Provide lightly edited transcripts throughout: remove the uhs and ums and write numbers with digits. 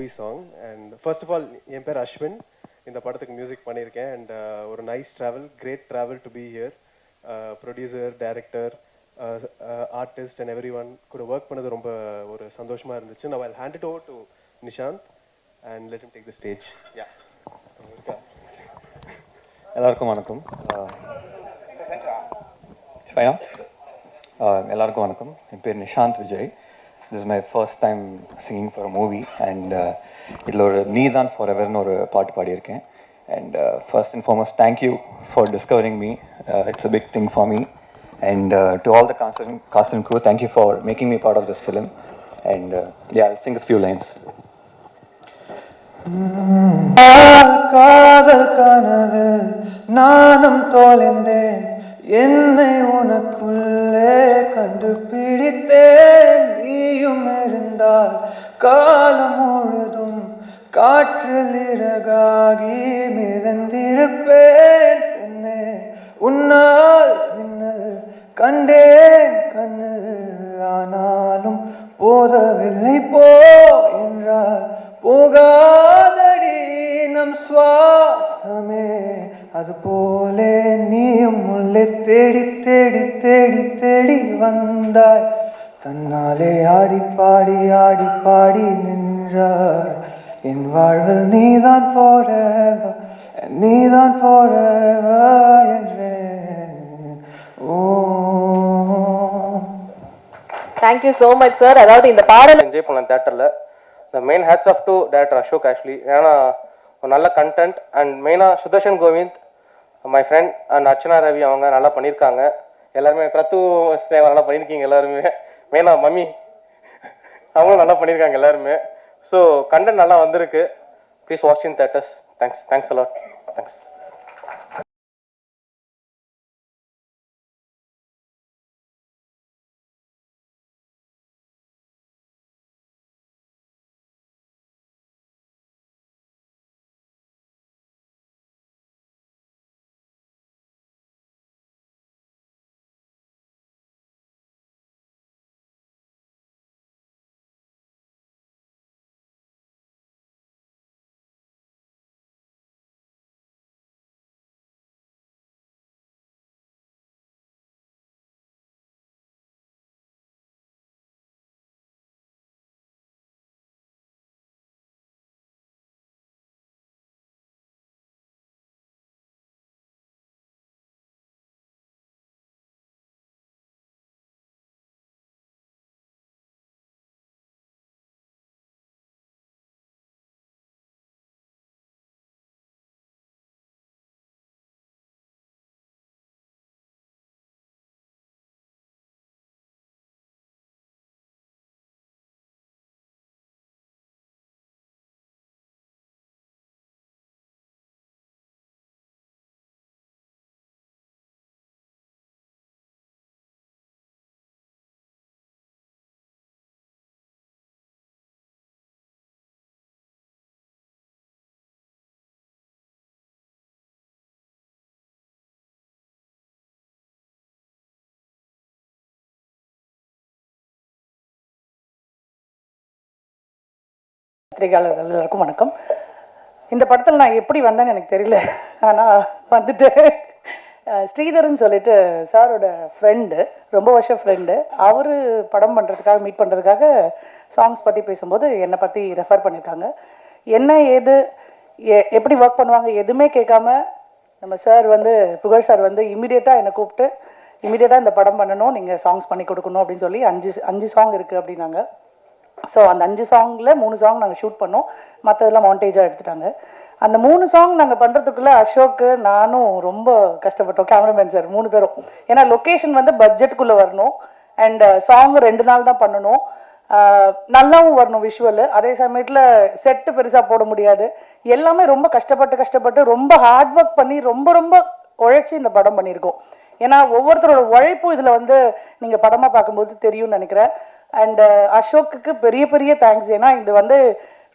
Movie song. And first of all என் பேர் அஸ்வின், இந்த படத்துக்கு மியூசிக் பண்ணியிருக்கேன். அண்ட் ஒரு nice travel, great travel to be here. Producer, director, artist and everyone கூட ஒர்க் பண்ணது ரொம்ப ஒரு சந்தோஷமாக இருந்துச்சு. நான் hand it over to Nishanth and let him take the stage. Yeah, எல்லாருக்கும் வணக்கம். எல்லாருக்கும் வணக்கம். என் பேர் Nishanth Vijay. This is my first time singing for a movie. And இதில் ஒரு நீதான் ஃபார் எவர்னு ஒரு பாட்டு பாடியிருக்கேன். And first and foremost thank you for discovering me. It's a big thing for me. And to all the cast and crew, thank you for making me part of this film. And I'll sing a few lines. காதல் கனவில் நானும் தோலைந்தேன், என்னை உனக்குள்ளே கண்டுபிடித்தேன். நீயும் இருந்தால் காலம் முழுதும் காற்றில் இறகாகி மிதந்திருப்பேன். பெண்ணே, உன்னால் மின்னல் கண்டேன் கண்ணில், ஆனாலும் போதவில்லை போ என்றால் போகாதடி நம் சுவாசமே. அதுபோலே நீயும் உள்ளே தேடி தேடி தேடி தேடி வந்தாய். தன்னாலே ஆடி பாடி நின்றாய். என் வாழ்வில் நீதான் forever, நீதான் forever என்றேன். Oh, thank you so much sir. அதாவது இந்த பாடல் என்ஜாய் பண்ணலாம் தேட்டரில். The main hats off to director Ashok actually. ஏன்னா ஒரு நல்ல கண்டென்ட் அண்ட் மெயினாக Sudarshan Govind, my friend, and Archana Ravi அவங்க நல்லா பண்ணியிருக்காங்க. எல்லாருமே பிரத்து நல்லா பண்ணியிருக்கீங்க எல்லாருமே. மெயினாக மம்மி அவங்களும் நல்லா பண்ணியிருக்காங்க எல்லாருமே. ஸோ கண்டென்ட் நல்லா வந்திருக்கு. Please watch in theatres. Thanks a lot. Thanks. பத்திரிகையாளர்கள் எல்லாருக்கும் வணக்கம். இந்த படத்தில் நான் எப்படி வந்தேன்னு எனக்கு தெரியல. ஆனால் வந்துட்டு ஸ்ரீதர்ன்னு சொல்லிட்டு சாரோட ஃப்ரெண்டு, ரொம்ப வருஷம் ஃப்ரெண்டு, அவர் படம் பண்ணுறதுக்காக மீட் பண்ணுறதுக்காக சாங்ஸ் பற்றி பேசும்போது என்னை பற்றி ரெஃபர் பண்ணியிருக்காங்க. என்ன ஏது எப்படி ஒர்க் பண்ணுவாங்க எதுவுமே கேட்காம நம்ம சார் வந்து புகழ் சார் வந்து இமீடியட்டாக என்னை கூப்பிட்டு இமீடியட்டாக இந்த படம் பண்ணணும், நீங்கள் சாங்ஸ் பண்ணி கொடுக்கணும் அப்படின்னு சொல்லி 5 சாங் இருக்குது அப்படின்னாங்க. ஸோ அந்த 5 சாங்கில் 3 சாங் நாங்கள் ஷூட் பண்ணோம், மற்றதெல்லாம் மவுண்டேஜாக எடுத்துட்டாங்க. அந்த 3 சாங் நாங்கள் பண்ணுறதுக்குள்ளே அசோக்கு நானும் ரொம்ப கஷ்டப்பட்டோம், கேமராமேன் சார் 3 பேரும். ஏன்னா லொக்கேஷன் வந்து பட்ஜெட்டுக்குள்ளே வரணும் அண்ட் சாங் 2 நாள் தான் பண்ணணும், நல்லாவும் வரணும் விஷுவல். அதே சமயத்தில் செட்டு பெருசாக போட முடியாது. எல்லாமே ரொம்ப கஷ்டப்பட்டு ரொம்ப ஹார்ட் ஒர்க் பண்ணி ரொம்ப ரொம்ப உழைச்சி இந்த படம் பண்ணியிருக்கோம். ஏன்னா ஒவ்வொருத்தரோட உழைப்பும் இதில் வந்து நீங்கள் படமாக பார்க்கும்போது தெரியும்னு நினைக்கிறேன். அண்ட் அசோக்குக்கு பெரிய பெரிய தேங்க்ஸ். ஏன்னா இது வந்து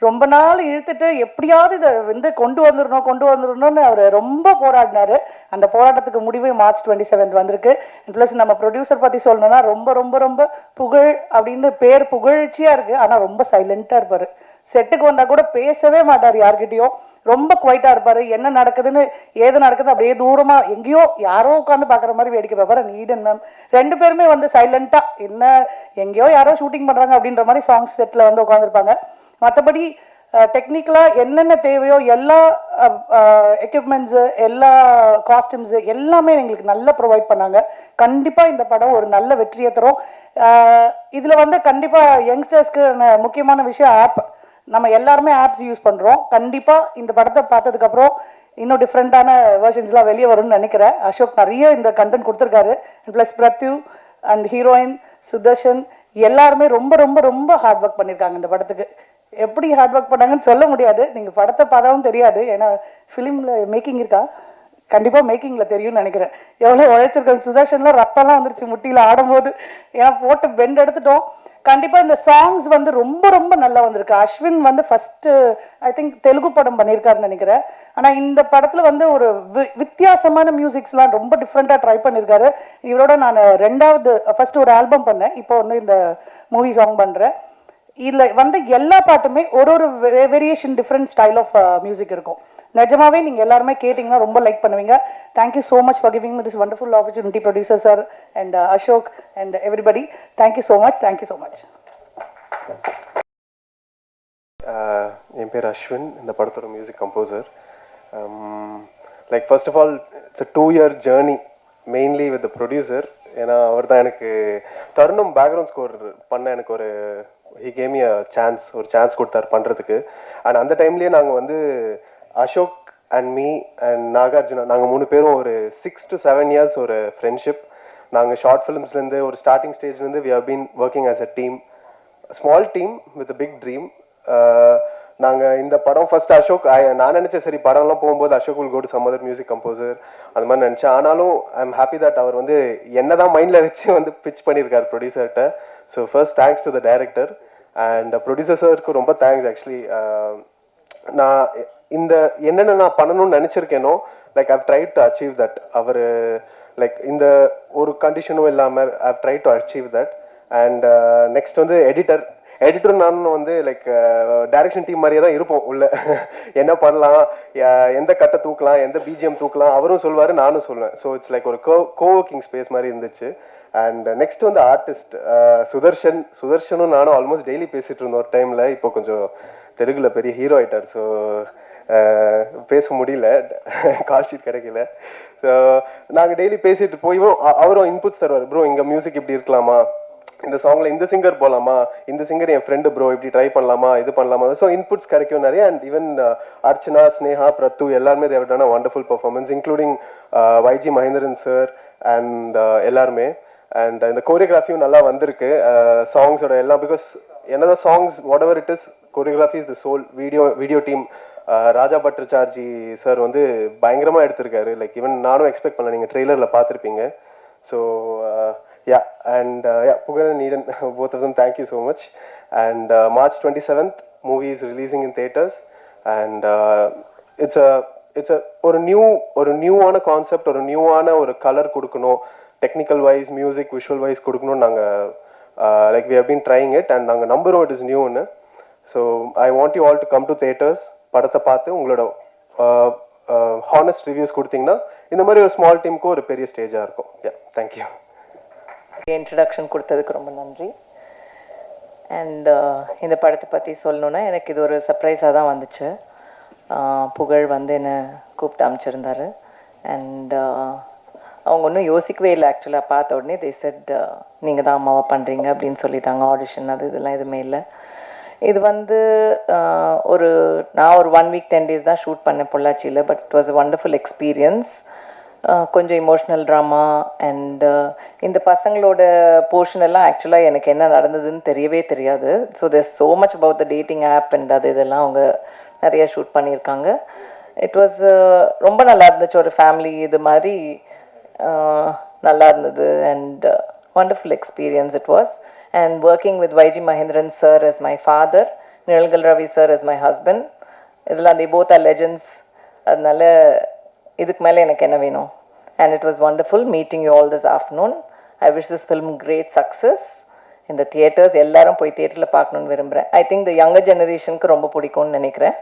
ரொம்ப நாள் இழுத்துட்டு எப்படியாவது இதை வந்து கொண்டு வந்துடணும்னு அவர் ரொம்ப போராடினாரு. அந்த போராட்டத்துக்கு முடிவு மார்ச் 27 வந்திருக்கு. ப்ளஸ் நம்ம ப்ரொடியூசர் பற்றி சொல்லணும்னா ரொம்ப ரொம்ப ரொம்ப புகழ் அப்படின்னு பேர் புகழ்ச்சியாக இருக்குது, ஆனால் ரொம்ப சைலண்ட்டாக இருப்பார். செட்டுக்கு வந்தால் கூட பேசவே மாட்டார் யார்கிட்டயும். ரொம்ப குவைட்டாக இருப்பார். என்ன நடக்குதுன்னு ஏது நடக்குது அப்படியே தூரமாக எங்கேயோ யாரோ உட்காந்து பார்க்குற மாதிரி வேடிக்கை பார்ப்பார். நீடன் மேம் 2 பேருமே வந்து சைலண்ட்டாக என்ன எங்கேயோ யாரோ ஷூட்டிங் பண்ணுறாங்க அப்படின்ற மாதிரி சாங்ஸ் செட்டில் வந்து உட்காந்துருப்பாங்க. மற்றபடி டெக்னிக்கலாக என்னென்ன தேவையோ எல்லா எக்யூப்மெண்ட்ஸு எல்லா காஸ்டியூம்ஸு எல்லாமே எங்களுக்கு நல்லா ப்ரொவைட் பண்ணாங்க. கண்டிப்பாக இந்த படம் ஒரு நல்ல வெற்றியை தரும். இதில் வந்து கண்டிப்பாக யங்ஸ்டர்ஸ்க்கு முக்கியமான விஷயம் ஆப். நம்ம எல்லாருமே ஆப்ஸ் யூஸ் பண்ணுறோம். கண்டிப்பாக இந்த படத்தை பார்த்ததுக்கப்புறம் இன்னும் டிஃப்ரெண்ட்டான வெர்ஷன்ஸ்லாம் வெளியே வரும்னு நினைக்கிறேன். அசோக் நிறைய இந்த கண்டென்ட் கொடுத்துருக்காரு. Plus Prathyu and heroine Sudharshan எல்லாருமே ரொம்ப ரொம்ப ரொம்ப ஹார்ட் ஒர்க் பண்ணியிருக்காங்க இந்த படத்துக்கு. எப்படி ஹார்ட் ஒர்க் பண்ணாங்கன்னு சொல்ல முடியாது. நீங்கள் படத்தை பார்த்தாவும் தெரியாது. ஏன்னா ஃபிலிமில் மேக்கிங் இருக்கா, கண்டிப்பாக மேக்கிங்கில் தெரியும்னு நினைக்கிறேன். எவ்வளோ உழைச்சிருக்கேன். சுதர்ஷன்லாம் ரத்தம்லாம் வந்துருச்சு முட்டியில் ஆடும்போது. ஏன்னா போட்டு பெண்ட் எடுத்துட்டோம். கண்டிப்பாக இந்த சாங்ஸ் வந்து ரொம்ப ரொம்ப நல்லா வந்திருக்கு. அஸ்வின் வந்து ஃபஸ்ட்டு ஐ திங்க் தெலுங்கு படம் பண்ணியிருக்காருன்னு நினைக்கிறேன். ஆனால் இந்த படத்தில் வந்து ஒரு வித்தியாசமான மியூசிக்ஸ்லாம் ரொம்ப டிஃப்ரெண்ட்டாக ட்ரை பண்ணியிருக்காரு. இவரோட நான் ஃபஸ்ட்டு ஒரு ஆல்பம் பண்ணேன், இப்போ வந்து இந்த மூவி சாங் பண்ணுறேன். இதில் வந்து எல்லா பாட்டுமே ஒரு variation different style of music இருக்கும். நிஜமாவே நீங்கள் எல்லாருமே கேட்டிங்கன்னா ரொம்ப லைக் பண்ணுவீங்க. Thank you so much for giving this wonderful opportunity producer sir and Ashok and everybody. Thank you so much. Thank you so much. என் பேர் அஸ்வின், இந்த படத்தோட music composer. Like first of all it's a 2-year journey mainly with the producer. ஏன்னா அவர் தான் எனக்கு தருணம் background score பண்ண எனக்கு ஒரு ஹி கேம் மீ ஒரு சான்ஸ் கொடுத்தார் பண்ணுறதுக்கு. அண்ட் அந்த டைம்லேயே நாங்கள் வந்து Ashok and me and Nagarjuna நாங்கள் 3 பேரும் ஒரு 6 to 7 years ஒரு ஃப்ரெண்ட்ஷிப். நாங்கள் ஷார்ட் ஃபிலிம்ஸ்லேருந்து ஒரு ஸ்டார்டிங் ஸ்டேஜ்லேருந்து we have been working as a team, small team with a big dream. நாங்கள் இந்த படம் ஃபர்ஸ்ட் அசோக் நான் நினச்சேன் சரி படம்லாம் போகும்போது Ashok will go to some other music composer அந்த மாதிரி நினச்சேன். ஆனாலும் ஐ எம் ஹாப்பி தட் அவர் வந்து என்ன தான் மைண்டில் வச்சு வந்து பிச் பண்ணியிருக்காரு ப்ரொடியூசர்கிட்ட. So first thanks to the director and producer சாருக்கு ரொம்ப தேங்க்ஸ். ஆக்சுவலி நான் இந்த என்னென்ன நான் பண்ணணும்னு நினச்சிருக்கேனோ like I've try to achieve that. அவர் லைக் இந்த ஒரு கண்டிஷனும் இல்லாமல் I've try to achieve that. And next வந்து எடிட்டர் நானும் வந்து லைக் டைரக்ஷன் டீம் மாதிரியே தான் இருப்போம் உள்ள. என்ன பண்ணலாம், எந்த கட்டை தூக்கலாம், எந்த பிஜிஎம் தூக்கலாம் அவரும் சொல்லுவார், நானும் சொல்லுவேன். ஸோ இட்ஸ் லைக் ஒரு கோவர்க்கிங் ஸ்பேஸ் மாதிரி இருந்துச்சு. அண்ட் நெக்ஸ்ட் வந்து ஆர்டிஸ்ட் சுதர்ஷனும் நானும் ஆல்மோஸ்ட் டெய்லி பேசிட்டு இருந்தோம் ஒரு டைமில். இப்போ கொஞ்சம் தெலுங்குல பெரிய ஹீரோ ஆயிட்டார். ஸோ பேச முடியல, கால் ஷீட் கிடைக்கல. ஸோ நாங்கள் டெய்லி பேசிட்டு போய்வோம். அவரும் இன்புட்ஸ் தருவார். ப்ரோ இங்கே மியூசிக் இப்படி இருக்கலாமா, இந்த சாங்ல இந்த சிங்கர் போகலாமா, இந்த சிங்கர் என் ஃப்ரெண்டு ப்ரோ இப்படி ட்ரை பண்ணலாமா, இது பண்ணலாமா. ஸோ இன்புட்ஸ் கிடைக்கும் நிறைய. அண்ட் ஈவன் அர்ச்சனா, ஸ்னேஹா, பிரத்து எல்லாருமே they've done a wonderful performance including YG Mahendran sir and எல்லாருமே. அண்ட் இந்த கோரியோகிராஃபியும் நல்லா வந்திருக்கு சாங்ஸோட எல்லாம். பிகாஸ் என்னதான் songs whatever it is, choreography is the soul. Video team Raja Bhattacharjee sir வந்து பயங்கரமாக எடுத்திருக்காரு. லைக் ஈவன் நானும் எக்ஸ்பெக்ட் பண்ணல, நீங்கள் ட்ரெய்லரில் பார்த்துருப்பீங்க. So yeah, and yeah, Pugal and Needan, both of them, thank you so much. And March 27th, movie is releasing in theaters, and it's a ஒரு நியூவான concept, ஒரு நியூவான ஒரு கலர் கொடுக்கணும், technical wise, music, visual wise கொடுக்கணும். நாங்கள் like we have been trying it, and நாங்கள் நம்புறோம் it is new-ன்னு. So I want you all to come to theaters. படத்தை பார்த்து உங்களோட ஹானஸ்ட் ரிவ்யூஸ் கொடுத்தீங்கன்னா இந்த மாதிரி ஒரு ஸ்மால் டீமுக்கு ஒரு பெரிய ஸ்டேஜாக இருக்கும். தேங்க்யூ. இன்ட்ரடக்ஷன் கொடுத்ததுக்கு ரொம்ப நன்றி. அண்ட் இந்த படத்தை பற்றி சொல்லணுன்னா எனக்கு இது ஒரு சர்ப்ரைஸாக தான் வந்துச்சு. புகழ் வந்து என்னை கூப்பிட்டு அமைச்சிருந்தாரு. அண்ட் அவங்க ஒன்றும் யோசிக்கவே இல்லை. ஆக்சுவலாக பார்த்த உடனே தே செட் நீங்கள் தான் அம்மாவை பண்ணுறீங்க அப்படின்னு சொல்லிட்டாங்க. ஆடிஷன் அது இதெல்லாம் எதுவுமே இல்லை. இது வந்து நான் ஒரு 1 week 10 days தான் ஷூட் பண்ணேன் பொள்ளாச்சியில். But it was a wonderful experience. கொஞ்சம் இமோஷ்னல் ட்ராமா அண்ட் இந்த பசங்களோட போர்ஷன் எல்லாம் ஆக்சுவலாக எனக்கு என்ன நடந்ததுன்னு தெரியவே தெரியாது. So there so much about the dating app and அது இதெல்லாம் அவங்க நிறைய ஷூட் பண்ணியிருக்காங்க. இட் வாஸ் ரொம்ப நல்லா இருந்துச்சு. ஒரு ஃபேமிலி இது மாதிரி நல்லா இருந்தது. And wonderful experience it was. And working with YG Mahendran sir as my father, Nilgal Ravi sir as my husband, idella they both are legends. Adnala iduk mele enak enna venum. And it was wonderful meeting you all this afternoon. I wish this film great success. இந்த theatres எல்லாரும் போய் தியேட்டரில் பார்க்கணுன்னு விரும்புகிறேன். I think the younger ஜெனரேஷனுக்கு ரொம்ப பிடிக்கும்னு நினைக்கிறேன்.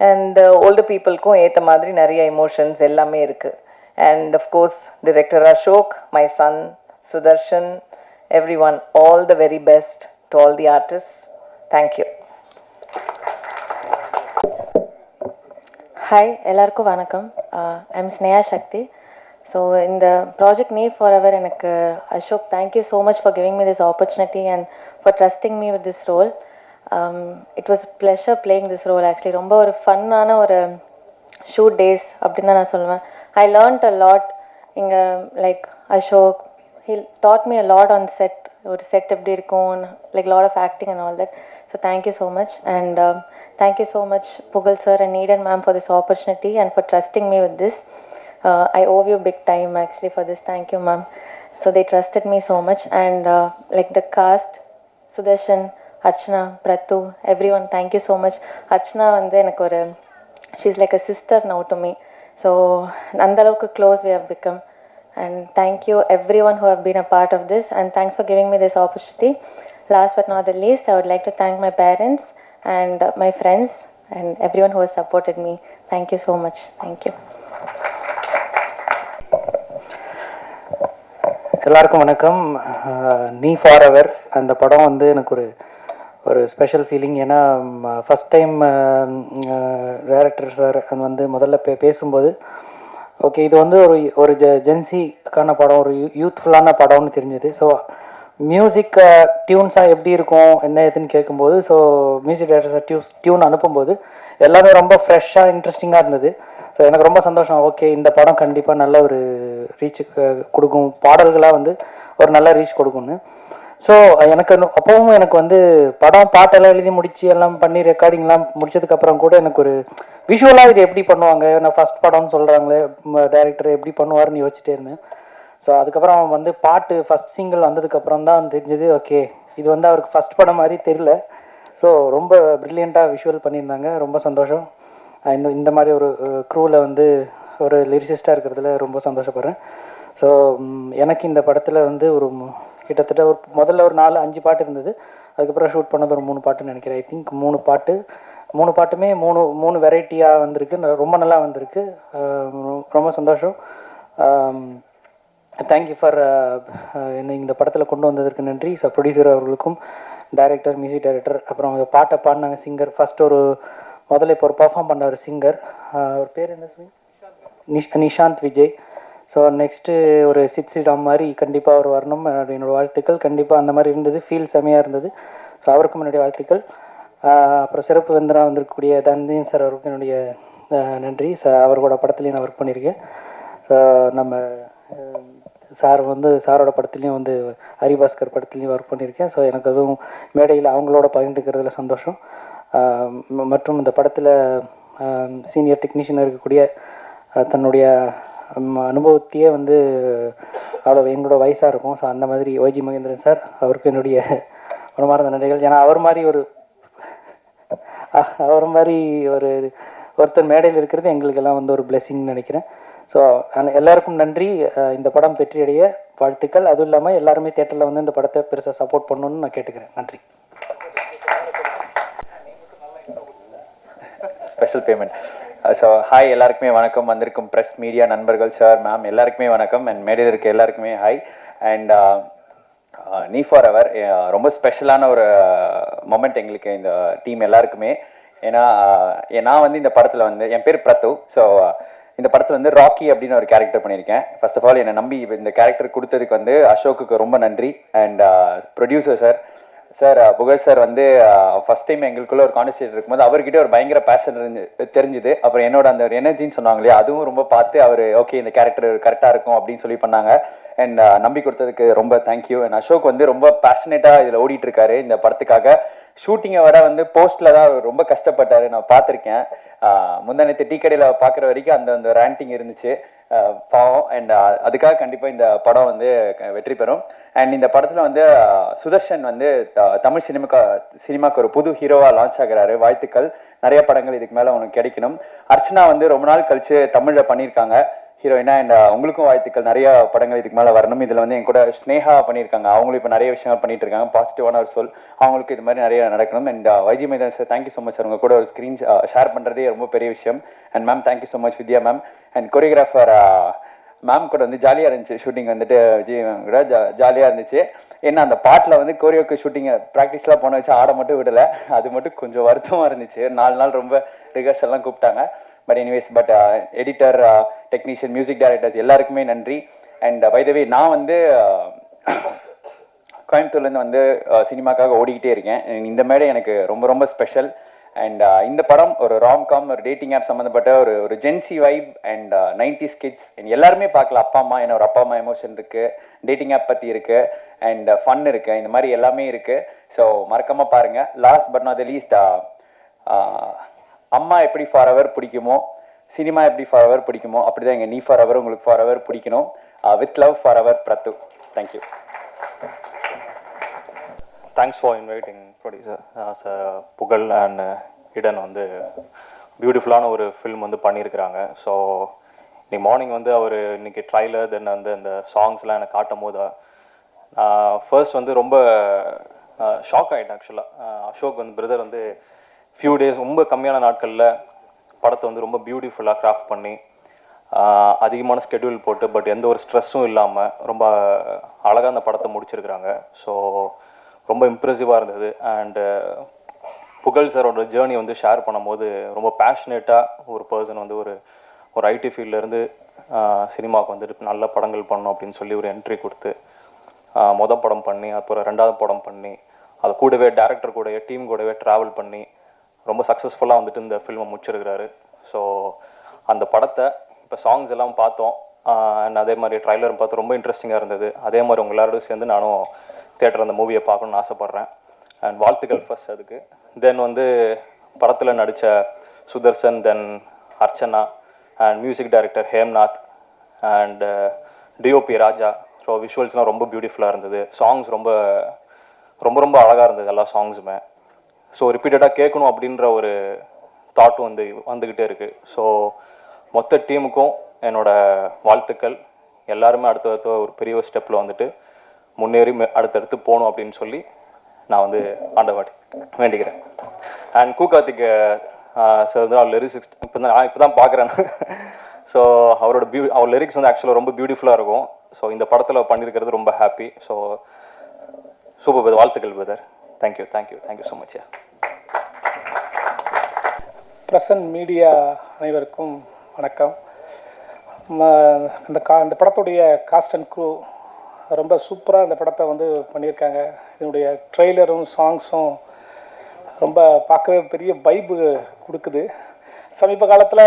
அண்ட் ஓல்டு பீப்புளுக்கும் ஏற்ற மாதிரி நிறைய எமோஷன்ஸ் எல்லாமே இருக்குது. And of course director Ashok, my son Sudharshan, every one, all the very best to all the artist. Thank you. Hi, எல்லாருக்கும் வணக்கம். ஐம் ஸ்னேயா சக்தி. ஸோ இந்த ப்ராஜெக்ட் நீ ஃபார் எவர் எனக்கு Ashok, thank you so much for giving me this opportunity and for trusting me with this role. It was pleasure playing this role. Actually ரொம்ப ஒரு ஃபன்னான ஒரு shoot days அப்படின்னு தான் நான் சொல்லுவேன். I learnt a lot. இங்கே like Ashok, he taught me a lot on set. ஒரு set எப்படி இருக்கும், like lot of acting and all that. So thank you so much. And thank you so much Pugazh sir and Needan ma'am for this opportunity and for trusting me with this. I owe you big time actually for this. Thank you, ma'am. So they trusted me so much. And like the cast, Sudarshan, Archana, Prathu, everyone, thank you so much. Archana வந்து எனக்கு ஒரு, she's like a sister now to me. So அந்த அளவுக்கு close we have become. And thank you everyone who have been a part of this, and thanks for giving me this opportunity. Last but not the least, I would like to thank my parents and my friends and everyone who has supported me. Thank you so much. Thank you. எல்லாருக்கும் வணக்கம். நீ for ever அந்த படம் வந்து எனக்கு ஒரு special feeling. ஏன்னா first time director sir அது வந்து முதல்ல பேசும்போது ஓகே இது வந்து ஒரு ஜென்சிக்கான படம், ஒரு யூத்ஃபுல்லான படம்னு தெரிஞ்சது. ஸோ மியூசிக் டியூன்ஸாக எப்படி இருக்கும் என்ன ஏதுன்னு கேட்கும்போது, so music director sir tune அனுப்பும்போது எல்லாமே ரொம்ப ஃப்ரெஷ்ஷாக இன்ட்ரெஸ்டிங்காக இருந்தது. ஸோ எனக்கு ரொம்ப சந்தோஷம். ஓகே இந்த படம் கண்டிப்பாக நல்ல ஒரு ரீச்சுக்கு கொடுக்கும், பாடல்களாக வந்து ஒரு நல்ல ரீச் கொடுக்கும்னு. ஸோ எனக்கு அப்பவும் எனக்கு வந்து பாட்டெல்லாம் எழுதி முடித்து எல்லாம் பண்ணி ரெக்கார்டிங்லாம் முடிச்சதுக்கப்புறம் கூட எனக்கு ஒரு விஷுவலாக இது எப்படி பண்ணுவாங்க, நான் ஃபஸ்ட் படம்னு சொல்கிறாங்களே டைரக்டர் எப்படி பண்ணுவார்னு யோசிச்சுட்டே இருந்தேன். ஸோ அதுக்கப்புறம் வந்து பாட்டு ஃபஸ்ட் சிங்கிள் வந்ததுக்கப்புறம் தான் தெரிஞ்சது ஓகே இது வந்து அவருக்கு ஃபஸ்ட் படம் மாதிரி தெரியல. ஸோ ரொம்ப ப்ரில்லியண்ட்டாக விஷுவல் பண்ணியிருந்தாங்க. ரொம்ப சந்தோஷம். இந்த மாதிரி ஒரு க்ரூவில் வந்து ஒரு லிரிசிஸ்டாக இருக்கிறதுல ரொம்ப சந்தோஷப்படுறேன். ஸோ எனக்கு இந்த படத்தில் வந்து ஒரு கிட்டத்தட்ட ஒரு முதல்ல ஒரு 4-5 பாட்டு இருந்தது. அதுக்கப்புறம் ஷூட் பண்ணது ஒரு 3 பாட்டுன்னு நினைக்கிறேன். ஐ திங்க் 3 பாட்டுமே 3 வெரைட்டியாக வந்திருக்கு. ரொம்ப நல்லா வந்திருக்கு. ரொம்ப சந்தோஷம். தேங்க்யூ ஃபார் என்னை இந்த படத்தில் கொண்டு வந்ததற்கு நன்றி. ஸோ ப்ரொடியூசர் அவர்களுக்கும், டைரக்டர், மியூசிக் டைரக்டர், அப்புறம் அந்த பாட்டை பாடினாங்க சிங்கர். ஃபஸ்ட்டு முதல்ல இப்போ ஒரு பர்ஃபார்ம் பண்ண ஒரு சிங்கர், ஒரு பேர் என்ன சொல்லி நிஷாந்த் விஜய். ஸோ நெக்ஸ்ட்டு ஒரு சித் ஸ்ரீராம் மாதிரி கண்டிப்பாக அவர் வரணும், என்னோடய வாழ்த்துக்கள். கண்டிப்பாக அந்த மாதிரி இருந்தது, ஃபீல் செமையாக இருந்தது. ஸோ அவருக்கும் என்னுடைய வாழ்த்துக்கள். அப்புறம் சிறப்பு விருந்தினராக வந்திருக்கக்கூடிய தன்தீன் சார் அவருக்கும் என்னுடைய நன்றி. அவரோட படத்துலேயும் நான் ஒர்க் பண்ணியிருக்கேன். ஸோ நம்ம சார் வந்து சாரோட படத்துலேயும் வந்து ஹரிபாஸ்கர் படத்துலேயும் ஒர்க் பண்ணியிருக்கேன். ஸோ எனக்கு அதுவும் மேடையில் அவங்களோட பகிர்ந்துக்கிறதுல சந்தோஷம். மற்றும் இந்த படத்தில் சீனியர் டெக்னீஷியனாக இருக்கக்கூடிய தன்னுடைய அனுபவத்தையே வந்து அவ்வளோ எங்களோட வயசாக இருக்கும். ஸோ அந்த மாதிரி ஒய்ஜி மகேந்திரன் சார் அவருக்கு என்னுடைய மனமார்ந்த நன்றிகள். ஏன்னா அவர் மாதிரி ஒருத்தர் மேடையில் இருக்கிறது எங்களுக்கெல்லாம் வந்து ஒரு பிளெஸிங்னு நினைக்கிறேன். ஸோ எல்லாருக்கும் நன்றி. இந்த படம் வெற்றியடைய வாழ்த்துக்கள். அதுவும் இல்லாமல் எல்லாருமே தேட்டரில் வந்து இந்த படத்தை பெருசாக சப்போர்ட் பண்ணணும்னு நான் கேட்டுக்கிறேன். நன்றி. Special payment. ஸோ ஹாய், எல்லாருக்குமே வணக்கம். வந்திருக்கும் ப்ரெஸ் மீடியா நண்பர்கள், சார், மேம் எல்லாருக்குமே வணக்கம். அண்ட் மேடையில் இருக்க எல்லாருக்குமே ஹாய். அண்ட் நீ ஃபார் எவர் ரொம்ப ஸ்பெஷலான ஒரு மொமெண்ட் எங்களுக்கு இந்த டீம் எல்லாருக்குமே. ஏன்னா நான் வந்து இந்த படத்தில் வந்து என் பேர் பிரத்து. ஸோ இந்த படத்தில் வந்து ராக்கி அப்படின்னு ஒரு கேரக்டர் பண்ணியிருக்கேன். ஃபர்ஸ்ட் ஆஃப் ஆல் என்னை நம்பி இந்த கேரக்டர் கொடுத்ததுக்கு வந்து அசோக்குக்கு ரொம்ப நன்றி. அண்ட் ப்ரொடியூசர் சார் புகழ் சார் வந்து ஃபர்ஸ்ட் டைம் எங்களுக்குள்ள ஒரு கான்வர்சேஷன் இருக்கும்போது அவர்கிட்ட ஒரு பயங்கர பேஷன் தெரிஞ்சுது. அப்புறம் என்னோட அந்த ஒரு எனர்ஜின்னு சொன்னாங்க இல்லையா, அதுவும் ரொம்ப பார்த்து அவர் ஓகே இந்த கேரக்டர் கரெக்டாக இருக்கும் அப்படின்னு சொல்லி பண்ணாங்க. அண்ட் நம்பி கொடுத்ததுக்கு ரொம்ப தேங்க்யூ. அண்ட் அசோக் வந்து ரொம்ப பேஷனேட்டாக இதில் ஓடிட்டு இருக்காரு இந்த படத்துக்காக. ஷூட்டிங்கை விட வந்து போஸ்ட்டில் தான் ரொம்ப கஷ்டப்பட்டார், நான் பார்த்துருக்கேன். முந்தானத்து டீ கடையில் பார்க்குற வரைக்கும் அந்த ரேண்டிங் இருந்துச்சு, பாவம். அண்ட் அதுக்காக கண்டிப்பாக இந்த படம் வந்து வெற்றி பெறும். அண்ட் இந்த படத்தில் வந்து சுதர்ஷன் வந்து தமிழ் சினிமாக்கு ஒரு புது ஹீரோவாக லான்ச் ஆகிறாரு. வாழ்த்துக்கள். நிறைய படங்கள் இதுக்கு மேலே உனக்கு கிடைக்கணும். அர்ச்சனா வந்து ரொம்ப நாள் கழிச்சு தமிழில் பண்ணியிருக்காங்க. ஹீரோயினா. அண்ட் உங்களுக்கும் வாழ்த்துக்கள், நிறைய படங்கள் இதுக்கு மேலே வரணும். இதில் வந்து என் கூட ஸ்னேகா பண்ணியிருக்காங்க, அவங்களும் இப்போ நிறைய விஷயங்கள் பண்ணிட்டு இருக்காங்க, பாசிட்டிவான ஒரு சொல். அவங்களுக்கு இது மாதிரி நிறைய நடக்கணும். And YG maidan sir, thank you so much sir, உங்கள் கூட ஒரு ஸ்க்ரீன் ஷேர் பண்ணுறதே ரொம்ப பெரிய விஷயம். And ma'am thank you so much Vidya ma'am. And choreographer ma'am கூட வந்து ஜாலியாக இருந்துச்சு ஷூட்டிங், வந்துட்டு விஜய் மேம் கூட ஜாலியாக இருந்துச்சு. ஏன்னா அந்த பாட்டில் வந்து கோரியோக்கு ஷூட்டிங்கை ப்ராக்டிஸ்லாம் போன வச்சு ஆட மட்டும் விடலை, அது மட்டும் கொஞ்சம் வருத்தமாக இருந்துச்சு. 4 நாள் ரொம்ப ரிஹர்சல்லாம் கூப்பிட்டாங்க. But anyways, but editor, technician, music directors எல்லாருக்குமே நன்றி. அண்ட் பை த வே, நான் வந்து கோயம்புத்தூர்லேருந்து வந்து சினிமாக்காக ஓடிக்கிட்டே இருக்கேன். இந்த மேடை எனக்கு ரொம்ப ரொம்ப ஸ்பெஷல். அண்ட் இந்த படம் ஒரு ராம்காம், ஒரு டேட்டிங் ஆப் சம்மந்தப்பட்ட ஒரு gen Z vibe and 90s kids எல்லாருமே பார்க்கலாம். அப்பா அம்மா, என்ன ஒரு அப்பா அம்மா எமோஷன் இருக்குது, டேட்டிங் ஆப் பற்றி இருக்குது, அண்ட் ஃபன் இருக்குது, இந்த மாதிரி எல்லாமே இருக்குது. ஸோ மறக்காமல் பாருங்கள். Last but not the least, அம்மா எப்படி ஃபார் எவர் பிடிக்குமோ, சினிமா எப்படி ஃபார் எவர் பிடிக்குமோ, அப்படி தான் எங்கள் நீ ஃபார் எவர் உங்களுக்கு ஃபார் எவர் பிடிக்கணும். With love for ever பிரத்து. Thank you. Thanks for inviting producer புகழ் அண்ட் இடன் வந்து பியூட்டிஃபுல்லான ஒரு ஃபில்ம் வந்து பண்ணியிருக்கிறாங்க. ஸோ இன்னைக்கு மார்னிங் வந்து அவர் இன்னைக்கு ட்ரைலர் தென் வந்து அந்த சாங்ஸ்லாம் எனக்கு காட்டும் போது ஃபர்ஸ்ட் வந்து ரொம்ப ஷாக் ஆகிட்டேன். ஆக்சுவலாக அசோக் வந்து பிரதர் வந்து ஃபியூ டேஸ், ரொம்ப கம்மியான நாட்களில் படத்தை வந்து ரொம்ப பியூட்டிஃபுல்லாக கிராஃப்ட் பண்ணி அதிகமான ஸ்கெடியூல் போட்டு, பட் எந்த ஒரு ஸ்ட்ரெஸ்ஸும் இல்லாமல் ரொம்ப அழகாக அந்த படத்தை முடிச்சிருக்கிறாங்க. ஸோ ரொம்ப இம்ப்ரெசிவாக இருந்தது. அண்டு புகழ் சாரோட ஜேர்னி வந்து ஷேர் பண்ணும்போது ரொம்ப பேஷனேட்டாக ஒரு பர்சன் வந்து ஒரு ஐடி ஃபீல்ட்லேருந்து சினிமாவுக்கு வந்துட்டு நல்ல படங்கள் பண்ணணும் அப்படின்னு சொல்லி ஒரு என்ட்ரி கொடுத்து மொதல் படம் பண்ணி, அப்புறம் 2வது படம் பண்ணி, அது கூடவே டேரக்டர் கூடவே டீம் கூடவே ட்ராவல் பண்ணி ரொம்ப சக்ஸஸ்ஃபுல்லாக வந்துட்டு இந்த ஃபில்மை முடிச்சிருக்கிறாரு. ஸோ அந்த படத்தை இப்போ சாங்ஸ் எல்லாம் பார்த்தோம், அண்ட் அதே மாதிரி ட்ரைலரும் பார்த்து ரொம்ப இன்ட்ரெஸ்டிங்காக இருந்தது. அதே மாதிரி உங்கள் எல்லாரோடும் சேர்ந்து நானும் தியேட்டர் அந்த மூவியை பார்க்கணுன்னு ஆசைப்பட்றேன். அண்ட் வாழ்த்துக்கள் ஃபர்ஸ்ட் அதுக்கு. தென் வந்து படத்தில் நடித்த Sudarshan, then Archana, and music director Hemnath, and DOP Raja. So விஷுவல்ஸ்லாம் ரொம்ப பியூட்டிஃபுல்லாக இருந்தது. சாங்ஸ் ரொம்ப ரொம்ப ரொம்ப அழகாக இருந்தது எல்லா சாங்ஸுமே. ஸோ ரிப்பீட்டடாக கேட்கணும் அப்படின்ற ஒரு தாட்டும் வந்துக்கிட்டே இருக்குது. ஸோ மொத்த டீமுக்கும் என்னோடய வாழ்த்துக்கள். எல்லாருமே அடுத்தடுத்த ஒரு பெரிய ஒரு ஸ்டெப்பில் வந்துட்டு முன்னேறி அடுத்தடுத்து போகணும் அப்படின்னு சொல்லி நான் வந்து ஆண்டவாடி வேண்டிக்கிறேன். அண்ட் கூகார்த்திக் சார் வந்து அவர் லிரிக்ஸ் இப்போ தான் பார்க்குறேன். ஸோ அவர் லிரிக்ஸ் வந்து ஆக்சுவலாக ரொம்ப பியூட்டிஃபுல்லாக இருக்கும். ஸோ இந்த படத்தில் பண்ணியிருக்கிறது ரொம்ப ஹாப்பி. ஸோ சூப்பர் பிரதர், வாழ்த்துக்கள் brother. Thank you thank you thank you so much. Present media அனைவருக்கும் வணக்கம். இந்த படத்துடைய காஸ்ட் அண்ட் க்ரூ ரொம்ப சூப்பராக இந்த படத்தை வந்து பண்ணியிருக்காங்க. இதனுடைய ட்ரெய்லரும் சாங்ஸும் ரொம்ப பார்க்கவே பெரிய வைப்பு கொடுக்குது. சமீப காலத்தில்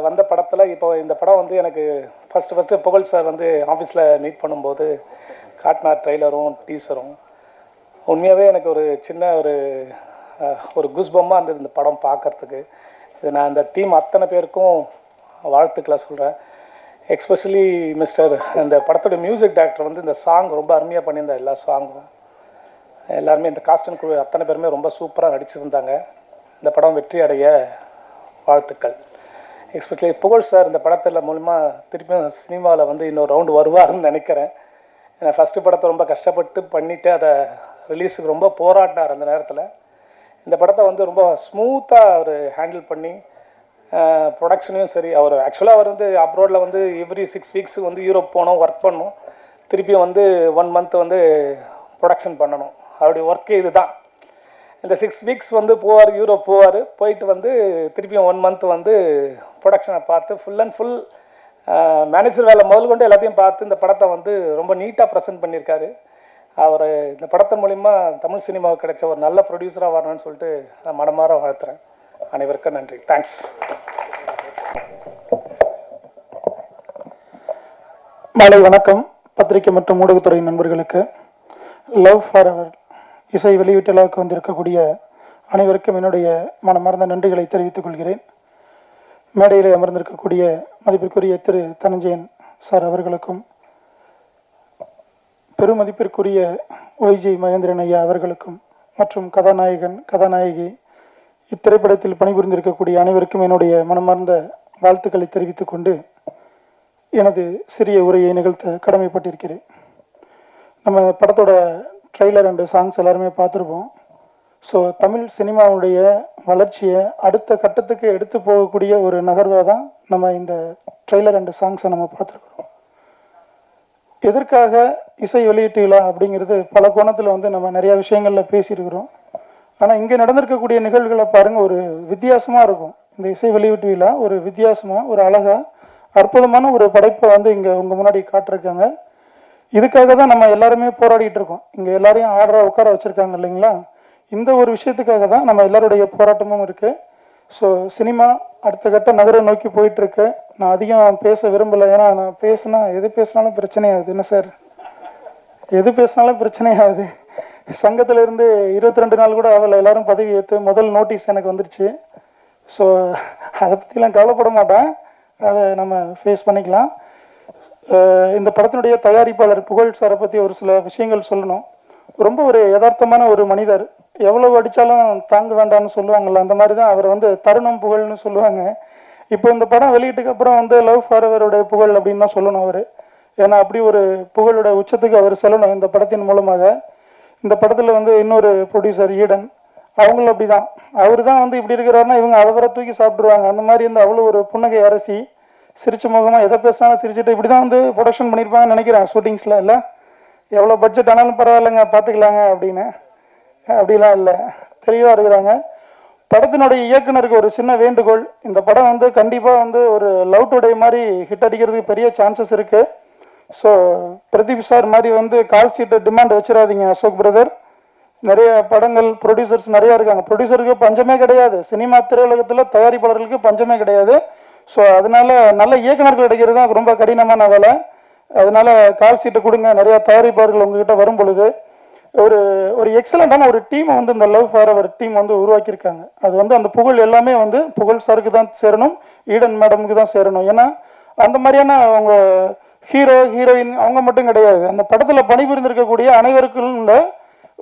வந்த படத்தில் இப்போ இந்த படம் வந்து எனக்கு ஃபஸ்ட்டு புகழ் சார் வந்து ஆஃபீஸில் மீட் பண்ணும்போது காட்டினார் ட்ரெய்லரும் டீசரும். உண்மையாகவே எனக்கு ஒரு சின்ன ஒரு குஸ்பம்மாக இருந்தது இந்த படம் பார்க்குறதுக்கு. இது நான் இந்த டீம் அத்தனை பேருக்கும் வாழ்த்துக்களை சொல்கிறேன். எக்ஸ்பெஷலி மிஸ்டர் இந்த படத்தோட மியூசிக் டைரக்டர் வந்து இந்த சாங் ரொம்ப அருமையாக பண்ணியிருந்தார். எல்லா சாங்கும் எல்லாருமே இந்த காஸ்ட் அண்ட் க்ரூ அத்தனை பேருமே ரொம்ப சூப்பராக நடிச்சிருந்தாங்க. இந்த படம் வெற்றி அடைய வாழ்த்துக்கள். எக்ஸ்பெஷலி புகழ் சார் இந்த படத்தில் மூலிமா திருப்பியும் சினிமாவில் வந்து இன்னொரு ரவுண்டு வருவாருன்னு நினைக்கிறேன். ஏன்னா ஃபஸ்ட்டு படத்தை ரொம்ப கஷ்டப்பட்டு பண்ணிவிட்டு அதை ரிலீஸுக்கு ரொம்ப போராடினார். அந்த நேரத்தில் இந்த படத்தை வந்து ரொம்ப ஸ்மூத்தாக அவர் ஹேண்டில் பண்ணி ப்ரொடக்ஷனையும் சரி, அவர் வந்து அப்ரோடில் வந்து எவ்ரி 6 வீக்ஸுக்கு வந்து யூரோப் போனோம், ஒர்க் பண்ணோம், திருப்பியும் வந்து 1 மந்த் வந்து ப்ரொடக்ஷன் பண்ணணும். அவருடைய ஒர்க்கே இது தான். இந்த 6 வீக்ஸ் வந்து போவார், யூரோப் போவார், போயிட்டு வந்து திருப்பியும் 1 மந்த் வந்து ப்ரொடக்ஷனை பார்த்து ஃபுல் அண்ட் ஃபுல் மேனேஜர் வேலை முதல் கொண்டு எல்லாத்தையும் பார்த்து இந்த படத்தை வந்து ரொம்ப நீட்டாக ப்ரெசென்ட் பண்ணியிருக்காரு. அவர் இந்த படத்தின் மூலிமா தமிழ் சினிமாவுக்கு கிடைச்ச ஒரு நல்ல ப்ரொடியூசராக வரணும்னு சொல்லிட்டு நான் மனமாற வாழ்த்துறேன். அனைவருக்கும் நன்றி. தேங்க்ஸ். மாலை வணக்கம். பத்திரிகை மற்றும் ஊடகத்துறை நண்பர்களுக்கு லவ் ஃபார் எவர் இசை வெளியீட்டலாவுக்கு வந்திருக்கக்கூடிய அனைவருக்கும் என்னுடைய மனமார்ந்த நன்றிகளை தெரிவித்துக் கொள்கிறேன். மேடையில் அமர்ந்திருக்கக்கூடிய மதிப்பிற்குரிய திரு தனஞ்சயன் சார் அவர்களுக்கும், பெருமதிப்பிற்குரிய ஒய்ஜி மகேந்திரன் ஐயா அவர்களுக்கும், மற்றும் கதாநாயகன் கதாநாயகி இத்திரைப்படத்தில் பணிபுரிந்திருக்கக்கூடிய அனைவருக்கும் என்னுடைய மனமார்ந்த வாழ்த்துக்களை தெரிவித்துக் கொண்டு, எனது சிறிய உரையை நிகழ்த்த கடமைப்பட்டிருக்கிறேன். நம்ம படத்தோட ட்ரெய்லர் அண்டு சாங்ஸ் எல்லாருமே பார்த்துருப்போம். ஸோ தமிழ் சினிமாவுடைய வளர்ச்சியை அடுத்த கட்டத்துக்கு எடுத்து போகக்கூடிய ஒரு நகர்வாக தான் நம்ம இந்த ட்ரெய்லர் அண்டு சாங்ஸை நம்ம பார்த்துருக்குறோம். எதற்காக இசை வெளியீட்டு விழா அப்படிங்கிறது பல கோணத்தில் வந்து நம்ம நிறையா விஷயங்களில் பேசியிருக்கிறோம். ஆனால் இங்கே நடந்திருக்கக்கூடிய நிகழ்வுகளை பாருங்கள், ஒரு வித்தியாசமாக இருக்கும். இந்த இசை வெளியீட்டு விழா ஒரு வித்தியாசமாக, ஒரு அழகாக, அற்புதமான ஒரு படைப்பை வந்து இங்கே உங்கள் முன்னாடி காட்டிருக்காங்க. இதுக்காக தான் நம்ம எல்லாருமே போராடிட்டு இருக்கோம். இங்கே எல்லாரையும் ஆர்டராக உட்கார வச்சுருக்காங்க இல்லைங்களா? இந்த ஒரு விஷயத்துக்காக தான் நம்ம எல்லாருடைய போராட்டமும் இருக்குது. ஸோ சினிமா அடுத்த கட்ட நகரை நோக்கி போயிட்டுருக்கு. நான் அதிகம் பேச விரும்பலை, ஏன்னா நான் எது பேசினாலும் பிரச்சனையாகுது. என்ன சார், எது பேசினாலும் பிரச்சனையாகுது. சங்கத்திலேருந்து 22 நாள் கூட ஆகலை, எல்லாரும் பதவி ஏற்று முதல் நோட்டீஸ் எனக்கு வந்துருச்சு. ஸோ அதை பற்றிலாம் கவலைப்பட மாட்டேன், அதை நம்ம ஃபேஸ் பண்ணிக்கலாம். இந்த படத்தினுடைய தயாரிப்பாளர் புகழ் சாரை பற்றி ஒரு சில விஷயங்கள் சொல்லணும். ரொம்ப ஒரு யதார்த்தமான ஒரு மனிதர். எவ்வளவு அடித்தாலும் தாங்க வேண்டாம்னு சொல்லுவாங்கள்ல, அந்த மாதிரி தான் அவர் வந்து தருணம் புகழ்னு சொல்லுவாங்க. இப்போ இந்த படம் வெளியீட்டுக்கு அப்புறம் வந்து லவ் ஃபார் எவருடைய புகழ் அப்படின்னு தான் சொல்லணும் அவர். ஏன்னா அப்படி ஒரு புகழோட உச்சத்துக்கு அவர் செல்லணும் இந்த படத்தின் மூலமாக. இந்த படத்தில் வந்து இன்னொரு ப்ரொடியூசர் ஈடன், அவங்களும் அப்படி தான். அவர் தான் வந்து இப்படி இருக்கிறாருன்னா இவங்க அதை வர தூக்கி சாப்பிட்ருவாங்க. அந்த மாதிரி வந்து அவ்வளோ ஒரு புன்னகை அரசி, சிரிச்ச முகமாக எதை பேசினாலும் சிரிச்சுட்டு இப்படி தான் வந்து ப்ரொடக்ஷன் பண்ணியிருப்பாங்கன்னு நினைக்கிறேன். ஷூட்டிங்ஸில் இல்லை, எவ்வளோ பட்ஜெட் ஆனாலும் பரவாயில்லைங்க பார்த்துக்கலாங்க அப்படின்னு. அப்படிலாம் இல்லை, தெளிவாக இருக்கிறாங்க. படத்தினுடைய இயக்குனருக்கு ஒரு சின்ன வேண்டுகோள், இந்த படம் வந்து கண்டிப்பாக வந்து ஒரு லவ் டுடே மாதிரி ஹிட் அடிக்கிறதுக்கு பெரிய சான்சஸ் இருக்குது. ஸோ பிரதீப் சார் மாதிரி வந்து கால் சீட்டை டிமாண்ட் வச்சிடாதீங்க அசோக் பிரதர். நிறைய படங்கள் ப்ரொடியூசர்ஸ் நிறையா இருக்காங்க. ப்ரொடியூசருக்கு பஞ்சமே கிடையாது, சினிமா திரையுலகத்தில் தயாரிப்பாளர்களுக்கு பஞ்சமே கிடையாது. ஸோ அதனால நல்ல இயக்குநர்கள் கிடைக்கிறது தான் ரொம்ப கடினமான வேலை. அதனால கால் சீட்டை கொடுங்க. நிறையா தயாரிப்பாளர்கள் உங்ககிட்ட வரும் பொழுது ஒரு எக்ஸலண்டான ஒரு டீமை வந்து இந்த லவ் ஃபார் எவர் டீம் வந்து உருவாக்கியிருக்காங்க. அது வந்து அந்த புகழ் எல்லாமே வந்து புகழ் சாருக்கு தான் சேரணும், ஈடன் மேடமுக்கு தான் சேரணும். ஏன்னா அந்த மாதிரியான அவங்க ஹீரோ ஹீரோயின் அவங்க மட்டும் கிடையாது, அந்த படத்தில் பணிபுரிந்திருக்கக்கூடிய அனைவருக்கும்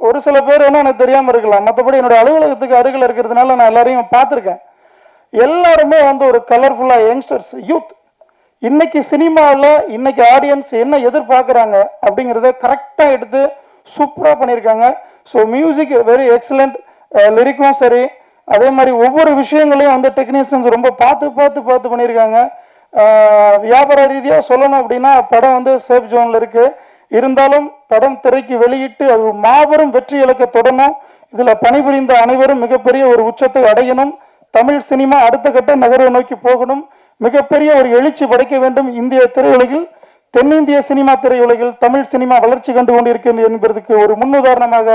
ஒரு சில பேர் வேணால் எனக்கு தெரியாமல் இருக்கலாம். மற்றபடி என்னுடைய அலுவலகத்துக்கு அருகில் இருக்கிறதுனால நான் எல்லாரையும் பார்த்துருக்கேன். எல்லாருமே வந்து ஒரு கலர்ஃபுல்லாக யங்ஸ்டர்ஸ், யூத். இன்னைக்கு சினிமாவில் இன்னைக்கு ஆடியன்ஸ் என்ன எதிர்பார்க்குறாங்க அப்படிங்கிறத கரெக்டாக எடுத்து சூப்பராக பண்ணியிருக்காங்க. ஸோ மியூசிக் வெரி எக்ஸலண்ட், லிரிக்கும் சரி, அதே மாதிரி ஒவ்வொரு விஷயங்களையும் வந்து டெக்னீஷியன்ஸ் ரொம்ப பார்த்து பண்ணியிருக்காங்க. வியாபார ரீதியாக சொல்லணும் அப்படின்னா படம் வந்து சேஃப் ஜோனில் இருக்குது. இருந்தாலும் படம் திரைக்கு வெளியிட்டு அது மாபெரும் வெற்றி இலக்க தொடரணும். இதில் பணிபுரிந்த அனைவரும் மிகப்பெரிய ஒரு உச்சத்தை அடையணும். தமிழ் சினிமா அடுத்த கட்ட நகரை நோக்கி போகணும். மிகப்பெரிய ஒரு எழுச்சி படைக்க வேண்டும். இந்திய திரையுலகில், தென்னிந்திய சினிமா திரையுலகில் தமிழ் சினிமா வளர்ச்சி கண்டு கொண்டிருக்கிறது என்பதற்கு ஒரு முன்னுதாரணமாக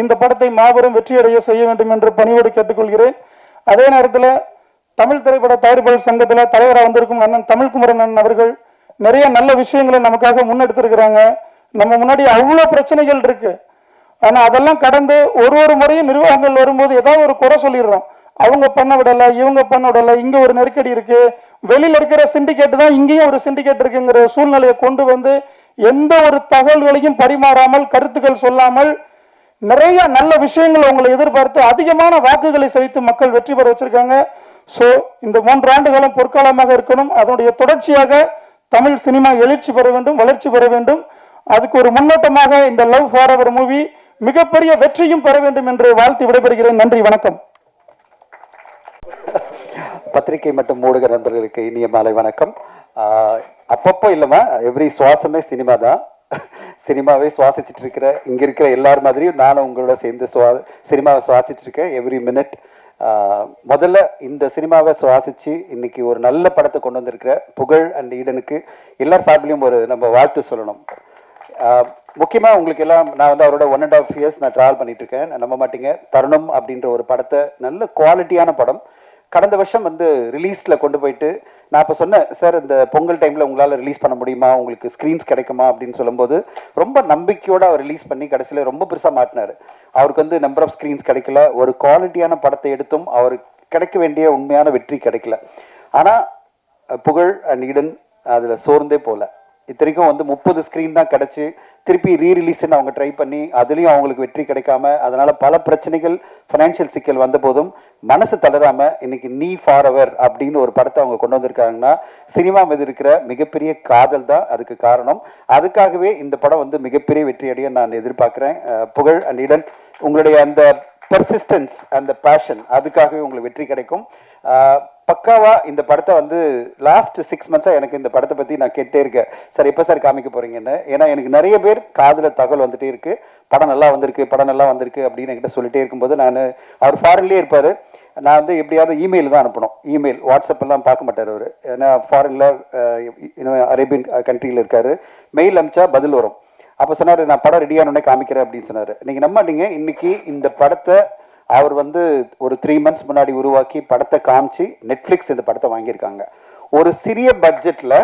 இந்த படத்தை மாபெரும் வெற்றியடைய செய்ய வேண்டும் என்று பணியோடு கேட்டுக்கொள்கிறேன். அதே நேரத்தில் தமிழ் திரைப்பட தயாரிப்பாளர் சங்கத்தில் தலைவராக வந்திருக்கும் அண்ணன் தமிழ்குமரன் அண்ணன் அவர்கள் நிறைய நல்ல விஷயங்களை நமக்காக முன்னெடுத்திருக்கிறாங்க. நம்ம முன்னாடி அவ்வளோ பிரச்சனைகள் இருக்கு. ஆனால் அதெல்லாம் கடந்து ஒரு முறையும் நிர்வாகங்கள் வரும்போது ஏதாவது ஒரு குறை சொல்லிடுறோம். அவங்க பண்ண விடலை, இவங்க பண்ண விடலை, இங்கே ஒரு நெருக்கடி இருக்கு, வெளியில் இருக்கிற சிண்டிகேட் தான் இங்கேயும் ஒரு சிண்டிகேட் இருக்குங்கிற சூழ்நிலையை கொண்டு வந்து எந்த ஒரு தகவல்களையும் பரிமாறாமல், கருத்துக்கள் சொல்லாமல், நிறைய நல்ல விஷயங்களை உங்களை எதிர்பார்த்து அதிகமான வாக்குகளை செலுத்தி மக்கள் வெற்றி பெற வச்சிருக்காங்க. ஸோ இந்த 3 ஆண்டு காலம் பொற்காலமாக இருக்கணும். அதனுடைய தொடர்ச்சியாக தமிழ் சினிமா எழுச்சி பெற வேண்டும், வளர்ச்சி பெற வேண்டும். அதுக்கு ஒரு முன்னோட்டமாக இந்த லவ் ஃபார் எவர் மூவி மிகப்பெரிய வெற்றியும் பெற வேண்டும் என்று வாழ்த்து விடைபெறுகிறேன். நன்றி, வணக்கம். பத்திரிகை மற்றும் ஊடக நண்பர்களுக்கு இனிய மாலை வணக்கம். அப்பப்போ இல்லைம்மா, எவ்ரி சுவாசமே சினிமா தான். சினிமாவை சுவாசிச்சுட்டு இருக்கிற இங்கே இருக்கிற எல்லார் மாதிரியும் நானும் உங்களோட சேர்ந்து சினிமாவை சுவாசிச்சுட்டு இருக்கேன் எவ்ரி மினிட். முதல்ல இந்த சினிமாவை சுவாசித்து இன்னைக்கு ஒரு நல்ல படத்தை கொண்டு வந்திருக்கிற புகழ் அண்ட் ஈடனுக்கு எல்லார் சார்பிலையும் ஒரு நம்ம வாழ்த்து சொல்லணும். முக்கியமாக உங்களுக்கு எல்லாம் நான் வந்து அவரோட 1.5 years நான் ட்ராவல் பண்ணிட்டு இருக்கேன். நம்ப மாட்டீங்க, தருணம் அப்படின்ற ஒரு படத்தை, நல்ல குவாலிட்டியான படம், கடந்த வருஷம் வந்து ரிலீஸில் கொண்டு போயிட்டு நான் இப்போ சொன்னேன், சார் இந்த பொங்கல் டைமில் உங்களால் ரிலீஸ் பண்ண முடியுமா, உங்களுக்கு ஸ்க்ரீன்ஸ் கிடைக்குமா அப்படின்னு சொல்லும்போது ரொம்ப நம்பிக்கையோடு அவர் ரிலீஸ் பண்ணி கடைசியில் ரொம்ப பெருசாக மாட்டினார். அவருக்கு வந்து நம்பர் ஆஃப் ஸ்க்ரீன்ஸ் கிடைக்கல, ஒரு குவாலிட்டியான படத்தை எடுத்தும் அவருக்கு கிடைக்க வேண்டிய உண்மையான வெற்றி கிடைக்கல. ஆனால் புகழ் அண்ட் ஈடன் அதில் சோர்ந்தே போகல. இத்தனைக்கும் வந்து 30 ஸ்க்ரீன் தான் கிடச்சி திருப்பி ரீரிலீஸ்ன்னு அவங்க ட்ரை பண்ணி அதுலேயும் அவங்களுக்கு வெற்றி கிடைக்காம அதனால் பல பிரச்சனைகள் ஃபைனான்ஷியல் சிக்கல் வந்த போதும் மனசு தளராமல் இன்னைக்கு நீ ஃபார்எவர் அப்படின்னு ஒரு படத்தை அவங்க கொண்டு வந்திருக்காங்கன்னா சினிமா மீது இருக்கிற மிகப்பெரிய காதல் தான் அதுக்கு காரணம். அதுக்காகவே இந்த படம் வந்து மிகப்பெரிய வெற்றியடைய நான் எதிர்பார்க்குறேன். புகழ் அண்ட் இடன் உங்களுடைய அந்த பர்சிஸ்டன்ஸ் அந்த பேஷன் அதுக்காகவே உங்களுக்கு வெற்றி கிடைக்கும். பக்காவா இந்த படத்தை வந்து லாஸ்ட் 6 மந்த்ஸாக எனக்கு இந்த படத்தை பற்றி நான் கேட்டே இருக்கேன், சார் எப்போ சார் காமிக்க போகிறீங்கன்னு. ஏன்னா எனக்கு நிறைய பேர் காதில் தகவல் வந்துட்டே இருக்கு, படம் நல்லா வந்திருக்கு படம் நல்லா வந்திருக்கு அப்படின்னு என்கிட்ட சொல்லிட்டே இருக்கும்போது அவர் ஃபாரின்லேயே இருப்பார், நான் வந்து எப்படியாவது இமெயில் தான் அனுப்பணும். இமெயில் வாட்ஸ்அப் எல்லாம் பார்க்க மாட்டார் அவர், ஏன்னா ஃபாரினில் அரேபியன் கண்ட்ரியில் இருக்கார். மெயில் அனுப்பிச்சா பதில் வரும். அப்போ சொன்னார் நான் படம் ரெடியானோடனே காமிக்கிறேன் அப்படின்னு சொன்னார். நீங்கள் நம்ப மாட்டீங்க, இன்னைக்கு இந்த படத்தை அவர் வந்து ஒரு 3 மந்த்ஸ் முன்னாடி உருவாக்கி படத்தை காமிச்சு நெட்ஃப்ளிக்ஸ் இந்த படத்தை வாங்கியிருக்காங்க. ஒரு சிறிய பட்ஜெட்டில்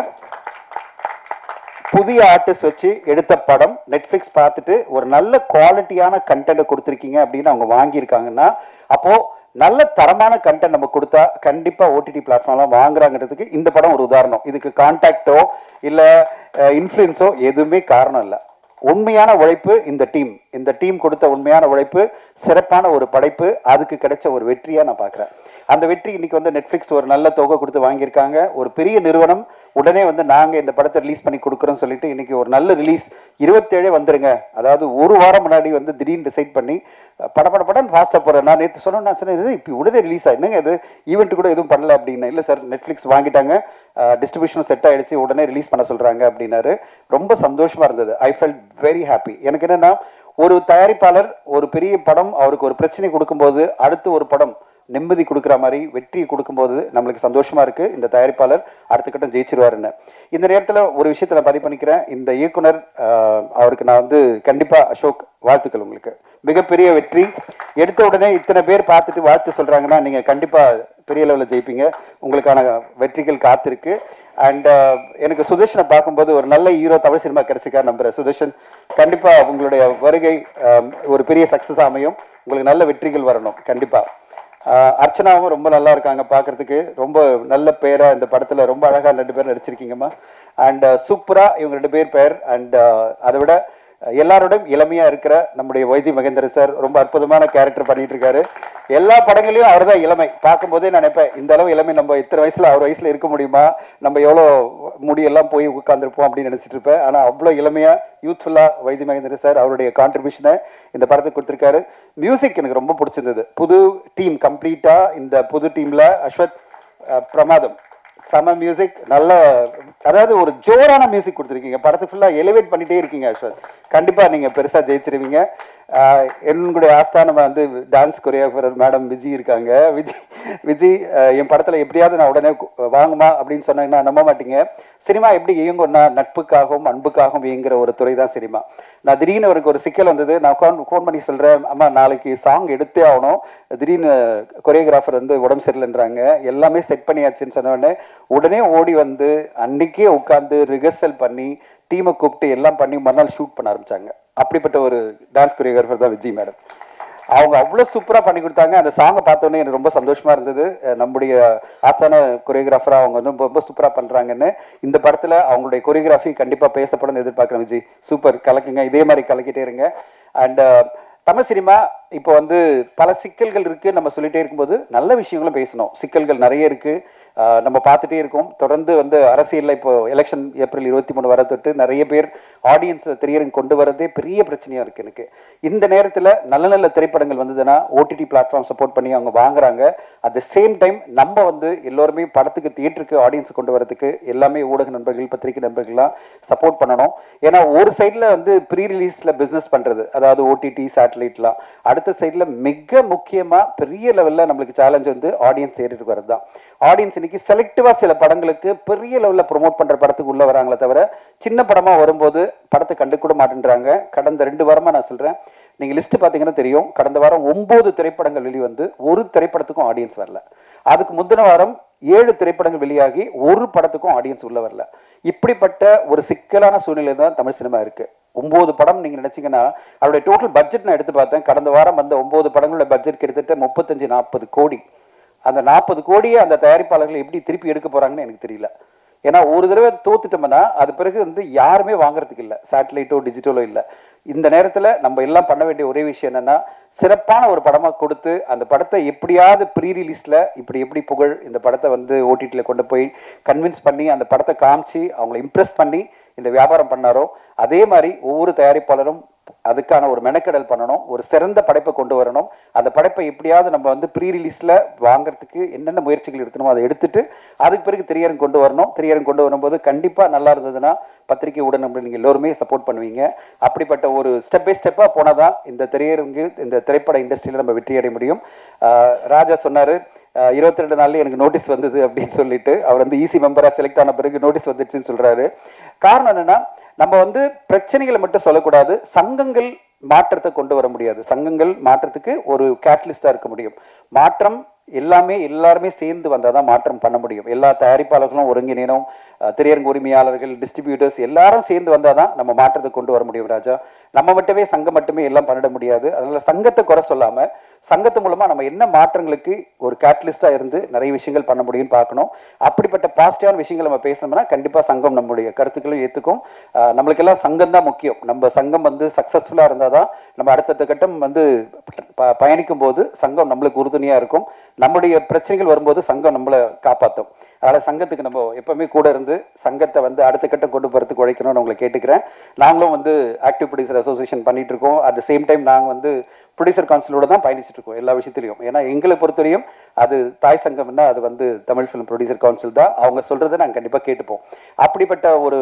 புதிய ஆர்டிஸ்ட் வச்சு எடுத்த படம் நெட்ஃப்ளிக்ஸ் பார்த்துட்டு ஒரு நல்ல குவாலிட்டியான கண்டென்ட்டை கொடுத்துருக்கீங்க அப்படின்னு அவங்க வாங்கியிருக்காங்கன்னா அப்போது நல்ல தரமான கண்டென்ட் நம்ம கொடுத்தா கண்டிப்பாக ஓடிடி பிளாட்ஃபார்ம்லாம் வாங்குறாங்கிறதுக்கு இந்த படம் ஒரு உதாரணம். இதுக்கு கான்டாக்டோ இல்லை இன்ஃப்ளூயன்ஸோ எதுவுமே காரணம் இல்லை. உண்மையான உழைப்பு இந்த டீம் கொடுத்த உண்மையான உழைப்பு, சிறப்பான ஒரு படைப்பு, அதுக்கு கிடைச்ச ஒரு வெற்றியாக நான் பார்க்குறேன். அந்த வெற்றி இன்னைக்கு வந்து நெட்ஃப்ளிக்ஸ் ஒரு நல்ல தொகை கொடுத்து வாங்கியிருக்காங்க. ஒரு பெரிய நிறுவனம் உடனே வந்து நாங்கள் இந்த படத்தை ரிலீஸ் பண்ணி கொடுக்குறோம்னு சொல்லிட்டு இன்னைக்கு ஒரு நல்ல ரிலீஸ் 27 வந்துருங்க, அதாவது ஒரு வாரம் முன்னாடி வந்து திடீர்னு டிசைட் பண்ணி படன்னு ஃபாஸ்ட்டாக போகிறேன். நான் நேற்று சொன்னேன் இது இப்போ உடனே ரிலீஸ் என்னங்க இது ஈவெண்ட் கூட எதுவும் பண்ணல அப்படின்னு. இல்லை சார் நெட்ஃப்ளிக்ஸ் வாங்கிட்டாங்க, டிஸ்ட்ரிபியூஷனும் செட் ஆகிடுச்சு, உடனே ரிலீஸ் பண்ண சொல்கிறாங்க அப்படின்னாரு. ரொம்ப சந்தோஷமாக இருந்தது. I felt very happy. எனக்கு என்னென்னா ஒரு தயாரிப்பாளர் ஒரு பெரிய படம் அவருக்கு ஒரு பிரச்சனை கொடுக்கும்போது அடுத்து ஒரு படம் நிம்மதி கொடுக்குற மாதிரி வெற்றி கொடுக்கும்போது நம்மளுக்கு சந்தோஷமா இருக்கு. இந்த தயாரிப்பாளர் அடுத்த கட்டம் ஜெயிச்சிருவாருன்னு. இந்த நேரத்தில் ஒரு விஷயத்தை நான் பதிவு பண்ணிக்கிறேன். இந்த இயக்குனர் அவருக்கு நான் வந்து கண்டிப்பா அசோக் வாழ்த்துக்கள், உங்களுக்கு மிகப்பெரிய வெற்றி. எடுத்த உடனே இத்தனை பேர் பார்த்துட்டு வாழ்த்து சொல்றாங்கன்னா நீங்க கண்டிப்பா பெரிய லெவலில் ஜெயிப்பீங்க. உங்களுக்கான வெற்றிகள் காத்திருக்கு. அண்ட் எனக்கு சுதர்ஷனை பார்க்கும்போது ஒரு நல்ல ஹீரோ தமிழ் சினிமா கிடைச்சிருக்காரு நம்புறேன். சுதர்ஷன் கண்டிப்பா உங்களுடைய வருகை ஒரு பெரிய சக்சஸ் அமையும், உங்களுக்கு நல்ல வெற்றிகள் வரணும் கண்டிப்பா. அர்ச்சனாவும் ரொம்ப நல்லா இருக்காங்க பார்க்கறதுக்கு, ரொம்ப நல்ல பேரா இந்த படத்துல ரொம்ப அழகா 2 பேர் நடிச்சிருக்கீங்கம்மா. அண்ட் சூப்பரா இவங்க 2 பேர் பெயர். அண்ட் அதை விட எல்லாரோடையும் இளமையா இருக்கிற நம்முடைய வைஜி மகேந்திரன் சார் ரொம்ப அற்புதமான கேரக்டர் பண்ணிட்டு இருக்காரு. எல்லா படங்களையும் அவர் தான் இளமை. பார்க்கும்போதே நான் நினைப்பேன் இந்த அளவு இளமை நம்ம இத்தனை வயசுல அவர் வயசுல இருக்க முடியுமா, நம்ம எவ்வளோ முடியெல்லாம் போய் உட்காந்துருப்போம் அப்படின்னு நினைச்சிட்டு இருப்பேன். ஆனா அவ்வளோ இளமையா யூத்ஃபுல்லா வைஜி மகேந்திரன் சார் அவருடைய கான்ட்ரிபியூஷனை இந்த படத்துக்கு கொடுத்துருக்காரு. மியூசிக் எனக்கு ரொம்ப பிடிச்சிருந்தது. புது டீம் கம்ப்ளீட்டா இந்த புது டீம்ல அஸ்வத் பிரமாதம் சம மியூசிக், நல்ல அதாவது ஒரு ஜோரான மியூசிக் கொடுத்துருக்கீங்க. படத்தை ஃபுல்லாக எலிவேட் பண்ணிட்டே இருக்கீங்க அஸ்வத். கண்டிப்பாக நீங்கள் பெருசாக ஜெயிச்சிருவீங்க. என்னுடைய ஆஸ்தானம் வந்து டான்ஸ் கொரியோகிராஃபர் மேடம் விஜி இருக்காங்க. விஜி என் படத்தில் எப்படியாவது நான் உடனே வாங்குமா அப்படின்னு சொன்னாங்கன்னா நம்ப மாட்டீங்க. சினிமா எப்படி இயங்கும்னா நட்புக்காகவும் அன்புக்காகவும் இயங்குகிற ஒரு துறை தான் சினிமா. நான் திடீர்னு அவருக்கு ஒரு சிக்கல் வந்தது. நான் ஃபோன் பண்ணி சொல்கிறேன், அம்மா நாளைக்கு சாங் எடுத்தே ஆகணும், திடீர்னு கொரியோகிராஃபர் வந்து உடம்பு சரியில்லைன்றாங்க, எல்லாமே செட் பண்ணியாச்சுன்னு சொன்ன உடனே ஓடி வந்து அன்னைக்கே உட்காந்து ரிஹர்சல் பண்ணி டீமை கூப்பிட்டு எல்லாம் பண்ணி மறுநாள் ஷூட் பண்ண ஆரம்பிச்சாங்க. அப்படிப்பட்ட ஒரு டான்ஸ் கொரியோகிராஃபர் தான் விஜய் மேடம். அவங்க அவ்வளோ சூப்பராக பண்ணி கொடுத்தாங்க. அந்த சாங்கை பார்த்தோன்னே எனக்கு ரொம்ப சந்தோஷமா இருந்தது. நம்முடைய ஆஸ்தான கொரியோகிராஃபராக அவங்க வந்து ரொம்ப சூப்பராக பண்ணுறாங்கன்னு. இந்த படத்தில் அவங்களுடைய கொரியோகிராஃபி கண்டிப்பாக பேசப்படும் எதிர்பார்க்குறேன். விஜய் சூப்பர், கலக்குங்க, இதே மாதிரி கலக்கிட்டே இருங்க. அண்ட் தமிழ் சினிமா இப்போ வந்து பல சிக்கல்கள் இருக்குது நம்ம சொல்லிகிட்டே இருக்கும்போது நல்ல விஷயங்களும் பேசணும். சிக்கல்கள் நிறைய இருக்குது, நம்ம பார்த்துட்டே இருக்கோம். தொடர்ந்து வந்து அரசியலில் இப்போ எலெக்ஷன் ஏப்ரல் 23 வர தொட்டு நிறைய பேர் ஆடியன்ஸை திரையரங்கு கொண்டு வரதே பெரிய பிரச்சனையாக இருக்குது எனக்கு. இந்த நேரத்தில் நல்ல நல்ல திரைப்படங்கள் வந்ததுன்னா ஓடிடி பிளாட்ஃபார்ம் சப்போர்ட் பண்ணி அவங்க வாங்குறாங்க. அட் த சேம் டைம் நம்ம வந்து எல்லோருமே படத்துக்கு தியேட்டருக்கு ஆடியன்ஸ் கொண்டு வரதுக்கு எல்லாமே ஊடக நண்பர்கள் பத்திரிகை நண்பர்கள்லாம் சப்போர்ட் பண்ணணும். ஏன்னா ஒரு சைடில் வந்து ப்ரீ ரிலீஸில் பிஸ்னஸ் பண்ணுறது, அதாவது ஓடிடி சேட்டலைட்லாம், அடுத்த சைடில் மிக முக்கியமாக பெரிய லெவலில் நம்மளுக்கு சேலஞ்ச் வந்து ஆடியன்ஸ் ஏறிட்டு வரது தான். ஆடியன்ஸ் இன்னைக்கு செலக்டிவா சில படங்களுக்கு பெரிய லெவலில் ப்ரொமோட் பண்ற படத்துக்கு உள்ள வராங்களே தவிர சின்ன படமா வரும்போது படத்தை கண்டு கூட மாட்டேன்றாங்க. கடந்த 2 வாரமா நான் சொல்றேன், நீங்க லிஸ்ட் பாத்தீங்கன்னா தெரியும். கடந்த வாரம் 9 திரைப்படங்கள் வெளிவந்து ஒரு திரைப்படத்துக்கும் ஆடியன்ஸ் வரல. அதுக்கு முந்தின வாரம் 7 திரைப்படங்கள் வெளியாகி ஒரு படத்துக்கும் ஆடியன்ஸ் உள்ள வரல. இப்படிப்பட்ட ஒரு சிக்கலான சூழ்நிலை தான் தமிழ் சினிமா இருக்கு. 9 படம் நீங்க நினைச்சீங்கன்னா அவருடைய டோட்டல் பட்ஜெட் நான் எடுத்து பார்த்தேன். கடந்த வாரம் வந்த 9 படங்களோட பட்ஜெட் கிட்டத்தட்ட 35-40 கோடி. அந்த 40 கோடியை அந்த தயாரிப்பாளர்கள் எப்படி திருப்பி எடுக்க போறாங்கன்னு எனக்கு தெரியல. ஏன்னா ஒரு தடவை தோத்துட்டோம்னா அது பிறகு வந்து யாருமே வாங்குறதுக்கு இல்லை, சேட்டலைட்டோ டிஜிட்டலோ இல்லை. இந்த நேரத்தில் நம்ம எல்லாம் பண்ண வேண்டிய ஒரே விஷயம் என்னன்னா, சிறப்பான ஒரு படமாக கொடுத்து அந்த படத்தை எப்படியாவது ப்ரீ ரிலீஸில் எப்படி புகழ் இந்த படத்தை வந்து ஓடிடியில் கொண்டு போய் கன்வின்ஸ் பண்ணி அந்த படத்தை காமிச்சு அவங்களை இம்ப்ரெஸ் பண்ணி இந்த வியாபாரம் பண்ணாரோ, அதே மாதிரி ஒவ்வொரு தயாரிப்பாளரும் அதுக்கான ஒரு மெனக்கெடல் பண்ணணும், ஒரு சிறந்த படைப்பை கொண்டு வரணும். அந்த படைப்பை எப்படியாவது நம்ம வந்து ப்ரீ ரிலீஸில் வாங்குறதுக்கு என்னென்ன முயற்சிகள் எடுக்கணுமோ அதை எடுத்துட்டு அதுக்கு பிறகு திரையரங்கு கொண்டு வரணும். திரையரங்கு கொண்டு வரும்போது கண்டிப்பாக நல்லா இருந்ததுன்னா பத்திரிகை ஊடகம் நீங்கள் எல்லோருமே சப்போர்ட் பண்ணுவீங்க. அப்படிப்பட்ட ஒரு ஸ்டெப் பை ஸ்டெப்பாக போனால் தான் இந்த திரையரங்கு இந்த திரைப்பட இண்டஸ்ட்ரியில் நம்ம வெற்றி அடைய முடியும். ராஜா சொன்னார் 22 நாள்லேயே எனக்கு நோட்டீஸ் வந்தது அப்படின்னு சொல்லிட்டு, அவர் வந்து ஈசி மெம்பராக செலக்ட் ஆன பிறகு நோட்டீஸ் வந்துடுச்சுன்னு சொல்கிறாரு. காரணம் என்னென்னா, நம்ம வந்து பிரச்சனைகளை மட்டும் சொல்லக்கூடாது, சங்கங்கள் மாற்றத்தை கொண்டு வர முடியாது. சங்கங்கள் மாற்றத்துக்கு ஒரு கேட்டலிஸ்டாக இருக்க முடியும். மாற்றம் எல்லாருமே சேர்ந்து வந்தால் தான் மாற்றம் பண்ண முடியும். எல்லா தயாரிப்பாளர்களும் ஒருங்கிணைனும், திரையரங்கு உரிமையாளர்கள், டிஸ்ட்ரிபியூட்டர்ஸ் எல்லாரும் சேர்ந்து வந்தால் தான் நம்ம மாற்றத்தை கொண்டு வர முடியும். ராஜா, நம்ம மட்டுமே சங்கம் மட்டுமே எல்லாம் பண்ணிட முடியாது. அதனால் சங்கத்தை குறை சொல்லாமல் சங்கத்து மூலமாக நம்ம என்ன மாற்றங்களுக்கு ஒரு கேட்டலிஸ்டாக இருந்து நிறைய விஷயங்கள் பண்ண முடியும்னு பார்க்கணும். அப்படிப்பட்ட பாசிட்டிவான விஷயங்கள் நம்ம பேசணும்னா கண்டிப்பாக சங்கம் நம்மளுடைய கருத்துக்களும் ஏற்றுக்கும். நம்மளுக்கெல்லாம் சங்கம் தான் முக்கியம். நம்ம சங்கம் வந்து சக்ஸஸ்ஃபுல்லாக இருந்தால் தான் நம்ம அடுத்தடுத்த கட்டம் வந்து பயணிக்கும் போது சங்கம் நம்மளுக்கு உறுதுணையாக இருக்கும். நம்முடைய பிரச்சனைகள் வரும்போது சங்கம் நம்மளை காப்பாற்றும். அதனால் சங்கத்துக்கு நம்ம எப்பவுமே கூட இருந்து சங்கத்தை வந்து அடுத்த கட்டம் கொண்டு போகிறதுக்கு உழைக்கணும்னு உங்களை கேட்டுக்கிறேன். நாங்களும் வந்து ஆக்டிவ் ப்ரொடியூசர் அசோசியேஷன் பண்ணிட்டு இருக்கோம். அட் த சேம் டைம் நாங்கள் வந்து ப்ரொடியூசர் கவுன்சிலோட தான் பயணிச்சுட்டு இருக்கோம் எல்லா விஷயத்துலையும். ஏன்னா எங்களை பொறுத்தவரையும் அது தாய் சங்கம்னா அது வந்து தமிழ் ஃபிலிம் ப்ரொடியூசர் கவுன்சில் தான். அவங்க சொல்கிறத நாங்கள் கண்டிப்பாக கேட்டுப்போம். அப்படிப்பட்ட ஒரு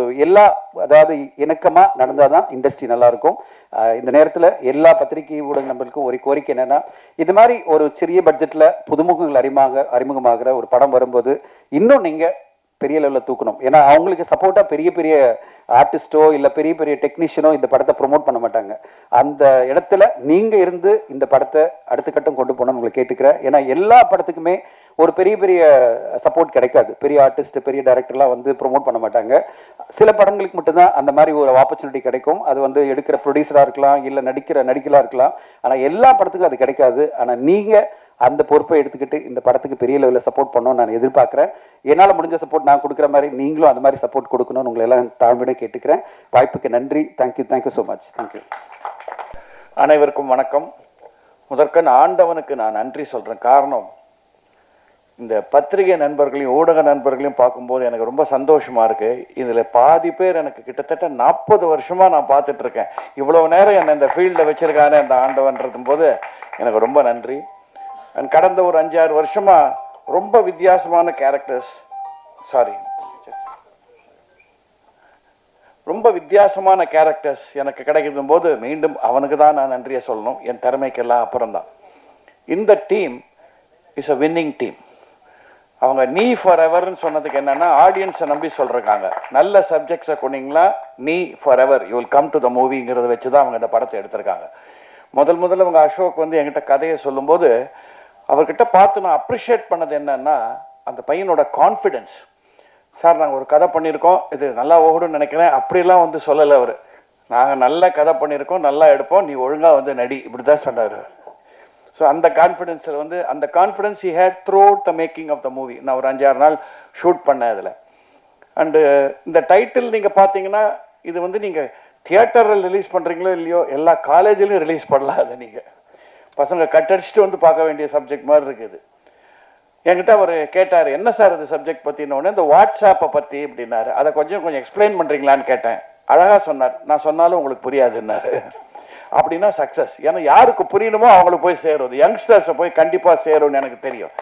அதாவது இணக்கமாக நடந்தால் தான் இண்டஸ்ட்ரி நல்லாயிருக்கும். இந்த நேரத்தில் எல்லா பத்திரிகை ஊடக நம்பர்களுக்கும் ஒரு கோரிக்கை என்னென்னா, இது மாதிரி ஒரு சிறிய பட்ஜெட்டில் புதுமுகங்கள் அறிமுகமாகிற ஒரு படம் வரும்போது இன்னும் நீங்கள் பெரிய லெவலில் தூக்கணும். ஏன்னா அவங்களுக்கு சப்போர்ட்டாக பெரிய ஆர்டிஸ்டோ இல்லை பெரிய டெக்னீஷியனோ இந்த படத்தை ப்ரொமோட் பண்ண மாட்டாங்க. அந்த இடத்துல நீங்கள் இருந்து இந்த படத்தை அடுத்த கட்டம் கொண்டு போகணும்னு உங்களை கேட்டுக்கிறேன். ஏன்னா எல்லா படத்துக்குமே ஒரு பெரிய சப்போர்ட் கிடைக்காது. பெரிய ஆர்டிஸ்ட் பெரிய டைரக்டர்லாம் வந்து ப்ரொமோட் பண்ண மாட்டாங்க. சில படங்களுக்கு மட்டும்தான் அந்த மாதிரி ஒரு ஆப்பர்ச்சுனிட்டி கிடைக்கும். அது வந்து எடுக்கிற ப்ரொடியூசராக இருக்கலாம், இல்லை நடிகலாக இருக்கலாம். ஆனால் எல்லா படத்துக்கும் அது கிடைக்காது. ஆனால் நீங்கள் அந்த பொறுப்பை எடுத்துக்கிட்டு இந்த படத்துக்கு பெரிய லெவலில் சப்போர்ட் பண்ணணும்னு நான் எதிர்பார்க்குறேன். என்னால் முடிஞ்ச சப்போர்ட் நான் கொடுக்குற மாதிரி நீங்களும் அந்த மாதிரி சப்போர்ட் கொடுக்கணும்னு உங்களை எல்லாம் தாழ்மையோட கேட்டுக்கிறேன். வாய்ப்புக்கு நன்றி. Thank you so much. தேங்க்யூ. அனைவருக்கும் வணக்கம். முதற்கண் ஆண்டவனுக்கு நான் நன்றி சொல்கிறேன். காரணம், இந்த பத்திரிகை நண்பர்களையும் ஊடக நண்பர்களையும் பார்க்கும்போது எனக்கு ரொம்ப சந்தோஷமாக இருக்குது. இதில் பாதி பேர் எனக்கு கிட்டத்தட்ட 40 வருஷமாக நான் பார்த்துட்ருக்கேன். இவ்வளோ நேரம் என்னை இந்த ஃபீல்டில் வச்சுருக்கானே அந்த ஆண்டவன்றதும் போது எனக்கு ரொம்ப நன்றி. அண்ட் கடந்த ஒரு 5-6 வருஷமாக ரொம்ப வித்தியாசமான கேரக்டர்ஸ் எனக்கு கிடைக்கும் போது மீண்டும் அவனுக்கு தான் நான் நன்றியை சொல்லணும். என் திறமைக்கெல்லாம் அப்புறம்தான். இந்த team is a winning team. அவங்க நீ ஃபார் எவர்னு சொன்னதுக்கு என்னன்னா, ஆடியன்ஸை நம்பி சொல்றாங்க. நல்ல சப்ஜெக்ட்ஸை கொண்டீங்களா, நீ for ever you will come to the மூவிங்கிறத வச்சு தான் அவங்க இந்த படத்தை எடுத்திருக்காங்க. முதல்ல அவங்க அசோக் வந்து என்கிட்ட கதையை சொல்லும்போது அவர்கிட்ட பார்த்து நான் அப்ரிஷியேட் பண்ணது என்னன்னா, அந்த பையனோட கான்ஃபிடென்ஸ். சார் நாங்கள் ஒரு கதை பண்ணியிருக்கோம், இது நல்லா ஓடுன்னு நினைக்கிறேன், அப்படிலாம் வந்து சொல்லலை அவர். நாங்கள் நல்ல கதை பண்ணியிருக்கோம், நல்லா எடுப்போம், நீ ஒழுங்காக வந்து நடி, இப்படி தான் சொன்னார். ஸோ அந்த கான்ஃபிடென்ஸில் வந்து அந்த confidence he had throughout the making of the movie. நான் ஒரு 5-6 நாள் ஷூட் பண்ணேன் இதில். அண்டு இந்த டைட்டில் நீங்கள் பார்த்தீங்கன்னா, இது வந்து நீங்கள் தியேட்டரில் ரிலீஸ் பண்ணுறீங்களோ இல்லையோ, எல்லா காலேஜிலையும் ரிலீஸ் பண்ணலாம். அதை நீங்கள் பசங்க கட்டடிச்சுட்டு வந்து பார்க்க வேண்டிய சப்ஜெக்ட் மாதிரி இருக்குது. என்கிட்ட அவர் கேட்டார், என்ன சார் இது சப்ஜெக்ட் பற்றினோடனே, இந்த வாட்ஸ்ஆப்பை பற்றி அப்படின்னாரு. அதை கொஞ்சம் எக்ஸ்பிளைன் பண்ணுறீங்களான்னு கேட்டேன். அழகாக சொன்னார். நான் சொன்னாலும் உங்களுக்கு புரியாதுன்னாரு. அப்படின்னா சக்ஸஸ். ஏன்னா யாருக்கு புரியணுமோ அவங்களுக்கு போய் சேரும். யங்ஸ்டர்ஸை போய் கண்டிப்பாக சேரும்னு எனக்கு தெரியும்.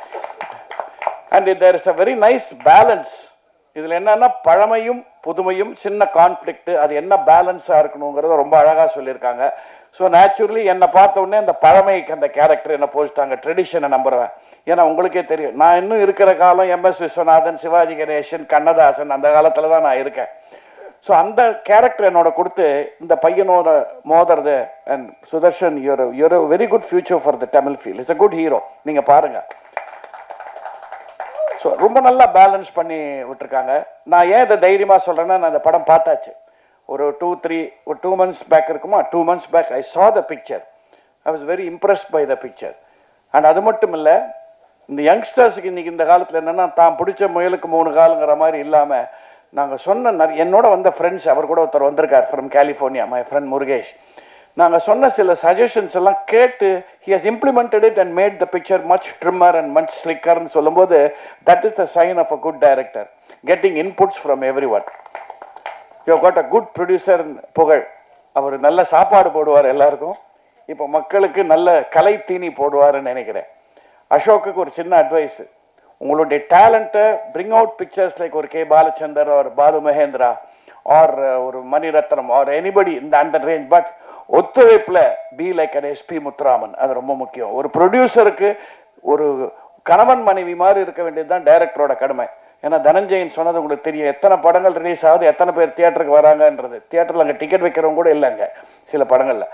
And there is a very nice balance. இதில் என்னன்னா, பழமையும் புதுமையும், சின்ன கான்ஃப்ளிக்ட், அது என்ன பேலன்ஸாக இருக்கணுங்கிறத ரொம்ப அழகாக சொல்லியிருக்காங்க. ஸோ நேச்சுரலி என்னை பார்த்த உடனே அந்த பழமைக்கு அந்த கேரக்டர் என்ன போச்சுட்டாங்க. ட்ரெடிஷனை நம்புறேன். ஏன்னா உங்களுக்கே தெரியும், நான் இன்னும் இருக்கிற காலம் MS விஸ்வநாதன், சிவாஜி கணேசன், கண்ணதாசன், அந்த காலத்தில் தான் நான் இருக்கேன். ஸோ அந்த கேரக்டர் என்னோட கொடுத்து இந்த பையனோட மோதுறது. And Sudarshan, you're very good future for the Tamil field. It's a good hero. நீங்கள் பாருங்கள். ஸோ ரொம்ப நல்லா பேலன்ஸ் பண்ணி விட்டுருக்காங்க. நான் ஏன் இதை தைரியமாக சொல்கிறேன்னா, நான் இந்த படம் பார்த்தாச்சு. ஒரு 2 months பேக் இருக்குமா, 2 months back I saw the picture. I was very impressed by the picture. And அது மட்டும் இல்லை, இந்த யங்ஸ்டர்ஸுக்கு இன்றைக்கி இந்த காலத்தில் என்னென்னா, தான் பிடிச்ச முயலுக்கு 3 காலுங்கிற மாதிரி இல்லாமல் நாங்கள் சொன்ன என்னோட வந்த ஃப்ரெண்ட்ஸ், அவர் கூட ஒருத்தர் வந்திருக்கார் from California, my friend Murugesh. நாங்கள் சொன்ன சில சஜஷன்ஸ் எல்லாம் கேட்டு he has implemented it and made the picture much trimmer and much slicker ன்னு சொல்லும்போது that is the sign of a good director, getting inputs from everyone. You have got a good producer புகழ். அவர் நல்ல சாப்பாடு போடுவார் எல்லாருக்கும். இப்போ மக்களுக்கு நல்ல கலை தீனி போடுவார்னு நினைக்கிறேன். அசோக்குக்கு ஒரு சின்ன அட்வைஸ், உங்களுடைய டேலண்ட்டை பிரிங் அவுட் பிக்சர்ஸ் லைக் ஒரு கே பாலச்சந்தர் ஒரு பாலு மகேந்திரா ஆர் ஒரு மணிரத்னம் ஆர் எனிபடி இந்த அந்த ரேஞ்ச், பட் ஒத்துழைப்பில் be like an SP Muthuraman. அது ரொம்ப முக்கியம். ஒரு ப்ரொடியூசருக்கு ஒரு கணவன் மனைவி மாதிரி இருக்க வேண்டியது தான் டைரக்டரோட கடமை. ஏன்னா தனஞ்சயன் சொன்னது உங்களுக்கு தெரியும், எத்தனை படங்கள் ரிலீஸ் ஆகுது, எத்தனை பேர் தியேட்டருக்கு வராங்கன்றது. தியேட்டரில் அங்கே டிக்கெட் வைக்கிறவங்க கூட இல்லைங்க சில படங்களில்.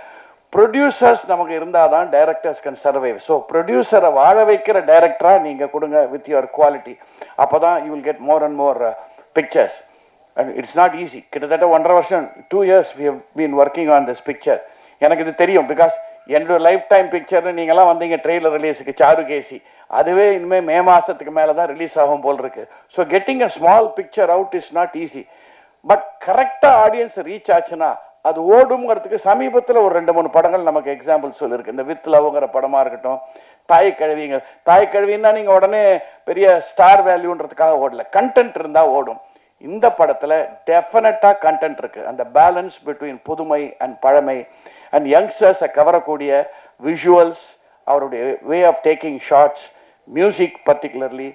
ப்ரொடியூசர்ஸ் நமக்கு இருந்தால் தான் டைரக்டர்ஸ் கேன் சர்வைவ். ஸோ ப்ரொடியூசரை வாழ வைக்கிற டைரக்டராக நீங்கள் கொடுங்க வித் யுவர் குவாலிட்டி. அப்போ தான் you will get more and more pictures. And it's not easy. கிட்டத்தட்ட 1.5 வருஷம் 2 years we have been working on this picture. எனக்கு இது தெரியும், பிகாஸ் என்னோட லைஃப் டைம் பிக்சர்னு நீங்களாம் வந்தீங்க ட்ரெய்லர் ரிலீஸுக்கு சாருகேசி, அதுவே இனிமேல் மே மாதத்துக்கு மேலே தான் ரிலீஸ் ஆகும் போல் இருக்கு. So getting a small picture out is not easy. But கரெக்டாக ஆடியன்ஸ் ரீச் ஆச்சுன்னா அது ஓடுங்கிறதுக்கு சமீபத்தில் ஒரு 2-3 படங்கள் நமக்கு எக்ஸாம்பிள் சொல்லியிருக்கு. இந்த வித் லவ்ங்கிற படமாக இருக்கட்டும், தாய் கழுவின்னா நீங்கள் உடனே பெரிய ஸ்டார் வேல்யூன்றதுக்காக ஓடல, கண்டென்ட் இருந்தால் ஓடும். இந்த படத்தில் டெஃபினட்டாக கண்டென்ட் இருக்குது. அந்த பேலன்ஸ் பிட்வீன் புதுமை அண்ட் பழமை அண்ட் யங்ஸ்டர்ஸை கவரக்கூடிய விஷுவல்ஸ், அவருடைய way of taking shots, music particularly,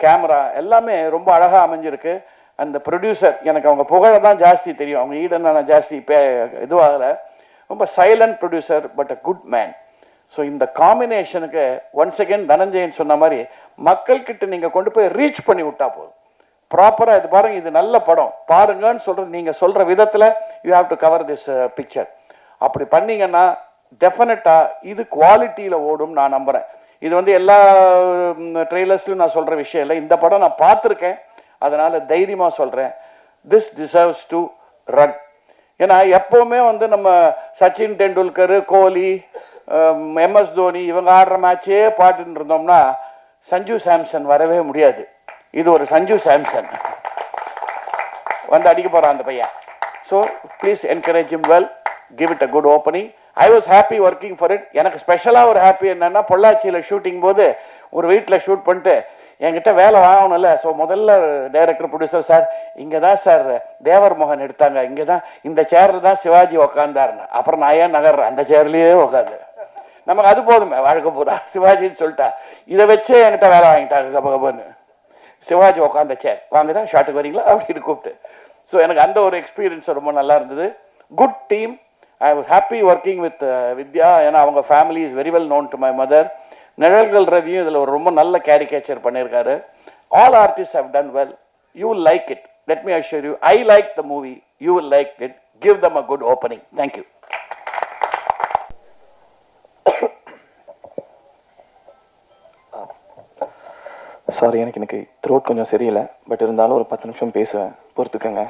camera எல்லாமே ரொம்ப அழகாக அமைஞ்சிருக்கு. அந்த ப்ரொடியூசர் எனக்கு அவங்க புகழை தான் ஜாஸ்தி தெரியும், அவங்க ஈடன் ஜாஸ்தி இதுவாகலை. ரொம்ப silent producer but a good man. So இந்த காம்பினேஷனுக்கு ஒன்ஸ் அகேன் தனஞ்சயன் சொன்ன மாதிரி மக்கள்கிட்ட நீங்கள் கொண்டு போய் ரீச் பண்ணி விட்டா போதும். ப்ராப்பராக இது பாருங்க, இது நல்ல படம் பாருங்கன்னு சொல்கிறது, நீங்கள் சொல்கிற விதத்தில் you have to cover this picture. அப்படி பண்ணீங்கன்னா டெஃபினட்டாக இது குவாலிட்டியில் ஓடும் நான் நம்புகிறேன். இது வந்து எல்லா ட்ரெய்லர்ஸ்லையும் நான் சொல்கிற விஷயம் இல்லை, இந்த படம் நான் பார்த்துருக்கேன், அதனால் தைரியமாக சொல்கிறேன், திஸ் டிசர்வ்ஸ் டு ரன். ஏன்னா எப்போவுமே வந்து நம்ம சச்சின் டெண்டுல்கர், கோலி, எம்எஸ் தோனி இவங்க ஆடுற மேட்சே பாட்டுன்னு இருந்தோம்னா சஞ்சு சாம்சன் வரவே முடியாது. இது ஒரு சஞ்சு சாம்சன் வந்து அடிக்க போகிறான் அந்த பையன். So please encourage him well, give it a good opening. I was happy working for it. எனக்கு ஸ்பெஷலாக ஒரு ஹாப்பி என்னன்னா, பொள்ளாச்சியில் ஷூட்டிங் போது ஒரு வீட்டில் ஷூட் பண்ணிட்டு என்கிட்ட வேலை வாங்கணும்ல. ஸோ முதல்ல டைரக்டர் ப்ரொடியூசர், சார் இங்கே தான் சார் தேவர் மோகன் எடுத்தாங்க, இங்கே தான் இந்த சேரில் தான் சிவாஜி உக்காந்தாருன்னு. அப்புறம் நான் ஏன் நகர்றேன், அந்த சேர்லேயே உட்காந்து நமக்கு அது போதுமே வாழ்க்கை பூரா சிவாஜின்னு சொல்லிட்டா. இதை வச்சே என்கிட்ட வேலை வாங்கிட்டாங்க கபகபன்னு. சிவாஜி உட்காந்த சேர் வாங்குதான், ஷார்ட்டுக்கு வரீங்களா அப்படின்னு கூப்பிட்டு. ஸோ எனக்கு அந்த ஒரு எக்ஸ்பீரியன்ஸ் ரொம்ப நல்லா இருந்தது. Good team. I was happy working with Vidya. ஏன்னா அவங்க family is very well known to my mother. Nizhalgal ரவியும் இதில் ஒரு ரொம்ப நல்ல கேரிகேச்சர் பண்ணியிருக்காரு. All artist have done well. You will like it, let me assure you. I like the movie, you will like it. Give them a good opening. Thank you. Sorry, எனக்கு இன்னைக்கு throat கொஞ்சம் சரியில்லை, பட் இருந்தாலும் ஒரு 10 நிமிஷம் பேசுவேன், பொறுத்துக்கங்க.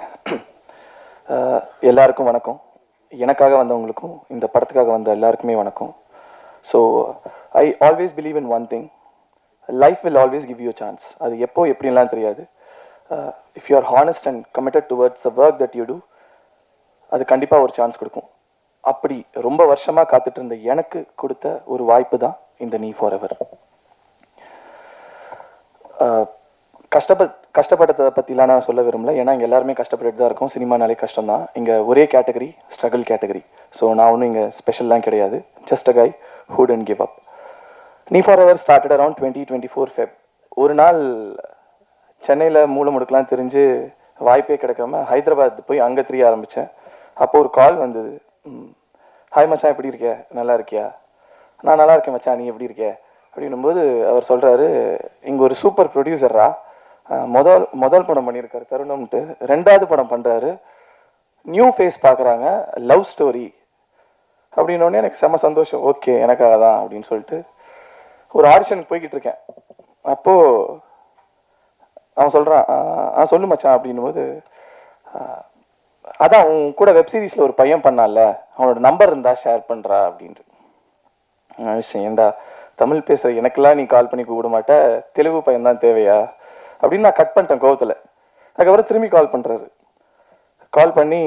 எல்லாருக்கும் வணக்கம். எனக்காக வந்தவங்களுக்கும் இந்த படத்துக்காக வந்த எல்லாருக்குமே வணக்கம். So I always believe in one thing, life will always give you chance. அது எப்போ எப்படின்லாம் தெரியாது. If you are honest and committed towards the work that you do, அது கண்டிப்பாக ஒரு சான்ஸ் கொடுக்கும். அப்படி ரொம்ப வருஷமாக காத்துட்டு இருந்த எனக்கு கொடுத்த ஒரு வாய்ப்பு தான் இந்த நீ ஃபார் எவர். கஷ்டப்பட்டதை பற்றிலாம் நான் சொல்ல விரும்பல, ஏன்னா இங்கே எல்லாருமே கஷ்டப்பட்டு தான் இருக்கும். சினிமானாலே கஷ்டம் தான். இங்கே ஒரே கேட்டகரி ஸ்ட்ரகிள் கேட்டகரி. ஸோ நான் ஒன்றும் இங்கே ஸ்பெஷல்லாம் கிடையாது. Just a guy who don't give up. நீ for ever started around 2024 Feb. ஒரு நாள் சென்னையில் மூளை முடுக்கலாம் தெரிஞ்சு வாய்ப்பே கிடைக்காம ஹைதராபாத் போய் அங்கே தெரிய ஆரம்பித்தேன். அப்போ ஒரு கால் வந்தது. ஹாய் மச்சான், எப்படி இருக்கியா, நல்லா இருக்கியா? நான் நல்லா இருக்கேன் மச்சான், நீ எப்படி இருக்க அப்படின்னும்போது அவர் சொல்கிறாரு, இங்கே ஒரு சூப்பர் ப்ரொடியூசரா, முதல் படம் பண்ணியிருக்காரு தருணம்ட்டு, 2வது படம் பண்ணுறாரு, நியூ ஃபேஸ் பார்க்குறாங்க, லவ் ஸ்டோரி அப்படின்னோடனே எனக்கு செம்ம சந்தோஷம். ஓகே, எனக்காக தான் அப்படின்னு சொல்லிட்டு ஒரு ஆடிஷனுக்கு போய்கிட்டு இருக்கேன். அப்போது அவன் சொல்கிறான், சொல்லு மச்சான் அப்படின்னும் போது, அதான் உன் கூட வெப்சீரிஸில் ஒரு பையன் பண்ணால, அவனோட நம்பர் இருந்தா ஷேர் பண்ணுறா அப்படின்ட்டு. விஷயம் ஏண்டா தமிழ் பேசுகிற எனக்கெல்லாம் நீ கால் பண்ணி கூப்பிட மாட்ட, தெலுங்கு பையன் தான் தேவையா அப்படின்னு நான் கட் பண்ணிட்டேன் கோவத்தில். அதுக்கப்புறம் திரும்பி கால் பண்ணுறாரு. கால் பண்ணி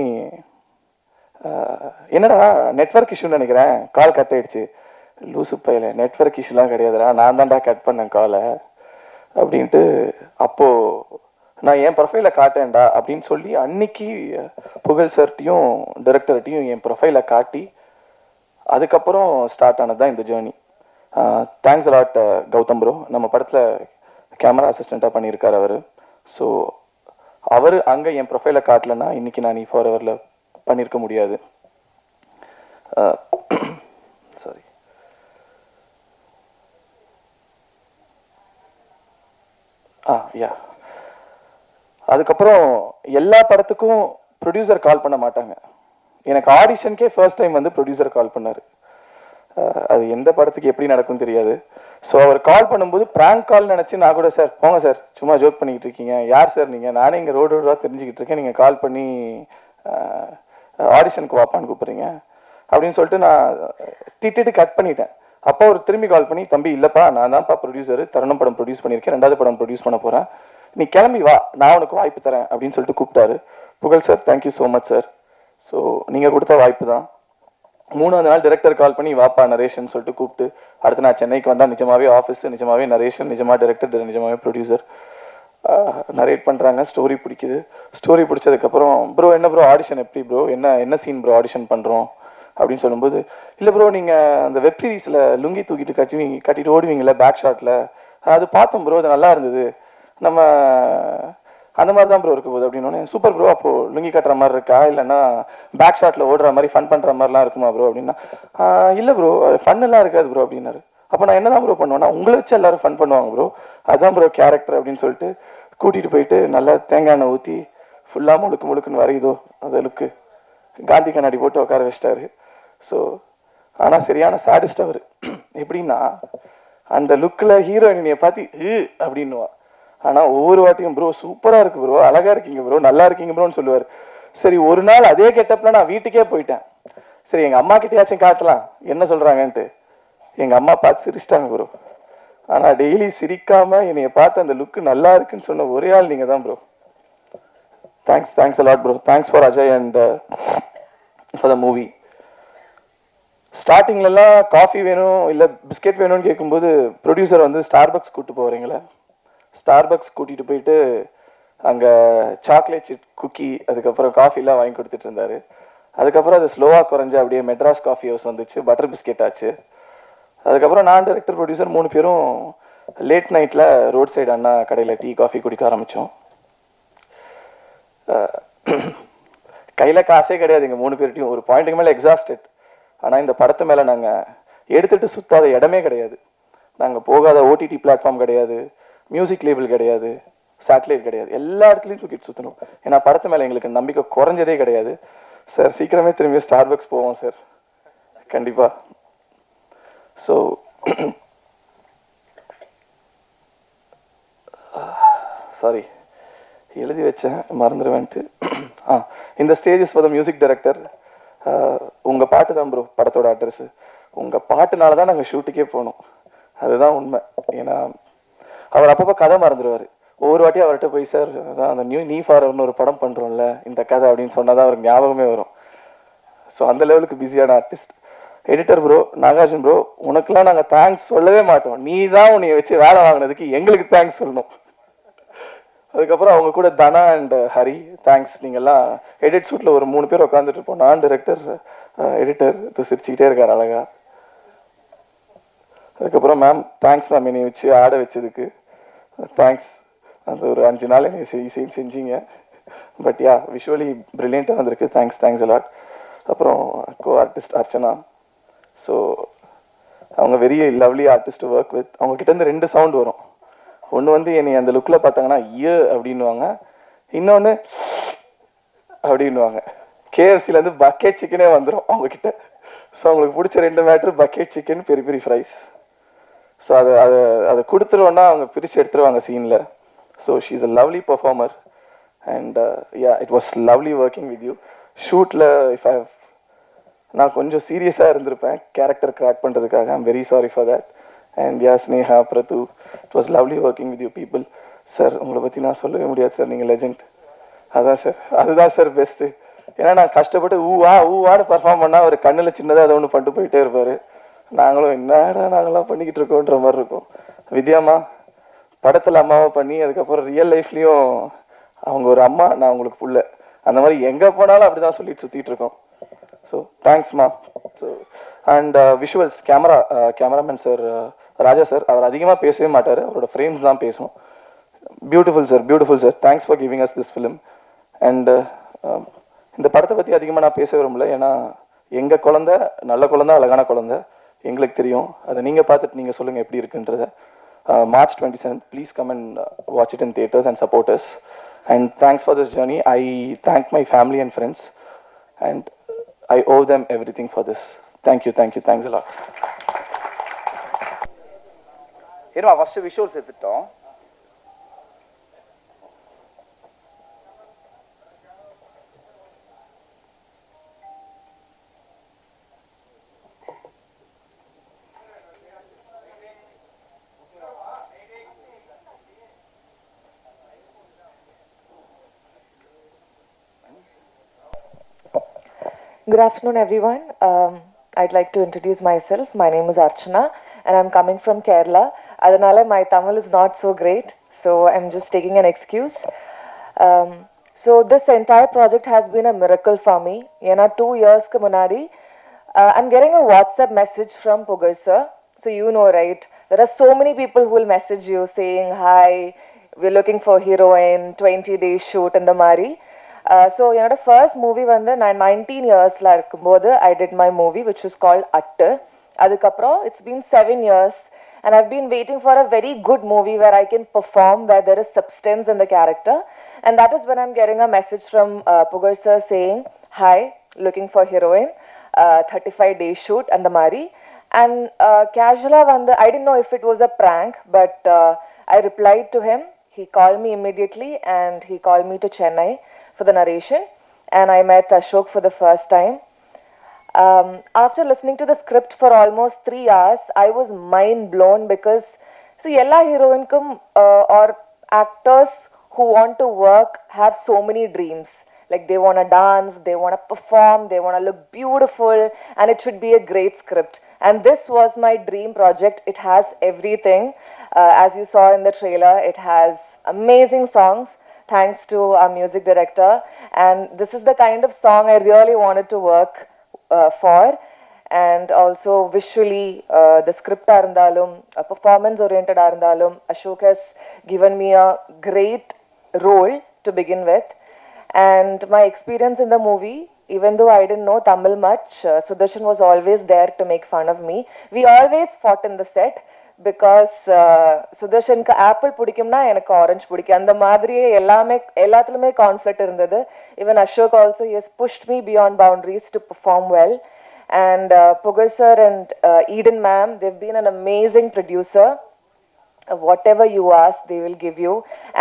என்னடா நெட்வொர்க் இஷ்யூன்னு நினைக்கிறேன், கால் கட் ஆயிடுச்சு. லூசு பையில நெட்வொர்க் இஷ்யூலாம் கிடையாதுடா, நான் தான்டா கட் பண்ணேன் காலை அப்படின்ட்டு. அப்போது நான் என் ப்ரொஃபைலை காட்டேன்டா அப்படின்னு சொல்லி அன்னைக்கு புகழ் சார்ட்டையும் டைரக்டர்கிட்டையும் என் ப்ரொஃபைலை காட்டி அதுக்கப்புறம் ஸ்டார்ட் ஆனது தான் இந்த journey. Thanks a lot Gautham bro. நம்ம படத்தில் கேமரா அசிஸ்டண்ட்டாக பண்ணியிருக்கார் அவர். ஸோ அவர் அங்கே என் ப்ரொஃபைலை காட்டலைன்னா இன்றைக்கி நான் நீ ஃபார் எவரில் பண்ணியிருக்க முடியாது. சாரி. யா அதுக்கப்புறம் எல்லா படத்துக்கும் ப்ரொடியூசர் கால் பண்ண மாட்டாங்க. எனக்கு ஆடிஷனுக்கே ஃபர்ஸ்ட் டைம் வந்து ப்ரொடியூசர் கால் பண்ணார். அது எந்த படத்துக்கு எப்படி நடக்கும் தெரியாது. ஸோ அவர் கால் பண்ணும்போது ப்ராங்க் கால் நினச்சி நான் கூட சார் போங்க சார் சும்மா ஜோக் பண்ணிக்கிட்டு இருக்கீங்க, யார் சார் நீங்கள், நானே இங்கே ரோடாக தெரிஞ்சுக்கிட்டு இருக்கேன், நீங்கள் கால் பண்ணி ஆடிஷனுக்கு வாப்பான்னு கூப்பிட்றீங்க அப்படின்னு சொல்லிட்டு நான் திட்டிட்டு கட் பண்ணிட்டேன். அப்போ அவர் திரும்பி கால் பண்ணி தம்பி இல்லைப்பா நான் தான்ப்பா ப்ரொடியூசர், தருணம் படம் ப்ரொடியூஸ் பண்ணியிருக்கேன், 2வது படம் ப்ரொடியூஸ் பண்ண போகிறேன், நீ கிளம்பி வா நான் உனக்கு வாய்ப்பு தரேன் அப்படின்னு சொல்லிட்டு கூப்பிட்டாரு. புகழ் sir thank you so much sir. So நீங்கள் கொடுத்த வாய்ப்பு தான். 3வது நாள் டைரக்டர் கால் பண்ணி வாப்பா நரேஷன் சொல்லிட்டு கூப்பிட்டு அடுத்து நான் சென்னைக்கு வந்தால் நிஜமாவே ஆஃபீஸ், நிஜமாவே நரேஷன், நிஜமாக டைரக்டர், நிஜமாவே ப்ரொடியூசர் நரேட் பண்ணுறாங்க. ஸ்டோரி பிடிக்குது. ஸ்டோரி பிடிச்சதுக்கப்புறம் ப்ரோ என்ன ப்ரோ ஆடிஷன் எப்படி ப்ரோ, என்ன சீன் ப்ரோ ஆடிஷன் பண்ணுறோம் அப்படின்னு சொல்லும்போது இல்லை ப்ரோ நீங்கள் அந்த வெப் சீரிஸில் லுங்கி தூக்கிட்டு கட்டிட்டு ஓடுவீங்களே பேக் ஷாட்டில் அது பார்த்தோம் ப்ரோ, அது நல்லா இருந்தது, நம்ம அந்த மாதிரி தான் ப்ரோ இருக்க போகுது அப்படின்னு. சூப்பர் ப்ரோ அப்போது லுங்கி கட்டுற மாதிரி இருக்கா இல்லைன்னா பேக் ஷாட்டில் ஓடுற மாதிரி ஃபன் பண்ணுற மாதிரிலாம் இருக்குமா ப்ரோ அப்படின்னா இல்லை ப்ரோ ஃபன்னெல்லாம் இருக்காது ப்ரோ அப்படின்னாரு. அப்போ நான் என்ன தான் ப்ரோ பண்ணுவேன்னா உங்களை வச்சு எல்லாரும் ஃபன் பண்ணுவாங்க ப்ரோ, அதுதான் ப்ரோ கேரக்டர் அப்படின்னு சொல்லிட்டு கூட்டிகிட்டு போயிட்டு நல்லா தேங்காய் எண்ணெய் ஊற்றி ஃபுல்லாக முழுக்குன்னு வரையுதோ அது லுக்கு காந்தி கண்ணாடி போட்டு உட்கார வச்சிட்டாரு. ஸோ ஆனால் சரியான சாடிஸ்ட் அவர். எப்படின்னா அந்த லுக்கில் ஹீரோயினியை பார்த்து அப்படின்னுவா, ஆனால் ஒவ்வொரு வாட்டியும் ப்ரோ சூப்பராக இருக்கு ப்ரோ, அழகாக இருக்கீங்க ப்ரோ, நல்லா இருக்கீங்க ப்ரோன்னு சொல்லுவார். சரி ஒரு நாள் அதே கெட்டப்பில் நான் வீட்டுக்கே போயிட்டேன். சரி எங்கள் அம்மா கிட்டேயாச்சும் காட்டலாம் என்ன சொல்கிறாங்கன்ட்டு. எங்கள் அம்மா பார்த்து சிரிச்சிட்டாங்க ப்ரோ. ஆனால் டெய்லி சிரிக்காமல் என்னைய பார்த்து அந்த லுக்கு நல்லா இருக்குன்னு சொன்ன ஒரே ஆள் நீங்கள் தான் bro. Thanks a lot bro. Thanks for Ajay and for the movie. ஸ்டார்டிங்லலாம் காஃபி வேணும் இல்லை பிஸ்கெட் வேணும்னு கேட்கும்போது ப்ரொடியூசர் வந்து ஸ்டார்பக்ஸ் கூப்பிட்டு போகிறீங்களே, ஸ்டார்பக்ஸ் கூட்டிகிட்டு போயிட்டு அங்கே சாக்லேட் சிப் குக்கி அதுக்கப்புறம் காஃபிலாம் வாங்கி கொடுத்துட்டு இருந்தார். அதுக்கப்புறம் அது ஸ்லோவாக குறைஞ்சி அப்படியே மெட்ராஸ் காஃபி ஹவுஸ் வந்துச்சு, பட்டர் பிஸ்கெட் ஆச்சு. அதுக்கப்புறம் நான் டைரக்டர் ப்ரொடியூசர் 3 பேரும் லேட் நைட்டில் ரோட் சைடு அண்ணா கடையில் டீ காஃபி குடிக்க ஆரம்பித்தோம். கையில் காசே கிடையாது எங்கள் 3 பேர்ட்டையும். ஒரு பாயிண்ட்டுக்கு மேலே எக்ஸாஸ்டட். ஆனால் இந்த படத்து மேலே நாங்கள் எடுத்துகிட்டு சுற்றாத இடமே கிடையாது. நாங்கள் போகாத ஓடிடி பிளாட்ஃபார்ம் கிடையாது, மியூசிக் லேபிள் கிடையாது, சேட்டலைட் கிடையாது, எல்லா இடத்துலையும் தூக்கிட்டு சுற்றணும். ஏன்னா படத்து மேலே எங்களுக்கு நம்பிக்கை குறைஞ்சதே கிடையாது. சார் சீக்கிரமே திரும்பி ஸ்டார்பக்ஸ் போவோம் சார் கண்டிப்பாக. ஸோ சாரி எழுதி வச்சேன் மறந்துடுவேன்ட்டு. இந்த stages for the music director. உங்கள் பாட்டு தான் ப்ரோ படத்தோட அட்ரஸ். உங்கள் பாட்டுனால தான் நாங்கள் ஷூட்டுக்கே போனோம், அதுதான் உண்மை. ஏன்னா அவர் அப்பப்போ கதை மறந்துடுவார். ஒவ்வொரு வாட்டியும் அவர்கிட்ட போய் சார் அதான் அந்த நீ ஃபார் எவர்னு ஒரு படம் பண்ணுறோம்ல இந்த கதை அப்படின்னு சொன்னால் தான் அவருக்கு ஞாபகமே வரும். ஸோ அந்த லெவலுக்கு பிஸியான artist. Editor bro Nagarjun bro உனக்குலாம் நாங்கள் தேங்க்ஸ் சொல்லவே மாட்டோம், நீ தான் உன்னைய வச்சு வேலை வாங்கினதுக்கு எங்களுக்கு தேங்க்ஸ் சொல்லணும். அதுக்கப்புறம் அவங்க கூட தனா அண்ட் ஹரி தேங்க்ஸ். நீங்கள்லாம் எடிட் ஷூட்டில் ஒரு 3 பேர் உட்காந்துட்டு இருப்போம், நான் டைரக்டர் எடிட்டர் சிரிச்சுக்கிட்டே இருக்கார் அழகா. அதுக்கப்புறம் மேம் தேங்க்ஸ் மேம் என்னை வச்சு ஆட வச்சதுக்கு தேங்க்ஸ். அந்த ஒரு 5 நாள் என்னை செஞ்சீங்க. பட் யா விஷுவலி ப்ரில்லியண்ட்டாக வந்திருக்கு. Thanks a lot. அப்புறம் கோ ஆர்டிஸ்ட் அர்ச்சனா. ஸோ அவங்க very lovely artist work with. அவங்க கிட்டேருந்து 2 சவுண்ட் வரும். ஒன்று வந்து என்னை அந்த லுக்கில் பார்த்தாங்கன்னா அப்படின்னுவாங்க, இன்னொன்று அப்படின்வாங்க. கேஎஃப்சிலேருந்து பக்கெட் சிக்கனே வந்துடும் அவங்கக்கிட்ட. ஸோ அவங்களுக்கு பிடிச்ச 2 மேட்ரு பக்கெட் சிக்கன் பெரிய பெரிய ஃப்ரைஸ். ஸோ அதை கொடுத்துருவோன்னா அவங்க பிரித்து எடுத்துருவாங்க சீனில். So she is a lovely performer and yeah it was lovely working with you. ஷூட்டில் நான் கொஞ்சம் சீரியஸாக இருந்திருப்பேன் கேரக்டர் கிராக் பண்ணுறதுக்காக. I'm very sorry for that. And yeah Sneha Prathu it was lovely working with you people. Sir உங்களை பற்றி நான் சொல்லவே முடியாது சார், நீங்கள் லெஜெண்ட். அதான் சார், அதுதான் சார் பெஸ்ட்டு. ஏன்னா நான் கஷ்டப்பட்டு ஊவான்னு பர்ஃபார்ம் பண்ணால் அவர் கண்ணில் சின்னதாக அதை ஒன்று பண்ணிட்டு போயிட்டே இருப்பார். நாங்களும் என்னடா நாங்களாம் பண்ணிக்கிட்டு இருக்கோன்ற மாதிரி இருக்கும். வித்யாம்மா படத்தில் அம்மாவை பண்ணி அதுக்கப்புறம் ரியல் லைஃப்லேயும் அவங்க ஒரு அம்மா, நான் உங்களுக்கு புள்ள, அந்த மாதிரி எங்கே போனாலும் அப்படி தான் சொல்லிட்டு சுற்றிட்டு இருக்கோம். ஸோ தேங்க்ஸ்மா. So and visuals cameraman sir Raja sir, அவர் அதிகமாக பேசவே மாட்டார், அவரோட ஃப்ரேம்ஸ் தான் பேசும். Beautiful sir, thanks for giving us this film. And இந்த படத்தை பற்றி அதிகமாக நான் பேச விரும்பல, ஏன்னா எங்கள் குழந்தை நல்ல குழந்தை, அழகான குழந்தை, எங்களுக்கு தெரியும். அதை நீங்கள் பார்த்துட்டு நீங்கள் சொல்லுங்கள் எப்படி இருக்குன்றத. March 27th, please come and watch it in theaters and support us. And thanks for this journey. I thank my family and friends, and I owe them everything for this. Thank you, thanks a lot. ஏன்னா first visuals எடுத்துட்டோம். Good afternoon, everyone. I'd like to introduce myself. My name is Archana, and I'm coming from Kerala. Adanala, my Tamil is not so great, so I'm just taking an excuse. So this entire project has been a miracle for me. Yena 2 years ku munadi, I'm getting a WhatsApp message from Pugar sir. So you know, right? There are so many people who will message you saying, "Hi, we're looking for heroine, 20-day shoot," and the mari. So என்னோட first movie வந்து நான் 19 இயர்ஸில் இருக்கும்போது I did my movie which is called at. அதுக்கப்புறம் it's been 7 years and I've been waiting for a very good movie where I can perform, where there is substance in the character, and that is when I'm getting a message from Pugar sir saying, "Hi, looking for heroine, 35-day shoot," and the mari. And casually வந்து I didn't know if it was a prank, but I replied to him. He called me immediately and he called me to Chennai for the narration, and I met Ashok for the first time. After listening to the script for almost 3 hours, I was mind blown because see, ella heroine or actors who want to work have so many dreams. Like they want to dance, they want to perform, they want to look beautiful, and it should be a great script. And this was my dream project. It has everything. As you saw in the trailer, it has amazing songs, thanks to our music director, and this is the kind of song I really wanted to work for. And also visually, the script arundalum, performance oriented arundalum, Ashok has given me a great role to begin with. And my experience in the movie, even though I didn't know Tamil much, Sudarshan was always there to make fun of me. We always fought in the set because சுதர்ஷனுக்கு apple பிடிக்கும்னா எனக்கு orange பிடிக்கும், அந்த மாதிரியே எல்லாத்துலேயுமே conflict இருந்தது. Even Ashok also has pushed me beyond boundaries to perform well. And Pugar sir and Eden ma'am, they've been an amazing producer. Whatever you ask, they will give you.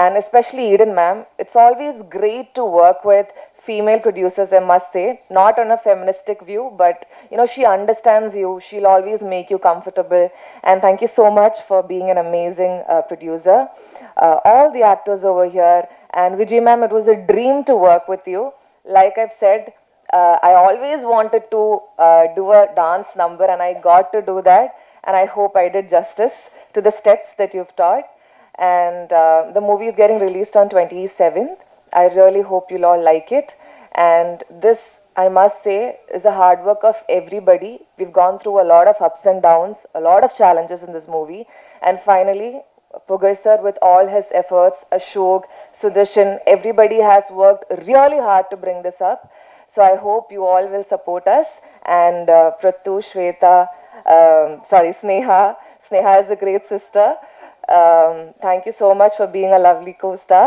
And especially Eden ma'am, it's always great to work with female producers, I must say, not on a feministic view, but you know, she understands you, she'll always make you comfortable. And thank you so much for being an amazing producer. All the actors over here, and Vijay ma'am, it was a dream to work with you. Like I've said, I always wanted to do a dance number, and I got to do that, and I hope I did justice to the steps that you've taught. And the movie is getting released on 27th. I really hope you'll all like it. And this, I must say, is a hard work of everybody. We've gone through a lot of ups and downs, a lot of challenges in this movie. And finally, Pugar sir, with all his efforts, Ashok, Sudarshan, everybody has worked really hard to bring this up. So I hope you all will support us. And Prathu, Shweta, Sneha. Sneha is a great sister. Thank you so much for being a lovely co-star.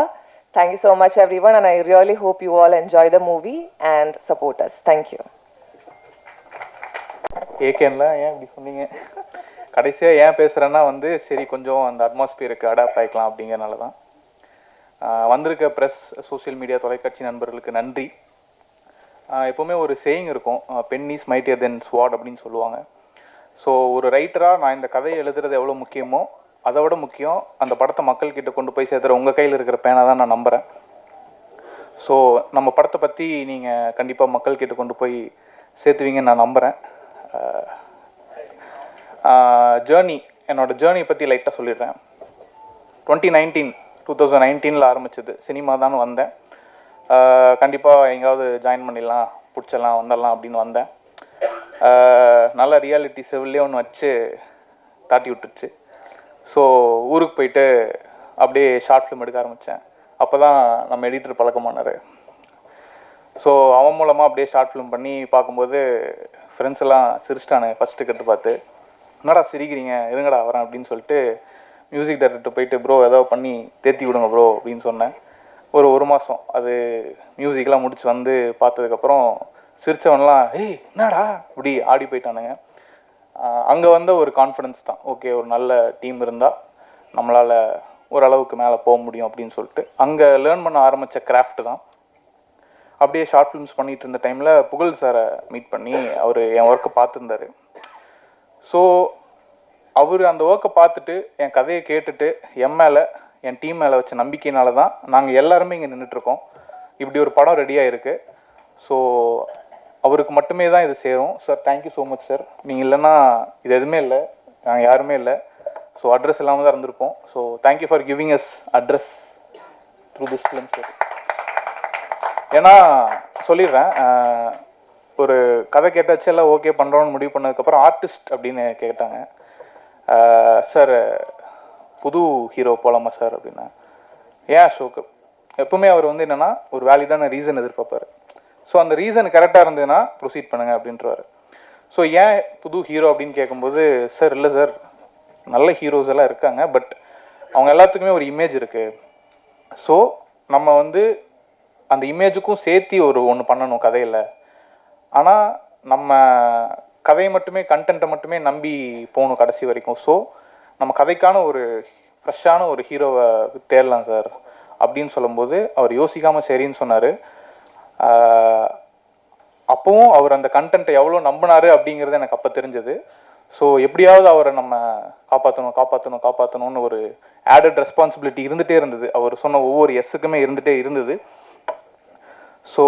Thank you so much, everyone, and I really hope you all enjoy the movie and support us. Thank you. ஏகேன்லாம் ஏன் இப்படி சொன்னீங்க? கடைசியாக ஏன் பேசுகிறேன்னா வந்து சரி கொஞ்சம் அந்த அட்மாஸ்பியருக்கு adapt ஆகிக்கலாம் அப்படிங்கிறனால தான். வந்திருக்க ப்ரெஸ், சோசியல் மீடியா, தொலைக்காட்சி நண்பர்களுக்கு நன்றி. எப்போவுமே ஒரு சேயிங் இருக்கும், பென் இஸ் மைட்டியர் தென் ஸ்வாட் அப்படின்னு சொல்லுவாங்க. ஸோ ஒரு ரைட்டராக நான் இந்த கதையை எழுதுறது எவ்வளோ முக்கியமோ அதை விட முக்கியம் அந்த படத்தை மக்கள்கிட்ட கொண்டு போய் சேர்த்துற உங்கள் கையில் இருக்கிற பேனா தான் நான் நம்புகிறேன். ஸோ நம்ம படத்தை பற்றி நீங்கள் கண்டிப்பாக மக்கள்கிட்ட கொண்டு போய் சேர்த்துவீங்கன்னு நான் நம்புகிறேன். ஜேர்னி, என்னோடய ஜேர்னி பற்றி லைட்டாக சொல்லிடுறேன். 2019 ஆரம்பிச்சது. சினிமா தான் வந்தேன். கண்டிப்பாக எங்கேயாவது ஜாயின் பண்ணிடலாம், பிடிச்சிடலாம், வந்துடலாம் அப்படின்னு வந்தேன். நல்ல ரியாலிட்டி செவிலே ஒன்று வச்சு தாட்டி விட்டுருச்சு. ஸோ ஊருக்கு போயிட்டு அப்படியே ஷார்ட் ஃபிலிம் எடுக்க ஆரம்பித்தேன். அப்போ தான் நம்ம எடிட்டர் பழக்கமானார். ஸோ அவன் மூலமாக அப்படியே ஷார்ட் ஃபிலிம் பண்ணி பார்க்கும்போது ஃப்ரெண்ட்ஸ் எல்லாம் சிரிச்சிட்டானுங்க. ஃபஸ்ட்டு கட்டு பார்த்து, என்னடா சிரிக்கிறீங்க, இருங்கடா வரேன் அப்படின்னு சொல்லிட்டு மியூசிக் டைரக்டர் போயிட்டு ப்ரோ ஏதாவது பண்ணி தேர்த்தி விடுங்க ப்ரோ அப்படின்னு சொன்னேன். ஒரு மாதம் அது மியூசிக்லாம் முடிச்சு வந்து பார்த்ததுக்கப்புறம் சிரித்தவன்லாம் ஏய் என்னடா இப்படி ஆடி போயிட்டானுங்க. அங்கே வந்த ஒரு கான்ஃபிடன்ஸ் தான், ஓகே ஒரு நல்ல டீம் இருந்தால் நம்மளால் ஓரளவுக்கு மேலே போக முடியும் அப்படின்னு சொல்லிட்டு அங்கே லேர்ன் பண்ண ஆரம்பித்த கிராஃப்ட் தான். அப்படியே ஷார்ட் ஃபிலிம்ஸ் பண்ணிகிட்டு இருந்த டைமில் புகழ் சாரை மீட் பண்ணி அவர் என் ஒர்க்கை பார்த்துருந்தாரு. ஸோ அவர் அந்த ஒர்க்கை பார்த்துட்டு என் கதையை கேட்டுட்டு என் மேலே என் டீம் மேலே வச்ச நம்பிக்கையினால தான் நாங்கள் எல்லாருமே இங்கே நின்றுட்டுருக்கோம். இப்படி ஒரு படம் ரெடியாக இருக்குது. ஸோ அவருக்கு மட்டுமே தான் இது சேரும். Sir thank you so much sir. நீங்கள் இல்லைன்னா இது எதுவுமே இல்லை, நாங்கள் யாருமே இல்லை. ஸோ அட்ரஸ் இல்லாமல் தான் இருந்திருப்போம். So thank you for giving as address through this film sir. ஏன்னா சொல்லிடுறேன், ஒரு கதை கேட்டாச்சு எல்லாம் ஓகே பண்ணுறோன்னு முடிவு பண்ணதுக்கப்புறம் ஆர்டிஸ்ட் அப்படின்னு கேட்டாங்க. சார் புது ஹீரோ போகலாமா சார் அப்படின்னா, ஏன் அசோக் எப்பவுமே அவர் வந்து என்னென்னா ஒரு வேலிடான ரீசன் எதிர்பார்ப்பார். ஸோ அந்த ரீசன் கரெக்டாக இருந்ததுன்னா ப்ரொசீட் பண்ணுங்க அப்படின்றவார். ஸோ ஏன் புது ஹீரோ அப்படின்னு கேட்கும்போது, சார் இல்லை சார் நல்ல ஹீரோஸ் எல்லாம் இருக்காங்க, பட் அவங்க எல்லாத்துக்குமே ஒரு இமேஜ் இருக்குது. ஸோ நம்ம வந்து அந்த இமேஜுக்கும் சேர்த்தி ஒன்று பண்ணணும் கதையில். ஆனால் நம்ம கதையை மட்டுமே கண்டென்ட்டை மட்டுமே நம்பி போகணும் கடைசி வரைக்கும். ஸோ நம்ம கதைக்கான ஒரு ஃப்ரெஷ்ஷான ஒரு ஹீரோவை தேடலாம் சார் அப்படின்னு சொல்லும்போது அவர் யோசிக்காமல் சரின்னு சொன்னார். அப்போவும் அவர் அந்த கண்டென்ட்டை எவ்வளோ நம்பினார் அப்படிங்கிறது எனக்கு அப்போ தெரிஞ்சது. ஸோ எப்படியாவது அவரை நம்ம காப்பாற்றணும்னு ஒரு ஆடட் ரெஸ்பான்சிபிலிட்டி இருந்துகிட்டே இருந்தது. அவர் சொன்ன ஒவ்வொரு எஸ்ஸுக்குமே இருந்துகிட்டே இருந்தது. ஸோ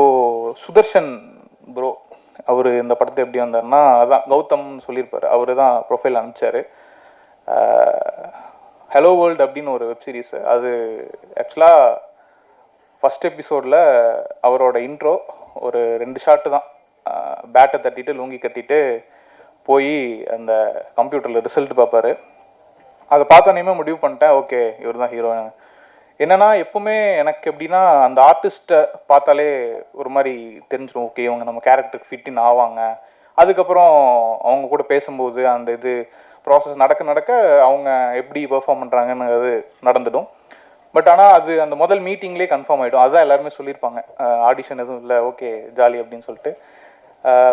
சுதர்ஷன் ப்ரோ அவர் இந்த படத்தை எப்படி வந்தார்னா, அதான் கௌதம்னு சொல்லியிருப்பார், அவர் தான் ப்ரொஃபைல் அனுப்பிச்சார். ஹலோ வேர்ல்டு அப்படின்னு ஒரு வெப் சீரிஸ். அது ஆக்சுவலாக ஃபஸ்ட் எபிசோடில் அவரோட இன்ட்ரோ ஒரு 2 ஷாட்டு தான். பேட்டை தட்டிட்டு லுங்கி கட்டிட்டு போய் அந்த கம்ப்யூட்டரில் ரிசல்ட் பார்ப்பார். அதை பார்த்தோன்னே முடிவு பண்ணிட்டேன், ஓகே இவர் தான் ஹீரோ. என்னென்னா எப்பவுமே எனக்கு எப்படின்னா அந்த ஆர்டிஸ்ட்டை பார்த்தாலே ஒரு மாதிரி தெரிஞ்சிடும், ஓகே இவங்க நம்ம கேரக்டருக்கு ஃபிட்டின் ஆவாங்க. அதுக்கப்புறம் அவங்க கூட பேசும்போது அந்த இது ப்ராசஸ் நடக்க அவங்க எப்படி பெர்ஃபார்ம் பண்ணுறாங்கன்னு அது நடந்துடும். பட் ஆனால் அது அந்த முதல் மீட்டிங்லேயே கன்ஃபார்ம் ஆகிடும். அதுதான் எல்லாருமே சொல்லியிருப்பாங்க, ஆடிஷன் எதுவும் இல்லை, ஓகே ஜாலி அப்படின்னு சொல்லிட்டு.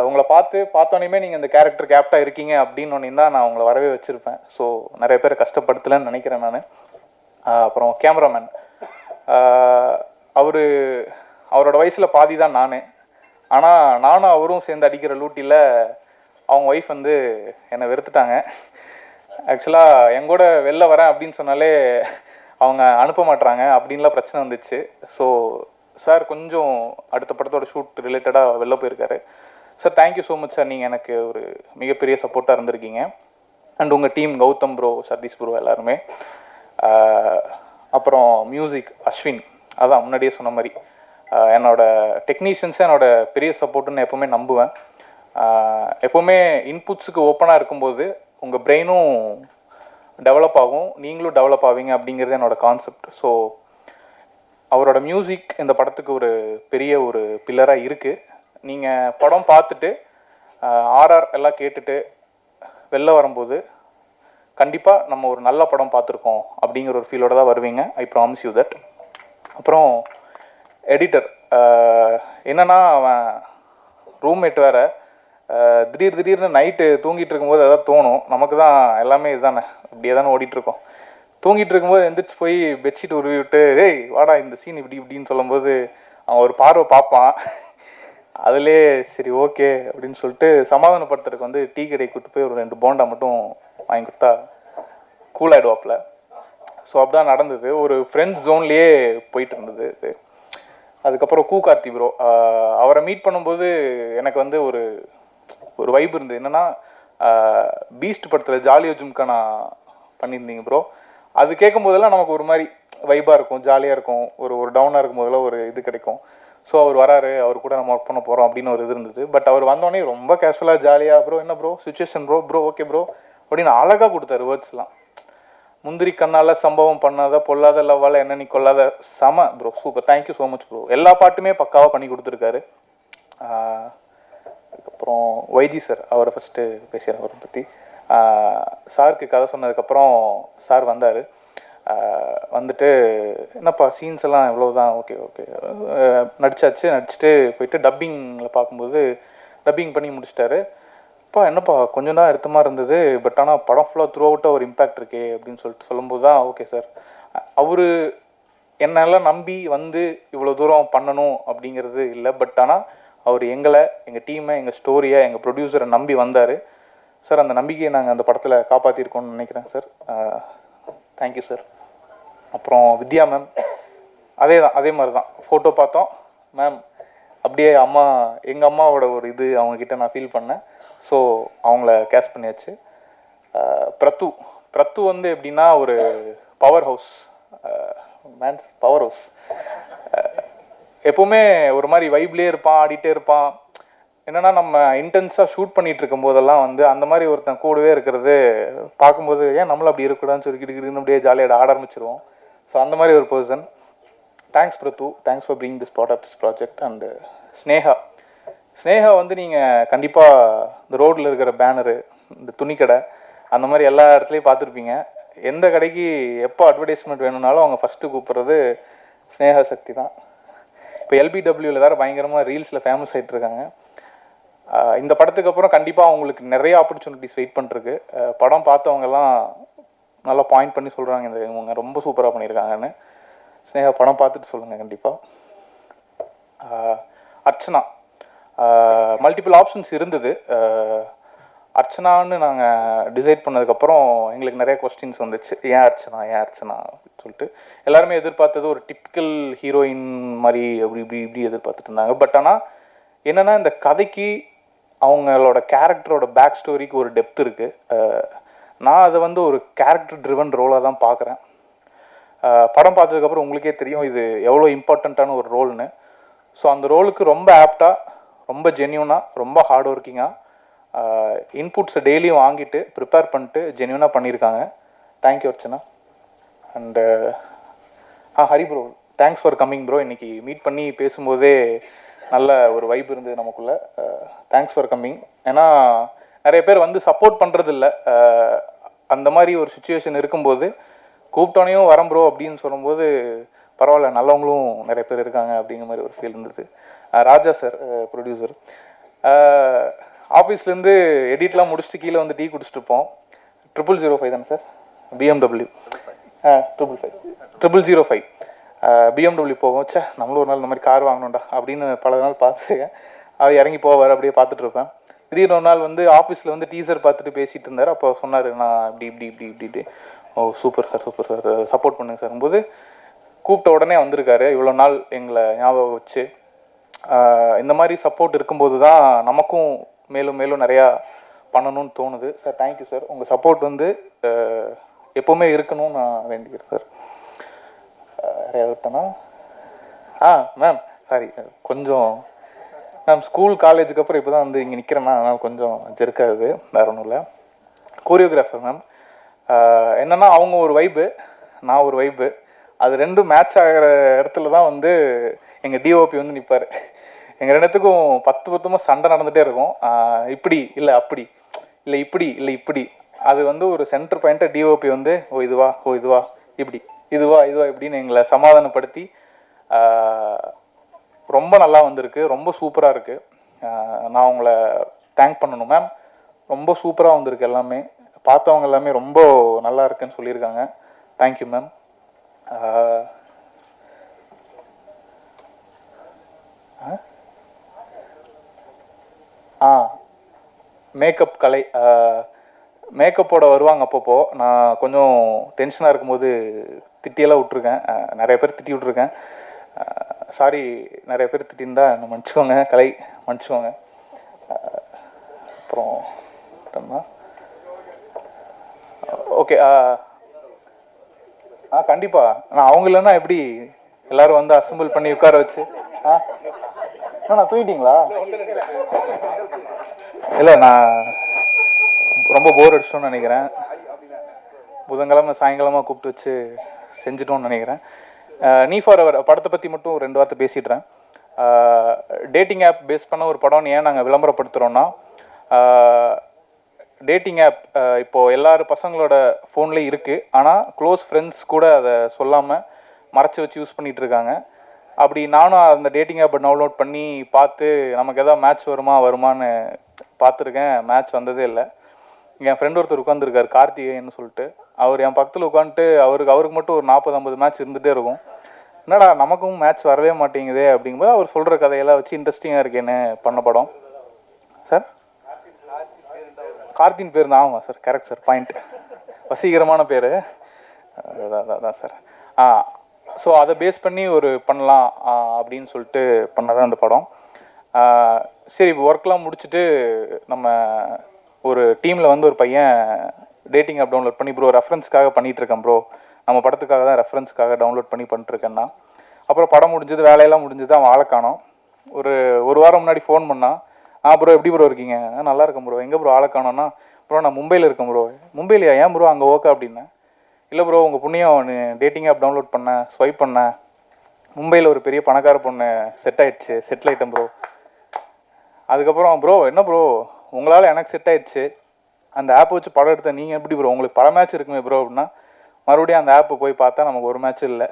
உங்களை பார்த்தோன்னே நீங்கள் இந்த கேரக்டருக்கு ஆப்டாக இருக்கீங்க அப்படின்னு தான் நான் உங்களை வரவே வச்சுருப்பேன். ஸோ நிறைய பேர் கஷ்டப்படுத்தலைன்னு நினைக்கிறேன் நான். அப்புறம் கேமராமேன், அவரோட வயசில் பாதி தான் நான். ஆனால் நானும் அவரும் சேர்ந்து அடிக்கிற லூட்டியில் அவங்க ஒய்ஃப் வந்து என்னை வெறுத்துட்டாங்க. ஆக்சுவலாக எங்கூட வெளில வரேன் அப்படின்னு சொன்னாலே அவங்க அனுப்ப மாட்டுறாங்க அப்படின்லாம் பிரச்சனை வந்துச்சு. ஸோ சார் கொஞ்சம் அடுத்த படத்தோட ஷூட் ரிலேட்டடாக வெளில போயிருக்காரு. Sir thank you so much sir, நீங்கள் எனக்கு ஒரு மிகப்பெரிய சப்போர்ட்டாக இருந்திருக்கீங்க. அண்ட் உங்கள் team Gautham bro, Sathish bro எல்லாருமே. அப்புறம் மியூசிக் அஸ்வின், அதான் முன்னாடியே சொன்ன மாதிரி என்னோட டெக்னீஷியன்ஸை என்னோட பெரிய சப்போர்ட்டுன்னு எப்போவுமே நம்புவேன். எப்போவுமே இன்புட்ஸுக்கு ஓப்பனாக இருக்கும்போது உங்கள் பிரெயினும் டெவலப் ஆகும், நீங்களும் டெவலப் ஆவீங்க அப்படிங்கிறது என்னோட கான்செப்ட். ஸோ அவரோட மியூசிக் இந்த படத்துக்கு ஒரு பெரிய ஒரு பில்லராக இருக்குது. நீங்கள் படம் பார்த்துட்டு ஆர்ஆர் எல்லாம் கேட்டுட்டு வெளில வரும்போது கண்டிப்பாக நம்ம ஒரு நல்ல படம் பார்த்துருக்கோம் அப்படிங்கிற ஒரு ஃபீலோடு தான் வருவீங்க. I promise you that. அப்புறம் எடிட்டர் என்னென்னா, அவன் ரூம்மேட் வேறு. திடீர்னு நைட்டு தூங்கிட்டு இருக்கும்போது எதாவது தோணும், நமக்கு தான் எல்லாமே இதுதானே, இப்படியே தானே ஓடிட்டுருக்கோம். தூங்கிட்டு இருக்கும்போது எந்திரிச்சு போய் பெட்ஷீட் உருவி விட்டு, ஏய் வாடா இந்த சீன் இப்படின்னு சொல்லும்போது அவன் ஒரு பார்வை பார்ப்பான். அதிலே சரி ஓகே அப்படின்னு சொல்லிட்டு சமாதானப்படுத்துறதுக்கு வந்து டீ கடை கூப்பிட்டு போய் ஒரு 2 போண்டா மட்டும் வாங்கி கொடுத்தா கூல் ஆகிடுவாப்பில். ஸோ அப்படிதான் நடந்தது. ஒரு ஃப்ரெண்ட்ஸ் ஜோன்லேயே போயிட்டு இருந்தது இது. அதுக்கப்புறம் கார்த்தி ப்ரோ, அவரை மீட் பண்ணும்போது எனக்கு வந்து ஒரு வைப் இருந்தது. என்னென்னா பீஸ்ட் படத்தில் ஜாலியோ ஜும்கா நான் பண்ணியிருந்தீங்க ப்ரோ. அது கேட்கும் போதெல்லாம் நமக்கு ஒரு மாதிரி வைப்பாக இருக்கும், ஜாலியாக இருக்கும். ஒரு டவுனாக இருக்கும் போதெல்லாம் ஒரு இது கிடைக்கும். ஸோ அவர் வராரு, அவர் கூட நம்ம ஒர்க் பண்ண போகிறோம் அப்படின்னு ஒரு இது இருந்தது. பட் அவர் வந்தோடனே ரொம்ப கேஷுவலாக ஜாலியாக ப்ரோ என்ன bro situation bro okay bro அப்படின்னு அழகாக கொடுத்தாரு வேர்ட்ஸ்லாம். முந்திரி கண்ணால் சம்பவம் பண்ணாத பொல்லாத லவ்வால் என்ன நீ கொள்ளாத செம bro, super, thank you so much bro. எல்லா பாட்டுமே பக்காவாக பண்ணி கொடுத்துருக்காரு. அதுக்கப்புறம் ஒய்ஜி சார், அவரை ஃபஸ்ட்டு பேசுகிறேன். அவரை பற்றி சாருக்கு கதை சொன்னதுக்கப்புறம் சார் வந்தார். வந்துட்டு என்னப்பா சீன்ஸ் எல்லாம் எவ்வளோதான், ஓகே நடிச்சுட்டு போயிட்டு டப்பிங்கில் பார்க்கும்போது டப்பிங் பண்ணி முடிச்சிட்டாரு. அப்பா என்னப்பா கொஞ்சம் தான் எடுத்த மாதிரி இருந்தது, பட் ஆனால் படம் ஃபுல்லாக த்ரூ அவுட்டாக ஒரு இம்பேக்ட் இருக்கே அப்படின்னு சொல்லும்போது தான் ஓகே சார், அவர் என்னெல்லாம் நம்பி வந்து இவ்வளோ தூரம் பண்ணணும் அப்படிங்கிறது இல்லை. பட் ஆனால் அவர் எங்கள் டீமை, எங்கள் ஸ்டோரியை, எங்கள் ப்ரொடியூசரை நம்பி வந்தார் சார். அந்த நம்பிக்கையை நாங்கள் அந்த படத்தில் காப்பாற்றிருக்கோம்னு நினைக்கிறேன் சார். Thank you sir. அப்புறம் வித்யா மேம், அதே மாதிரி தான் ஃபோட்டோ பார்த்தோம் மேம், அப்படியே எங்கள் அம்மாவோட ஒரு இது அவங்கக்கிட்ட நான் ஃபீல் பண்ணேன். ஸோ அவங்கள கேஸ்ட் பண்ணியாச்சு. பிரத்து வந்து எப்படின்னா ஒரு பவர் ஹவுஸ் எப்போவுமே ஒரு மாதிரி வைப்லேயே இருப்பான், ஆடிட்டே இருப்பான். என்னென்னா நம்ம இன்டென்ஸாக ஷூட் பண்ணிகிட்டு இருக்கும் போதெல்லாம் வந்து அந்த மாதிரி ஒருத்தன் கூடவே இருக்கிறது பார்க்கும்போது ஏன் நம்மளும் அப்படி இருக்கக்கூடாதுன்னு சொல்லி கிடுக்கிட்டு அப்படியே ஜாலியாக ஆட ஆரம்பிச்சிருவோம். ஸோ அந்த மாதிரி ஒரு person. Thanks Prathu, thanks for being this part of this project. And Sneha வந்து நீங்கள் கண்டிப்பாக இந்த ரோட்டில் இருக்கிற பேனரு, இந்த துணிக்கடை, அந்த மாதிரி எல்லா இடத்துலையும் பார்த்துருப்பீங்க. எந்த கடைக்கு எப்போ அட்வர்டைஸ்மெண்ட் வேணும்னாலும் அவங்க ஃபஸ்ட்டு கூப்பிட்றது ஸ்னேகா சக்தி தான். இப்போ LBWவில் வேறு பயங்கரமாக ரீல்ஸில் ஃபேமஸ் ஆகிட்டு இருக்காங்க. இந்த படத்துக்கு அப்புறம் கண்டிப்பாக அவங்களுக்கு நிறைய ஆப்பர்ச்சுனிட்டிஸ் வெயிட் பண்ணிருக்கு. படம் பார்த்தவங்கெல்லாம் நல்லா பாயிண்ட் பண்ணி சொல்கிறாங்க, இவங்க ரொம்ப சூப்பராக பண்ணியிருக்காங்கன்னு. ஸ்னேகா படம் பார்த்துட்டு சொல்லுங்கள் கண்டிப்பாக. அர்ச்சனா, மல்டிபிள் ஆப்ஷன்ஸ் இருந்தது. அர்ச்சனான்னு நாங்கள் டிசைட் பண்ணதுக்கப்புறம் எங்களுக்கு நிறைய கொஸ்டின்ஸ் வந்துச்சு. ஏன் அர்ச்சனா அப்படின்னு சொல்லிட்டு எல்லாருமே எதிர்பார்த்தது ஒரு டிப்பிக்கல் ஹீரோயின் மாதிரி இப்படி எதிர்பார்த்துட்டு இருந்தாங்க. பட் ஆனால் என்னென்னா இந்த கதைக்கு அவங்களோட கேரக்டரோட பேக் ஸ்டோரிக்கு ஒரு டெப்த் இருக்குது. நான் அதை வந்து ஒரு கேரக்டர் ட்ரிவன் ரோலாக தான் பார்க்குறேன். படம் பார்த்ததுக்கப்புறம் உங்களுக்கே தெரியும் இது எவ்வளோ இம்பார்ட்டண்ட்டான ஒரு ரோல்னு. ஸோ அந்த ரோலுக்கு ரொம்ப ஆப்டாக, ரொம்ப ஜென்யூனாக, ரொம்ப ஹார்ட் ஒர்க்கிங்காக இன்புட்ஸை டெய்லியும் வாங்கிட்டு ப்ரிப்பேர் பண்ணிட்டு ஜென்யூனாக பண்ணியிருக்காங்க. Thank you Archana. And Hari bro, thanks for coming bro. இன்றைக்கி மீட் பண்ணி பேசும்போதே நல்ல ஒரு வைப் இருந்தது நமக்குள்ளே. Thanks for coming. ஏன்னா நிறைய பேர் வந்து சப்போர்ட் பண்ணுறதில்ல. அந்த மாதிரி ஒரு சுச்சுவேஷன் இருக்கும்போது கூப்பிட்டோனையும் வரேன் ப்ரோ அப்படின்னு சொல்லும்போது பரவாயில்ல, நல்லவங்களும் நிறைய பேர் இருக்காங்க அப்படிங்கிற மாதிரி ஒரு ஃபீல் இருந்தது. ராஜா சார், ப்ரொடியூசர், ஆஃபீஸ்லேருந்து எடிட்லாம் முடிச்சுட்டு கீழே வந்து டீ குடிச்சிட்டு இருப்போம். 005 தானே சார்? BMW 500 BMW போவோம். நம்மளும் ஒரு நாள் இந்த மாதிரி கார் வாங்கணும்டா அப்படின்னு பல நாள் பார்த்துருக்கேன். அவர் இறங்கி போவார், அப்படியே பார்த்துட்டு இருப்பேன். திடீர்னு ஒரு நாள் வந்து ஆஃபீஸில் வந்து டீசர் பார்த்துட்டு பேசிகிட்டு இருந்தார். அப்போ சொன்னார், நான் இப்படி ஓ சூப்பர் சார் சப்போர்ட் பண்ணுங்க சார் போது கூப்பிட்ட உடனே வந்திருக்காரு. இவ்வளோ நாள் எங்களை ஞாபகம் வச்சு இந்த மாதிரி சப்போர்ட் இருக்கும்போது தான் நமக்கும் மேலும் மேலும் நிறையா பண்ணணும்னு தோணுது சார். Thank you sir. உங்கள் சப்போர்ட் வந்து எப்போவுமே இருக்கணும்னு நான் வேண்டிக்கிறேன் சார். நிறையா விட்டேன்னா மேம் சாரி, கொஞ்சம் மேம் ஸ்கூல் காலேஜுக்கு அப்புறம் இப்போ தான் வந்து இங்கே நிற்கிறேன்னா அதனால் கொஞ்சம் ஜெருக்காது, வேறு ஒன்றும் இல்லை. கோரியோகிராஃபர் மேம், என்னென்னா அவங்க ஒரு வைப்பு, நான் ஒரு வைப்பு, அது ரெண்டும் மேட்ச் ஆகிற இடத்துல தான் வந்து எங்கள் டிஓபி வந்து நிற்பார். எங்கள் ரெண்டுத்துக்கும் 10 சண்டை நடந்துகிட்டே இருக்கும். இப்படி இல்லை அப்படி இல்லை இப்படி அது வந்து ஒரு சென்டர் பாயிண்ட்டை டிஓபி வந்து ஓ இதுவா இப்படி இதுவா இப்படின்னு எங்களை சமாதானப்படுத்தி ரொம்ப நல்லா வந்திருக்கு, ரொம்ப சூப்பராக இருக்குது. நான் உங்களை தேங்க் பண்ணணும் மேம். ரொம்ப சூப்பராக வந்திருக்கு எல்லாமே. பார்த்தவங்க எல்லாமே ரொம்ப நல்லா இருக்குன்னு சொல்லியிருக்காங்க. Thank you ma'am. மேக்கப் கலை, மேக்கப்போட வருவாங்க அப்பப்போ. நான் கொஞ்சம் டென்ஷனாக இருக்கும்போது திட்டியெல்லாம் விட்ருக்கேன், நிறைய பேர் திட்டி விட்ருக்கேன். சாரி நிறைய பேர் திட்டிருந்தா என்ன மன்னிச்சுக்கோங்க, கலை மன்னிச்சுக்கோங்க. அப்புறம் ஓகே கண்டிப்பாக நான் அவங்க இல்லைன்னா எப்படி எல்லாரும் வந்து அசம்பிள் பண்ணி உட்கார வச்சு நான் தூங்கிட்டீங்களா? இல்லை நான் ரொம்ப போர் அடிச்சிட்டோன்னு நினைக்கிறேன். புதன்கிழமை சாயங்காலமாக கூப்பிட்டு வச்சு செஞ்சிட்டோன்னு நினைக்கிறேன். நீ ஃபார் அவர் படத்தை பற்றி மட்டும் 2 வார்த்தை பேசிடுறேன். டேட்டிங் ஆப் பேஸ் பண்ண ஒரு படம்னு ஏன் நாங்கள் விளம்பரப்படுத்துகிறோன்னா, டேட்டிங் ஆப் இப்போது எல்லாரும் பசங்களோட ஃபோன்லேயும் இருக்குது. ஆனால் க்ளோஸ் ஃப்ரெண்ட்ஸ் கூட அதை சொல்லாமல் மறைச்சி வச்சு யூஸ் பண்ணிகிட்டு இருக்காங்க. அப்படி நானும் அந்த டேட்டிங் ஆப்பை டவுன்லோட் பண்ணி பார்த்து நமக்கு எதாவது மேட்ச் வருமான்னு பார்த்துருக்கேன். மேட்ச் வந்ததே இல்லை. என் ஃப்ரெண்ட் ஒருத்தர் உட்காந்துருக்கார், கார்த்திகேயன்னு சொல்லிட்டு. அவர் என் பக்கத்தில் உட்காந்துட்டு அவருக்கு மட்டும் ஒரு 40-50 மேட்ச் இருந்துகிட்டே இருக்கும். என்னடா நமக்கும் மேட்ச் வரவே மாட்டேங்குதே அப்படிங்கும்போது அவர் சொல்கிற கதையெல்லாம் வச்சு இன்ட்ரெஸ்டிங்காக இருக்கேன்னு பண்ண படம். சார் கார்த்தின் பேர் தான். ஆமாம் சார், கரெக்ட் சார், பாயிண்ட். வசீகரமான பேர் அதான் சார். ஸோ அதை பேஸ் பண்ணி ஒரு பண்ணலாம் அப்படின்னு சொல்லிட்டு பண்ணதான் அந்த படம். சரி, ஒர்க்லாம் முடிச்சுட்டு நம்ம ஒரு டீமில் வந்து ஒரு பையன் டேட்டிங் ஆப் டவுன்லோட் பண்ணி ப்ரோ ரெஃபரன்ஸ்க்காக பண்ணிகிட்ருக்கேன் ப்ரோ, நம்ம படத்துக்காக தான் ரெஃபரன்ஸ்க்காக டவுன்லோட் பண்ணிட்டுருக்கேன்னா. அப்புறம் படம் முடிஞ்சது, வேலையெல்லாம் முடிஞ்சது, அவன் ஆளை காணோம். ஒரு வாரம் முன்னாடி ஃபோன் பண்ணான். ப்ரோ எப்படி ப்ரோ இருக்கீங்க? நல்லா இருக்கேன் ப்ரோ. எங்கே ப்ரோ ஆளை காணோன்னா, ப்ரோ நான் மும்பையில் இருக்கேன் ப்ரோ. மும்பையிலையா? ஏன் ப்ரோ அங்கே ஓகே அப்படின்னேன். இல்லை ப்ரோ உங்கள் புண்ணியம் டேட்டிங் ஆப் டவுன்லோட் பண்ணேன், ஸ்வைப் பண்ணேன், மும்பையில் ஒரு பெரிய பணக்கார பொண்ணு செட்டில் ஆகிட்டேன் ப்ரோ. அதுக்கப்புறம் ப்ரோ என்ன ப்ரோ உங்களால் எனக்கு செட் ஆயிடுச்சு, அந்த ஆப்பை வச்சு படம் எடுத்தேன், நீங்கள் எப்படி ப்ரோ உங்களுக்கு பல மேட்ச் இருக்குமே ப்ரோ அப்படின்னா, மறுபடியும் அந்த ஆப்பை போய் பார்த்தா நமக்கு ஒரு மேட்ச்சும் இல்லை.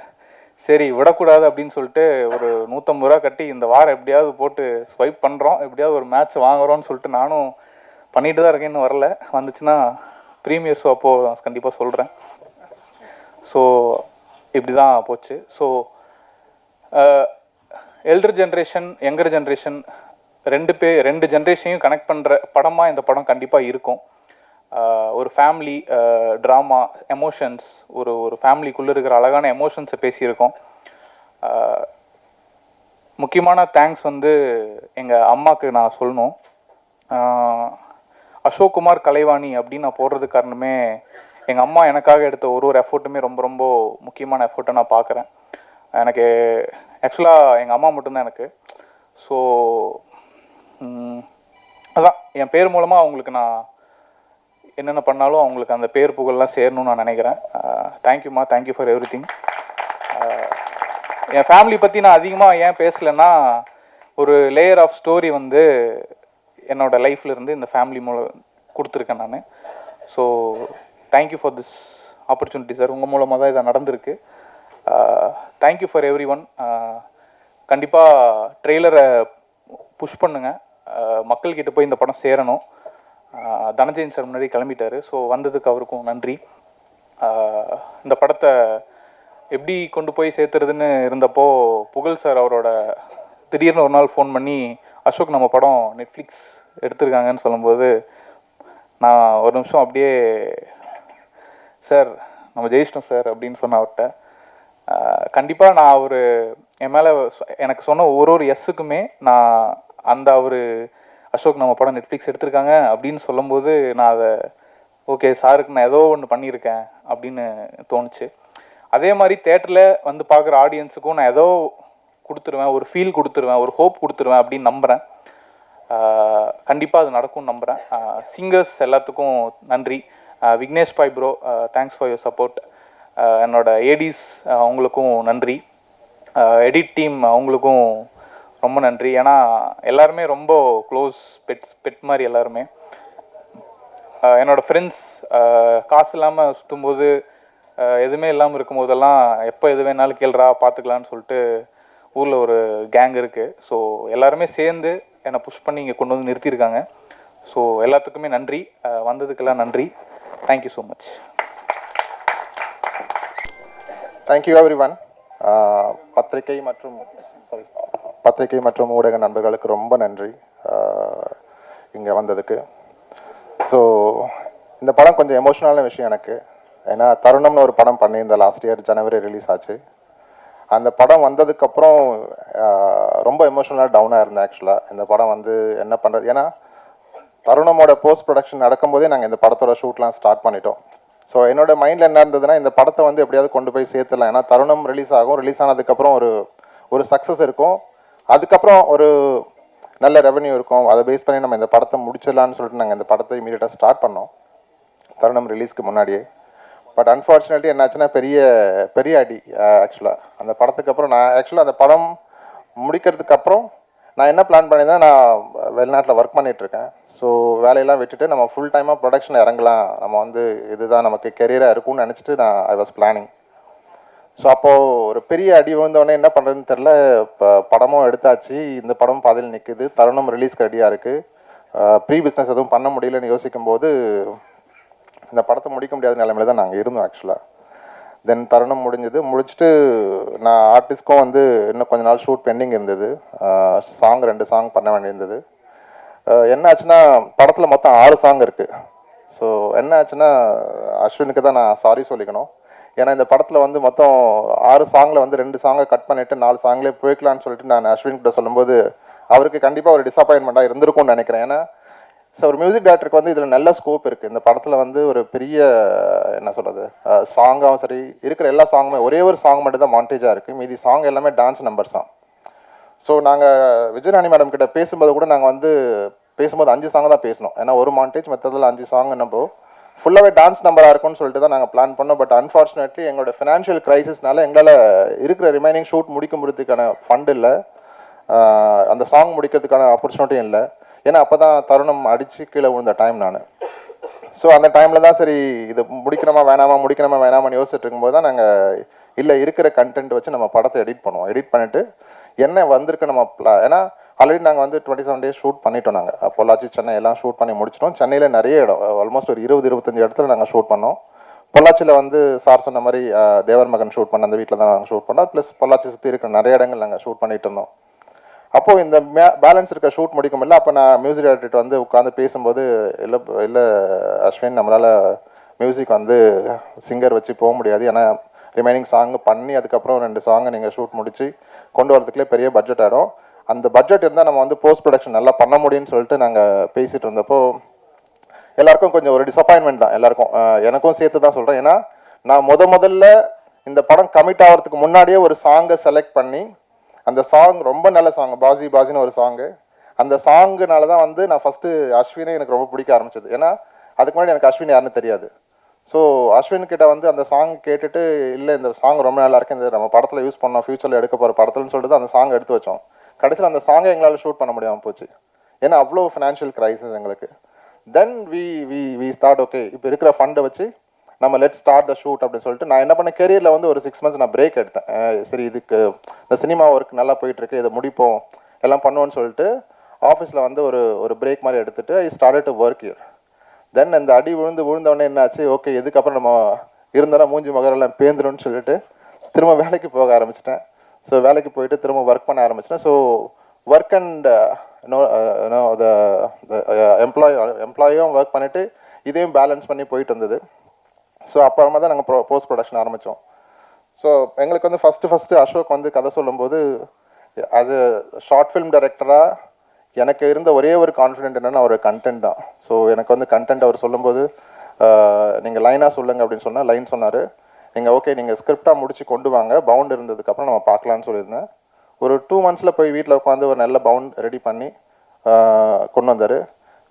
சரி விடக்கூடாது அப்படின்னு சொல்லிட்டு ஒரு 150 ரூபா கட்டி இந்த வாரம் எப்படியாவது போட்டு ஸ்வைப் பண்ணுறோம், எப்படியாவது ஒரு மேட்ச் வாங்குறோன்னு சொல்லிட்டு நானும் பண்ணிட்டு தான் இருக்கேன். இன்னும் வரல, வந்துச்சுன்னா ப்ரீமியர் ஷோ அப்போது கண்டிப்பாக சொல்கிறேன். ஸோ இப்படி தான் போச்சு. So elder generation, younger generation ரெண்டு ஜென்ரேஷனையும் கனெக்ட் பண்ணுற படமாக இந்த படம் கண்டிப்பாக இருக்கும். ஒரு ஃபேமிலி ட்ராமா, எமோஷன்ஸ், ஒரு ஃபேமிலிக்குள்ளே இருக்கிற அழகான எமோஷன்ஸை பேசியிருக்கோம். முக்கியமான தேங்க்ஸ் வந்து எங்கள் அம்மாவுக்கு நான் சொல்லணும். அசோக் குமார் கலைவாணி அப்படின்னு நான் போடுறதுக்கு காரணமே எங்கள் அம்மா எனக்காக எடுத்த ஒரு எஃபோர்ட்டுமே ரொம்ப ரொம்ப முக்கியமான எஃபோர்ட்டை நான் பார்க்குறேன். எனக்கு ஆக்சுவலாக எங்கள் அம்மா மட்டும்தான் எனக்கு. ஸோ அதான் என் பேர் மூலமாக அவங்களுக்கு நான் என்னென்ன பண்ணாலும் அவங்களுக்கு அந்த பேர் புகழ்லாம் சேரணும்னு நான் நினைக்கிறேன். தேங்க்யூம்மா, thank you for every thing. N family பற்றி நான் அதிகமாக ஏன் பேசலைன்னா, ஒரு லேயர் ஆஃப் ஸ்டோரி வந்து என்னோடய லைஃப்பில் இருந்து இந்த ஃபேமிலி மூலம் கொடுத்துருக்கேன் நான். So thank you for this opportunity sir. உங்கள் மூலமாக தான் இதை நடந்திருக்கு. Thank you for every one. கண்டிப்பாக ட்ரெய்லரை புஷ் பண்ணுங்கள், மக்கள்கிட்ட போய் இந்த படம் சேரணும். தனஞ்சயன் சார் முன்னாடி கிளம்பிட்டார். ஸோ வந்ததுக்கு அவருக்கும் நன்றி. இந்த படத்தை எப்படி கொண்டு போய் சேர்த்துறதுன்னு இருந்தப்போ புகழ் சார் அவரோட திடீர்னு ஒரு நாள் ஃபோன் பண்ணி, அசோக் நம்ம படம் நெட்ஃப்ளிக்ஸ் எடுத்திருக்காங்கன்னு சொல்லும்போது நான் ஒரு நிமிஷம் அப்படியே, சார் நம்ம ஜெயிச்சிட்டோம் சார் அப்படின்னு சொன்ன அவர்கிட்ட. கண்டிப்பாக நான் என் மேலே எனக்கு சொன்ன ஒரு எஸ்ஸுக்குமே நான் அந்த அசோக் நம்ம படம் நெட்ஃப்ளிக்ஸ் எடுத்திருக்காங்க அப்படின்னு சொல்லும்போது நான் அதை ஓகே சாருக்கு நான் ஏதோ ஒன்று பண்ணியிருக்கேன் அப்படின்னு தோணுச்சு. அதே மாதிரி தேட்டரில் வந்து பார்க்குற ஆடியன்ஸுக்கும் நான் ஏதோ கொடுத்துருவேன், ஒரு ஃபீல் கொடுத்துருவேன், ஒரு ஹோப் கொடுத்துருவேன் அப்படின்னு நம்புகிறேன். கண்டிப்பாக அது நடக்கும்னு நம்புகிறேன். சிங்கர்ஸ் எல்லாத்துக்கும் நன்றி. Vignesh bye bro, thanks for your support. என்னோட ஏடிஸ் அவங்களுக்கும் நன்றி. எடிட் டீம் அவங்களுக்கும் ரொம்ப நன்றி. ஏன்னா எல்லாருமே ரொம்ப க்ளோஸ் பெட் மாதிரி எல்லாருமே. என்னோடய ஃப்ரெண்ட்ஸ் காசு இல்லாமல் சுற்றும்போது, எதுவுமே இல்லாமல் இருக்கும்போதெல்லாம் எப்போ எது வேணாலும் கேள்றா பார்த்துக்கலான்னு சொல்லிட்டு ஊரில் ஒரு கேங் இருக்குது. ஸோ எல்லாருமே சேர்ந்து என்னை புஷ் பண்ணி இங்கே கொண்டு வந்து நிறுத்தியிருக்காங்க. ஸோ எல்லாத்துக்குமே நன்றி, வந்ததுக்கெல்லாம் நன்றி. Thank you so much. Thank you every one. பத்திரிகை மற்றும் ஊடக நண்பர்களுக்கு ரொம்ப நன்றி இங்கே வந்ததுக்கு. ஸோ இந்த படம் கொஞ்சம் எமோஷ்னலான விஷயம் எனக்கு. ஏன்னா தருணம்னு ஒரு படம் பண்ணியிருந்தேன், லாஸ்ட் இயர் ஜனவரி ரிலீஸ் ஆச்சு. அந்த படம் வந்ததுக்கப்புறம் ரொம்ப எமோஷனலாக டவுனாக இருந்தேன் ஆக்சுவலாக. இந்த படம் வந்து என்ன பண்ணுறது, ஏன்னா தருணமோட போஸ்ட் ப்ரொடக்ஷன் நடக்கும்போதே நாங்கள் இந்த படத்தோட ஷூட்லாம் ஸ்டார்ட் பண்ணிட்டோம். ஸோ என்னோட மைண்டில் என்ன இருந்ததுன்னா, இந்த படத்தை வந்து எப்படியாவது கொண்டு போய் சேர்த்துடலாம். ஏன்னா தருணம் ரிலீஸ் ஆகும், ரிலீஸ் ஆனதுக்கப்புறம் ஒரு சக்ஸஸ் இருக்கும், அதுக்கப்புறம் ஒரு நல்ல ரெவன்யூ இருக்கும், அதை பேஸ் பண்ணி நம்ம இந்த படத்தை முடிச்சிடலான்னு சொல்லிட்டு நாங்கள் இந்த படத்தை இமீடியட்டாக ஸ்டார்ட் பண்ணோம் தருணம் ரிலீஸ்க்கு முன்னாடியே. பட் அன்ஃபார்ச்சுனேட்லி என்னாச்சுன்னா பெரிய அடி ஆக்சுவலாக. அந்த படத்துக்கு அப்புறம் நான் ஆக்சுவலாக அந்த படம் முடிக்கிறதுக்கு அப்புறம் நான் என்ன பிளான் பண்ணியிருந்தேன், நான் வெளிநாட்டில் ஒர்க் பண்ணிகிட்ருக்கேன். ஸோ வேலையெல்லாம் விட்டுட்டு நம்ம ஃபுல் டைமாக ப்ரொடக்ஷன் இறங்கலாம், நம்ம வந்து இதுதான் நமக்கு கெரியராக இருக்கும்னு நினச்சிட்டு ஐ வாஸ் பிளானிங். ஸோ அப்போது ஒரு பெரிய அடி விழுந்தோடனே என்ன பண்ணுறதுன்னு தெரில. இப்போ படமும் எடுத்தாச்சு, இந்த படம் பாதியில் நிற்குது, தருணம் ரிலீஸ்க்கு ரெடியாக இருக்குது, ப்ரீ பிஸ்னஸ் எதுவும் பண்ண முடியலன்னு யோசிக்கும்போது இந்த படத்தை முடிக்க முடியாத நிலைமையில தான் நாங்கள் இருந்தோம் ஆக்சுவலாக. தென் தருணம் முடிச்சுட்டு நான் ஆர்டிஸ்ட்க்கும் வந்து இன்னும் கொஞ்ச நாள் ஷூட் பெண்டிங் இருந்தது, 2 சாங் பண்ண வேண்டியிருந்தது. என்ன ஆச்சுன்னா படத்தில் மொத்தம் 6 சாங் இருக்குது. ஸோ என்ன ஆச்சுன்னா அஸ்வினுக்கு தான் நான் சாரி சொல்லிக்கணும். ஏன்னா இந்த படத்தில் வந்து மொத்தம் 6 சாங்கில் வந்து 2 சாங்கை கட் பண்ணிவிட்டு 4 சாங்லேயே போய்க்கலான்னு சொல்லிட்டு நான் அஸ்வின்கிட்ட சொல்லும்போது அவருக்கு கண்டிப்பாக ஒரு டிசப்பாயின்மெண்ட்டாக இருந்திருக்கும்னு நினைக்கிறேன். ஏன்னா ஸோ ஒரு மியூசிக் டைரக்டருக்கு வந்து இதில் நல்ல ஸ்கோப் இருக்குது. இந்த படத்தில் வந்து ஒரு பெரிய என்ன சொல்கிறது, சாங்காகவும் சரி, இருக்கிற எல்லா சாங்குமே ஒரே ஒரு சாங் மட்டும் தான் மாண்டேஜாக இருக்குது, மீதி சாங் எல்லாமே டான்ஸ் நம்பர்ஸ் தான். ஸோ நாங்கள் விஜயராணி மேடம் கிட்ட பேசும்போது கூட நாங்கள் வந்து பேசும்போது 5 சாங் தான் பேசணும், ஏன்னா ஒரு மாண்டேஜ் மற்றதில் 5 சாங் நம்ம ஃபுல்லாகவே டான்ஸ் நம்பராக இருக்கும்னு சொல்லிட்டு தான் நாங்கள் பிளான் பண்ணோம். பட் அன்ஃபார்ச்சுனேட்லி எங்களோட ஃபினான்ஷியல் க்ரைசிஸ்னால எங்களால் இருக்கிற ரிமைனிங் ஷூட் முடிக்க முடியறதுக்கான ஃபண்ட் இல்லை, அந்த சாங் முடிக்கிறதுக்கான ஆப்பர்ச்சுனிட்டியும் இல்லை. ஏன்னா அப்போ தான் தருணம் அடித்து கீழே விழுந்த டைம் நான். ஸோ அந்த டைமில் தான் சரி இது முடிக்கணுமா வேணாமான்னு யோசிச்சுட்டு இருக்கும்போது தான் நாங்கள் இல்லை இருக்கிற கண்டென்ட் வச்சு நம்ம படத்தை எடிட் பண்ணுவோம். எடிட் பண்ணிவிட்டு என்ன வந்திருக்கு நம்ம ஏன்னா ஆல்ரெடி நாங்கள் வந்து 27 days ஷூட் பண்ணிட்டோம். நாங்கள் பொள்ளாச்சி சென்னை எல்லாம் ஷூட் பண்ணி முடிச்சிட்டோம். சென்னையில் நிறைய இடம், ஆல்மோஸ்ட் ஒரு 20-25 இடத்துல நாங்கள் ஷூட் பண்ணோம். பொள்ளாச்சியில் வந்து சார் சொன்ன மாதிரி தேவர் மகன் ஷூட் பண்ண அந்த வீட்டில் தான் நாங்கள் ஷூட் பண்ணோம். ப்ளஸ் பொள்ளாச்சி சுற்றி இருக்கிற நிறைய இடங்கள் நாங்கள் ஷூட் பண்ணிட்டு இருந்தோம். அப்போது இந்த பேலன்ஸ் இருக்க ஷூட் முடிக்க முடியல. அப்போ நான் மியூசிக் டைரக்டர் வந்து உட்காந்து பேசும்போது இல்லை அஸ்வின், நம்மளால் மியூசிக் வந்து சிங்கர் வச்சு போக முடியாது, ஏன்னா ரிமைனிங் சாங் பண்ணி அதுக்கப்புறம் 2 சாங்கை நீங்கள் ஷூட் முடித்து கொண்டு வரதுக்குள்ளே பெரிய பட்ஜெட் ஆகிடும், அந்த பட்ஜெட் இருந்தால் நம்ம வந்து போஸ்ட் ப்ரொடக்ஷன் நல்லா பண்ண முடியும்னு சொல்லிட்டு நாங்கள் பேசிகிட்டு இருந்தப்போ எல்லாருக்கும் கொஞ்சம் ஒரு டிசப்பாயின்மெண்ட் தான் எல்லாருக்கும், எனக்கும் சேர்த்து தான் சொல்கிறேன். ஏன்னா நான் முதல்ல இந்த படம் கமிட் ஆகிறதுக்கு முன்னாடியே ஒரு சாங்கை செலக்ட் பண்ணி, அந்த சாங் ரொம்ப நல்ல சாங், பாசின்னு ஒரு சாங்கு, அந்த சாங்குனால தான் வந்து நான் ஃபஸ்ட்டு அஸ்வினை எனக்கு ரொம்ப பிடிக்க ஆரம்பிச்சது. ஏன்னா அதுக்கு முன்னாடி எனக்கு அஸ்வின் யாருன்னு தெரியாது. ஸோ அஸ்வின் கிட்ட வந்து அந்த சாங் கேட்டுட்டு இல்லை இந்த சாங் ரொம்ப நல்லா இருக்கு, இந்த நம்ம படத்தில் யூஸ் பண்ணோம், ஃபியூச்சரில் எடுக்க போகிற படத்துலன்னு சொல்லிட்டு அந்த சாங் எடுத்து வச்சோம். கடைசியில் அந்த சாங்கை எங்களால் ஷூட் பண்ண முடியாமல் போச்சு, ஏன்னா அவ்வளோ ஃபினான்ஷியல் க்ரைசிஸ் எங்களுக்கு. தென் வி ஸ்டார்ட் ஓகே இப்போ இருக்கிற ஃபண்டை வச்சு நம்ம லெட் ஸ்டார்ட் த ஷூட் அப்படின்னு சொல்லிட்டு நான் என்ன பண்ணேன், கெரியரில் வந்து ஒரு 6 months நான் பிரேக் எடுத்தேன். சரி இதுக்கு இந்த சினிமா ஒர்க் நல்லா போயிட்டுருக்கு, இதை முடிப்போம் எல்லாம் பண்ணுவோன்னு சொல்லிட்டு ஆஃபீஸில் வந்து ஒரு பிரேக் மாதிரி எடுத்துகிட்டு I started to work here. Then இந்த அடி விழுந்தவொடனே என்னாச்சு, ஓகே இதுக்கப்புறம் நம்ம இருந்தாலும் மூஞ்சி மகரெல்லாம் பேந்துருன்னு சொல்லிட்டு திரும்ப வேலைக்கு போக ஆரம்பிச்சிட்டேன். ஸோ வேலைக்கு போயிட்டு திரும்ப ஒர்க் பண்ண ஆரம்பிச்சிட்டேன். ஸோ ஒர்க் அண்ட் எம்ப்ளாயும் ஒர்க் பண்ணிவிட்டு இதையும் பேலன்ஸ் பண்ணி போயிட்டு இருந்தது. ஸோ அப்புறமா தான் நாங்கள் போஸ்ட் ப்ரொடக்ஷன் ஆரம்பித்தோம். ஸோ எங்களுக்கு வந்து ஃபஸ்ட்டு அசோக் வந்து கதை சொல்லும்போது அது ஷார்ட் ஃபிலிம் டைரக்டராக எனக்கு இருந்த ஒரே ஒரு கான்ஃபிடென்ட் என்னென்னா ஒரு கண்டென்ட் தான். ஸோ எனக்கு வந்து கண்டென்ட் அவர் சொல்லும்போது நீங்கள் லைனாக சொல்லுங்கள் அப்படின்னு சொன்னால் லைன் சொன்னார். நீங்கள் ஓகே நீங்கள் ஸ்கிரிப்டாக முடிச்சு கொண்டு வாங்க, பவுண்ட் இருந்ததுக்கப்புறம் நம்ம பார்க்கலான்னு சொல்லியிருந்தேன். ஒரு 2 months போய் வீட்டில் உட்காந்து ஒரு நல்ல பவுண்ட் ரெடி பண்ணி கொண்டு வந்தார்.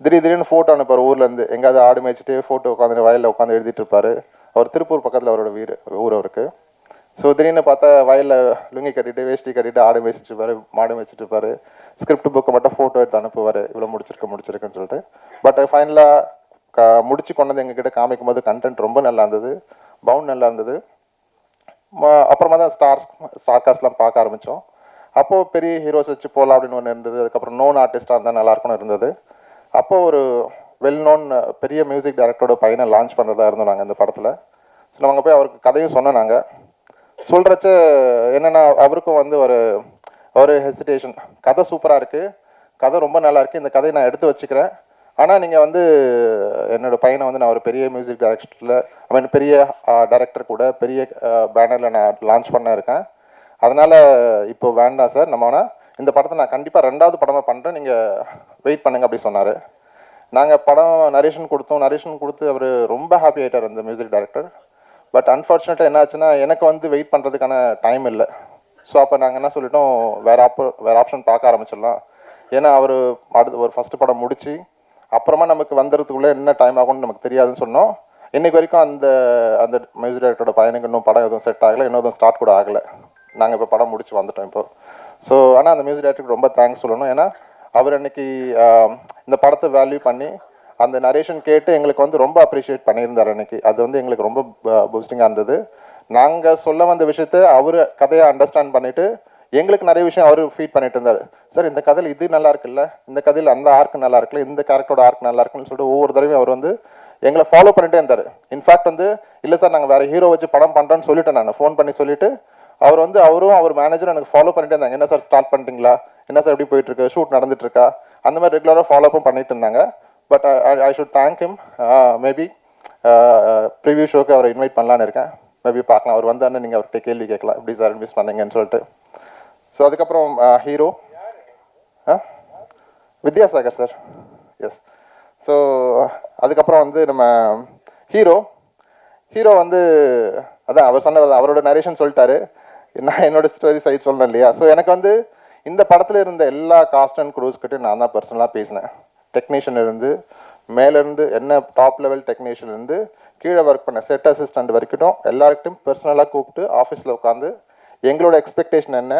திடீர்னு ஃபோட்டோ அனுப்பார் ஊர்லேருந்து, எங்கேயாவது ஆடு மேய்ச்சிட்டு ஃபோட்டோ உட்காந்து வயலில் உட்காந்து எழுதிட்டு இருப்பார். அவர் திருப்பூர் பக்கத்தில் அவரோட ஊர் அவருக்கு. ஸோ திடீர்னு பார்த்தா வயலில் லுங்கி கட்டிட்டு வேஷ்டி கட்டிட்டு ஆடு மேய்ச்சிட்டு இருப்பார், மாடு மேய்ச்சிட்டு இருப்பார். ஸ்கிரிப்ட் புக்கை மட்டும் ஃபோட்டோ எடுத்து அனுப்புவார், இவ்வளோ முடிச்சிருக்குன்னு சொல்லிட்டு. பட் ஃபைனலாக முடிச்சு கொண்டு வந்து எங்ககிட்ட காமிக்கும் போது கண்டென்ட் ரொம்ப நல்லா இருந்தது, பவுண்ட் நல்லா இருந்தது. அப்புறமா தான் ஸ்டார்காஸ்ட்லாம் பார்க்க ஆரம்பித்தோம். அப்போது பெரிய ஹீரோஸ் வச்சு போகலாம் அப்படின்னு ஒன்று இருந்தது. அதுக்கப்புறம் நோன் ஆர்டிஸ்டாக இருந்தால் நல்லாயிருக்கும்னு இருந்தது. அப்போது ஒரு வெல் நோன் பெரிய மியூசிக் டைரக்டரோட பையனை லான்ச் பண்ணுறதா இருந்தோம் நாங்கள் இந்த படத்தில். ஸோ நாங்கள் போய் அவருக்கு கதையும் சொன்னோம். நாங்கள் சொல்கிறச்ச என்னென்னா அவருக்கும் வந்து ஒரு ஹெசிடேஷன், கதை சூப்பராக இருக்குது, கதை ரொம்ப நல்லா இருக்குது, இந்த கதையை நான் எடுத்து வச்சுக்கிறேன், ஆனால் நீங்கள் வந்து என்னோடய பையனை வந்து நான் ஒரு பெரிய மியூசிக் டைரக்டரில் பெரிய டைரக்டர் கூட பெரிய பேனரில் நான் லான்ச் பண்ண இருக்கேன், அதனால் இப்போ வேண்டாம் சார், நம்ம வேணால் இந்த படத்தை நான் கண்டிப்பாக 2வது படமாக பண்ணுறேன், நீங்கள் வெயிட் பண்ணுங்க அப்படி சொன்னார். நாங்கள் படம் நரேஷன் கொடுத்து அவர் ரொம்ப ஹாப்பி ஆகிட்டார் அந்த மியூசிக் டைரக்டர். பட் அன்ஃபார்ச்சுனேட்டாக என்ன ஆச்சுன்னா எனக்கு வந்து வெயிட் பண்ணுறதுக்கான டைம் இல்லை. ஸோ அப்போ நாங்கள் என்ன சொல்லிட்டோம், வேறு ஆப்ஷன் பார்க்க ஆரம்பிச்சிடலாம். ஏன்னா அவர் அடுத்து ஒரு ஃபஸ்ட்டு படம் முடித்து அப்புறமா நமக்கு வந்துடுறதுக்குள்ளே என்ன டைம் ஆகும்னு நமக்கு தெரியாதுன்னு சொன்னோம். இன்றைக்கு வரைக்கும் அந்த அந்த மியூசிக் டைரக்டரோட பையனுக்கு இன்னும் படம் எதுவும் செட் ஆகலை, இன்னும் எதுவும் ஸ்டார்ட் கூட ஆகலை. நாங்கள் இப்போ படம் முடிச்சு வந்துட்டோம் இப்போ. ஸோ ஆனால் அந்த மியூசிக் டைரக்டருக்கு ரொம்ப தேங்க்ஸ் சொல்லணும். ஏன்னா அவர் அன்னைக்கு இந்த படத்தை வேல்யூ பண்ணி அந்த நரேஷன் கேட்டு எங்களுக்கு வந்து ரொம்ப அப்ரிஷியேட் பண்ணியிருந்தார் அன்னைக்கு. அது வந்து எங்களுக்கு ரொம்ப பூஸ்டிங்காக இருந்தது. நாங்கள் சொல்ல வந்த விஷயத்த அவர் கதையை அண்டர்ஸ்டாண்ட் பண்ணிவிட்டு எங்களுக்கு நிறைய விஷயம் அவர் ஃபீட் பண்ணிட்டு இருந்தார். சார் இந்த கதையில் இது நல்லா இருக்குல்ல, இந்த கதையில் அந்த ஆர்க் நல்லா இருக்குல்ல, இந்த கேரக்டரோட ஆர்க் நல்லா இருக்குன்னு சொல்லிட்டு ஒவ்வொரு தடவையும் அவர் வந்து எங்களை ஃபாலோ பண்ணிட்டே இருந்தார். இன்ஃபேக்ட் வந்து இல்லை சார் நாங்கள் வேறு ஹீரோ வச்சு படம் பண்ணுறோன்னு சொல்லிட்டேன், நான் ஃபோன் பண்ணி சொல்லிவிட்டு அவரும் அவர் மேனேஜரும் எனக்கு ஃபாலோ பண்ணிட்டே இருந்தாங்க. என்ன சார் ஸ்டார்ட் பண்ணிட்டீங்களா, என்ன சார் எப்படி போயிட்டுருக்கு, ஷூட் நடந்துட்டு இருக்கா, அந்த மாதிரி ரெகுலராக ஃபாலோஅப்பும் பண்ணிட்டு இருந்தாங்க. But I should thank him. Maybe preview ஷோக்கு அவரை இன்வைட் பண்ணலான்னு இருக்கேன். மேபி பார்க்கலாம், அவர் வந்தாருன்னு நீங்கள் அவர்கிட்ட கேள்வி கேட்கலாம், எப்படி சார் மிஸ் பண்ணீங்கன்னு சொல்லிட்டு. ஸோ அதுக்கப்புறம் hero Vidyasagar sir. Yes. So அதுக்கப்புறம் வந்து நம்ம ஹீரோ வந்து அதான் அவர் சொன்ன அவரோட நரேஷன் சொல்லிட்டாரு, நான் என்னோட ஸ்டோரி சைட் சொல்லணும் இல்லையா. ஸோ எனக்கு வந்து இந்த படத்தில் இருந்த எல்லா காஸ்ட் அண்ட் க்ரூஸ்கிட்டையும் நான் தான் பர்சனலாக பேசினேன். டெக்னீஷியன் இருந்து மேலேருந்து என்ன டாப் லெவல் டெக்னீஷியன் இருந்து கீழே ஒர்க் பண்ண செட் அசிஸ்டண்ட் வரைக்கும் எல்லாருக்கிட்டையும் பர்சனலாக கூப்பிட்டு ஆஃபீஸில் உட்காந்து எங்களோட எக்ஸ்பெக்டேஷன் என்ன,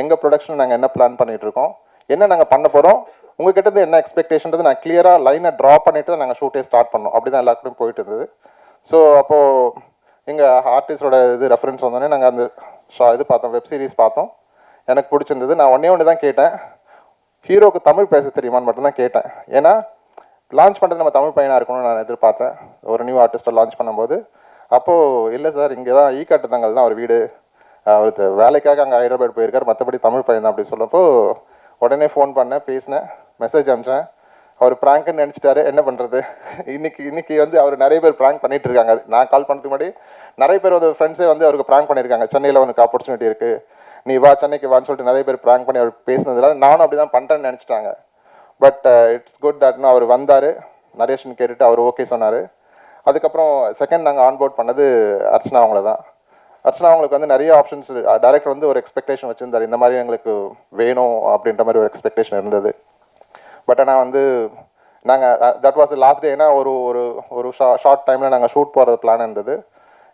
எங்கள் ப்ரொடக்ஷன் நாங்கள் என்ன பிளான் பண்ணிகிட்ருக்கோம், என்ன நாங்கள் பண்ண போகிறோம், உங்கள்கிட்ட என்ன எக்ஸ்பெக்டேஷன்றது நான் கிளியராக லைனை ட்ரா பண்ணிவிட்டு தான் நாங்கள் ஷூட்டே ஸ்டார்ட் பண்ணோம். அப்படி தான் எல்லாருக்கிட்டையும் போயிட்டு இருந்தது. ஸோ அப்போது எங்கள் ஆர்டிஸ்டோட இது ரெஃபரன்ஸ் வந்தோடனே நாங்கள் அந்த இது பார்த்தோம், வெப் சீரிஸ் பார்த்தோம், எனக்கு பிடிச்சிருந்தது. நான் ஒன்று தான் கேட்டேன், ஹீரோக்கு தமிழ் பேச தெரியுமான்னு மட்டும்தான் கேட்டேன். ஏன்னா லான்ச் பண்ணுறது நம்ம தமிழ் பையனாக இருக்கணும்னு நான் எதிர்பார்த்தேன் ஒரு நியூ ஆர்டிஸ்ட்டை லான்ச் பண்ணும்போது. அப்போது இல்லை சார் இங்கே தான் ஈக்காட்டுத்தங்கல் தான் அவர் வீடு, அவர் வேலைக்காக அங்கே ஹைதராபாத் போயிருக்கார், மற்றபடி தமிழ் பையன் தான் அப்படின்னு சொல்லப்போ உடனே ஃபோன் பண்ணேன், பேசினேன், மெசேஜ் அனுப்பிச்சேன். அவர் ப்ராங்க்னு நினச்சிட்டாரு, என்ன பண்ணுறது. இன்னைக்கு வந்து அவர் நிறைய பேர் ப்ராங்க் பண்ணிட்டு இருக்காங்க. நான் கால் பண்ணுறதுக்கு முன்னாடி நிறைய பேர் வந்து ஃப்ரெண்ட்ஸே வந்து அவருக்கு ப்ராங்க் பண்ணியிருக்காங்க. சென்னையில் உனக்கு ஆப்பர்ச்சுனிட்டி இருக்குது, நீ வா சென்னைக்கு வான்னு சொல்லிட்டு நிறைய பேர் ப்ராங்க் பண்ணி அவர் பேசினதுல நானும் அப்படி தான் பண்ணுறேன்னு நினச்சிட்டாங்க. பட் இட்ஸ் குட் தட்னு அவர் வந்தார், நரேஷன் கேட்டுட்டு அவர் ஓகே சொன்னார். அதுக்கப்புறம் செகண்ட் நாங்கள் ஆன்போர்ட் பண்ணது அர்ச்சனா அவங்கள தான். அர்ச்சனா அவங்களுக்கு வந்து நிறைய ஆப்ஷன்ஸ், டைரக்டர் வந்து ஒரு எக்ஸ்பெக்டேஷன் வச்சுருந்தார், இந்த மாதிரி எங்களுக்கு வேணும் அப்படின்ற மாதிரி ஒரு எக்ஸ்பெக்டேஷன் இருந்தது. பட் ஆனால் வந்து நாங்கள் தட் வாஸ் லாஸ்ட் டே. ஏன்னா ஒரு ஷார்ட் டைமில் நாங்கள் ஷூட் போகிறது பிளான் இருந்தது.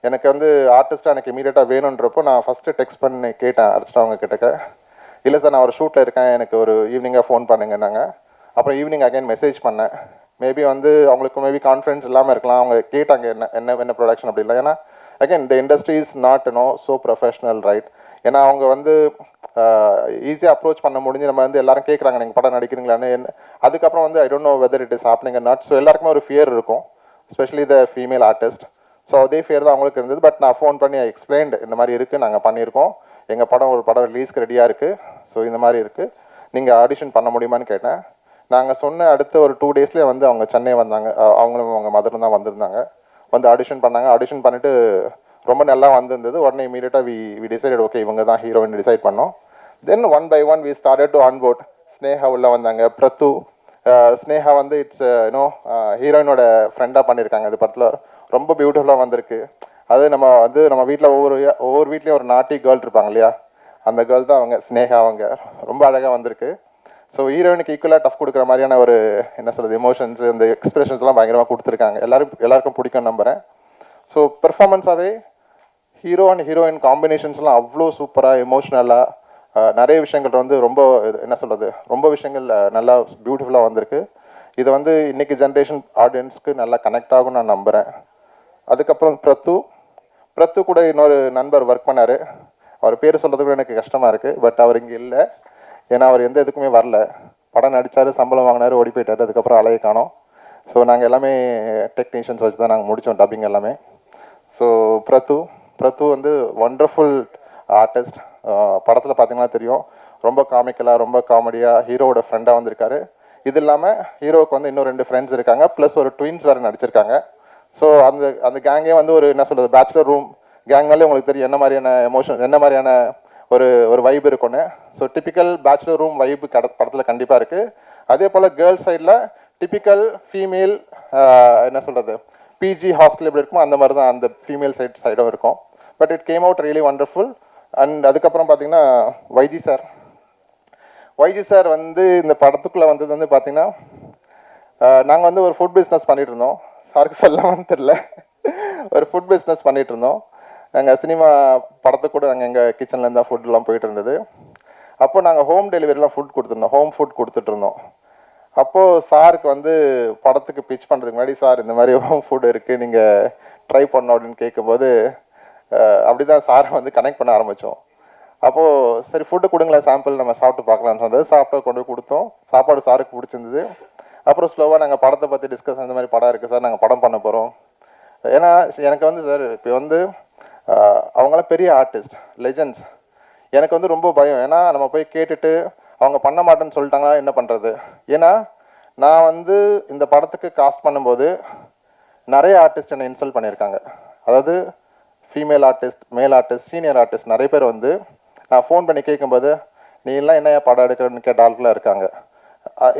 எனக்கு வந்து ஆர்டிஸ்ட்டாக எனக்கு இமீடியட்டாக வேணுன்றப்போ நான் ஃபஸ்ட்டு டெக்ஸ்ட் பண்ணி கேட்டேன் அர்ச்சனா அவங்க கிட்டக்க, இல்லை சார் நான் ஒரு ஷூட்டில் இருக்கேன், எனக்கு ஒரு ஈவினிங்காக ஃபோன் பண்ணுங்கன்னாங்க. அப்புறம் ஈவினிங் அகைன் மெசேஜ் பண்ணேன். மேபி வந்து அவங்களுக்கு மேபி கான்ஃபிடன்ஸ் இல்லாமல் இருக்கலாம், அவங்க கேட்டாங்க என்ன ப்ரொடக்ஷன் அப்படி இல்லை. ஏன்னா again the industry is not so professional right. ஏன்னா அவங்க வந்து ஈஸியாக அப்ரோச் பண்ண முடிஞ்சு நம்ம வந்து எல்லாரும் கேட்குறாங்க நீங்கள் படம் நடிக்கிறீங்களான்னு. அதுக்கப்புறம் வந்து I don't know whether it is happening or not. So எல்லாருக்குமே ஒரு ஃபியர் இருக்கும், specially the female artist. So அதே ஃபியர் தான் அவங்களுக்கு இருந்தது. பட் நான் ஃபோன் பண்ணி எக்ஸ்பிளைன்டு, இந்த மாதிரி இருக்குது, நாங்கள் பண்ணியிருக்கோம், எங்கள் படம் ஒரு படம் ரிலீஸ்க்கு ரெடியாக இருக்குது, ஸோ இந்த மாதிரி இருக்குது, நீங்கள் ஆடிஷன் பண்ண முடியுமான்னு கேட்டேன். நாங்கள் சொன்ன அடுத்த ஒரு 2 டேஸ்லேயே வந்து அவங்க சென்னை வந்தாங்க, அவங்களும் அவங்க மதரும் தான் வந்திருந்தாங்க. வந்து ஆடிஷன் பண்ணாங்க. ஆடிஷன் பண்ணிவிட்டு ரொம்ப நல்லா வந்திருந்தது. உடனே இமீடியட்டாக வி டிசைடட் ஓகே இவங்க தான் ஹீரோயின் டிசைட் பண்ணோம். Then 1 by 1 we started to onboard. Sneha உள்ள வந்தாங்க, பிரத்து. ஸ்னேகா வந்து இட்ஸ் ஹீரோயினோட ஃப்ரெண்டாக பண்ணியிருக்காங்க. இது படத்தில் ரொம்ப பியூட்டிஃபுல்லாக வந்திருக்கு. அது நம்ம வீட்டில் ஒவ்வொரு வீட்லேயும் ஒரு நாட்டி கேர்ள் இருப்பாங்க இல்லையா, அந்த கேர்ள் தான் அவங்க ஸ்னேகா. அவங்க ரொம்ப அழகாக வந்திருக்கு. ஸோ ஹீரோயினுக்கு ஈக்குவலாக டஃப் கொடுக்குற மாதிரியான ஒரு என்ன சொல்கிறது எமோஷன்ஸ், இந்த எக்ஸ்பிரஷன்ஸ்லாம் பயங்கரமாக கொடுத்துருக்காங்க. எல்லாருக்கும் பிடிக்கும் நம்புகிறேன். ஸோ பெர்ஃபார்மன்ஸாகவே ஹீரோ அண்ட் ஹீரோயின் காம்பினேஷன்ஸ்லாம் அவ்வளோ சூப்பராக எமோஷ்னலாக நிறைய விஷயங்கள் வந்து ரொம்ப என்ன சொல்கிறது ரொம்ப விஷயங்கள் நல்லா பியூட்டிஃபுல்லாக வந்திருக்கு. இது வந்து இன்றைக்கி ஜென்ரேஷன் ஆடியன்ஸ்க்கு நல்லா கனெக்ட் ஆகும் நான் நம்புகிறேன். அதுக்கப்புறம் பிரத்து கூட இன்னொரு நண்பர் ஒர்க் பண்ணார். அவர் பேர் சொல்கிறது கூட எனக்கு கஷ்டமாக இருக்குது. பட் அவர் இங்கே இல்லை, ஏன்னா அவர் எந்த இதுக்குமே வரல. படம் நடித்தார், சம்பளம் வாங்கினார், ஓடி போயிட்டார். அதுக்கப்புறம் அலையை காணோம். ஸோ நாங்கள் எல்லாமே டெக்னீஷியன்ஸ் வச்சு தான் நாங்கள் முடித்தோம் டப்பிங் எல்லாமே. ஸோ பிரத்து வந்து ஒண்டர்ஃபுல் ஆர்டிஸ்ட். படத்தில் பார்த்தீங்கன்னா தெரியும், ரொம்ப காமிக்கலாக ரொம்ப காமெடியாக ஹீரோவோட ஃப்ரெண்டாக வந்திருக்காரு. இது இல்லாமல் ஹீரோவுக்கு வந்து இன்னும் 2 ஃப்ரெண்ட்ஸ் இருக்காங்க, ப்ளஸ் ஒரு ட்வின்ஸ் வேறு நடிச்சிருக்காங்க. ஸோ அந்த கேங்கே வந்து ஒரு என்ன சொல்கிறது பேச்சுலர் ரூம் கேங்னாலே உங்களுக்கு தெரியும் என்ன மாதிரியான எமோஷன், என்ன மாதிரியான ஒரு ஒரு வைப் இருக்கும்னு. ஸோ டிப்பிக்கல் பேச்சுலர் ரூம் வைப்பு படத்தில் கண்டிப்பாக இருக்குது. அதே போல் கேர்ள்ஸ் சைடில் டிப்பிக்கல் ஃபீமேல் என்ன சொல்கிறது பிஜி ஹாஸ்டல் எப்படி இருக்குமோ அந்த மாதிரி தான் அந்த ஃபீமேல் சைடும் இருக்கும். But it came out really wonderful. And அதுக்கப்புறம் பார்த்தீங்கன்னா வைஜி சார் வந்து இந்த படத்துக்குள்ளே வந்தது வந்து பார்த்தீங்கன்னா நாங்கள் வந்து ஒரு ஃபுட் பிஸ்னஸ் பண்ணிகிட்டு இருந்தோம். சாருக்கு சொல்லாமன்னு தெரில, ஒரு ஃபுட் பிஸ்னஸ் பண்ணிகிட்டு இருந்தோம். நாங்கள் சினிமா படத்துக்கு கூட நாங்கள் எங்கள் கிச்சன்லேருந்து தான் ஃபுட்லாம் போயிட்டு இருந்தது. அப்போ நாங்கள் ஹோம் டெலிவரிலாம் ஃபுட் கொடுத்துருந்தோம், ஹோம் ஃபுட் கொடுத்துட்ருந்தோம். அப்போது சாருக்கு வந்து படத்துக்கு பிச் பண்ணுறதுக்கு முன்னாடி, சார் இந்த மாதிரி ஹோம் ஃபுட் இருக்குது நீங்கள் ட்ரை பண்ணோம் அப்படின்னு கேட்கும்போது அப்படி தான் சாரை வந்து கனெக்ட் பண்ண ஆரம்பித்தோம். அப்போது சரி ஃபுட்டு கொடுங்களேன் சாம்பிள் நம்ம சாப்பிட்டு பார்க்கலான்னு சொன்னது. சாப்பிட்டு கொண்டு போய் கொடுத்தோம். சாப்பாடு சாருக்கு பிடிச்சிருந்தது. அப்புறம் ஸ்லோவாக நாங்கள் படத்தை பற்றி டிஸ்கஸ், இந்த மாதிரி படம் இருக்குது சார், நாங்கள் படம் பண்ண போகிறோம். ஏன்னா எனக்கு வந்து சார் இப்போ வந்து அவங்களாம் பெரிய ஆர்டிஸ்ட் லெஜெண்ட்ஸ். எனக்கு வந்து ரொம்ப பயம். ஏன்னா நம்ம போய் கேட்டுட்டு அவங்க பண்ண மாட்டேன்னு சொல்லிட்டாங்கன்னா என்ன பண்ணுறது. ஏன்னா நான் வந்து இந்த படத்துக்கு காஸ்ட் பண்ணும்போது நிறைய ஆர்டிஸ்ட் என்னை இன்சல்ட் பண்ணியிருக்காங்க. அதாவது ஃபீமேல் ஆர்டிஸ்ட், மேல் ஆர்டிஸ்ட், சீனியர் ஆர்டிஸ்ட் நிறைய பேர் வந்து நான் ஃபோன் பண்ணி கேட்கும்போது நீ எல்லாம் என்ன படம் எடுக்கிறன்னு கேட்ட ஆட்களாக இருக்காங்க.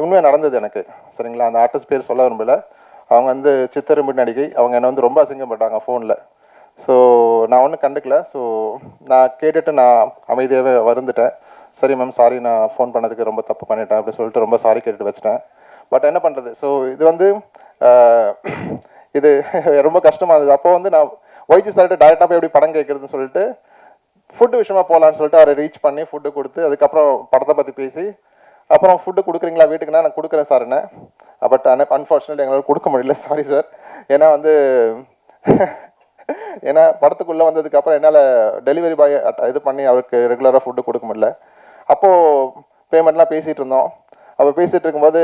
உண்மையாக நடந்தது எனக்கு, சரிங்களா. அந்த ஆர்டிஸ்ட் பேர் சொல்ல விரும்பல. அவங்க வந்து சித்திரம்பு நடிகை. அவங்க என்னை வந்து ரொம்ப அசிங்கப்பட்டாங்க ஃபோனில். ஸோ நான் ஒன்றும் கண்டுக்கல. ஸோ நான் கேட்டுட்டு நான் அமைதியாகவே வந்துட்டேன். சரி மேம் சாரி, நான் ஃபோன் பண்ணதுக்கு ரொம்ப தப்பு பண்ணிட்டேன் அப்படின்னு சொல்லிட்டு ரொம்ப சாரி கேட்டுட்டு வச்சிட்டேன். பட் என்ன பண்ணுறது. ஸோ இது வந்து இது ரொம்ப கஷ்டமாக இருந்தது. அப்போ வந்து நான் வைஜி சார்கிட்ட டேரெக்டாக போய் எப்படி படம் கேட்குறதுன்னு சொல்லிட்டு ஃபுட்டு விஷயமா போகலான்னு சொல்லிட்டு அவரை ரீச் பண்ணி ஃபுட்டு கொடுத்து அதுக்கப்புறம் படத்தை பற்றி பேசி அப்புறம் ஃபுட்டு கொடுக்குறீங்களா வீட்டுக்குன்னா நான் கொடுக்குறேன் சார் என்ன. பட் அன்ஃபார்ச்சுனேட்லி எங்களால் கொடுக்க முடியல, சாரி சார். ஏன்னா வந்து ஏன்னா படத்துக்குள்ளே வந்ததுக்கப்புறம் என்னால் டெலிவரி பாய் இது பண்ணி அவருக்கு ரெகுலராக ஃபுட்டு கொடுக்க முடியல. அப்போது பேமெண்ட்லாம் பேசிகிட்டு இருந்தோம். அப்போ பேசிகிட்டு இருக்கும்போது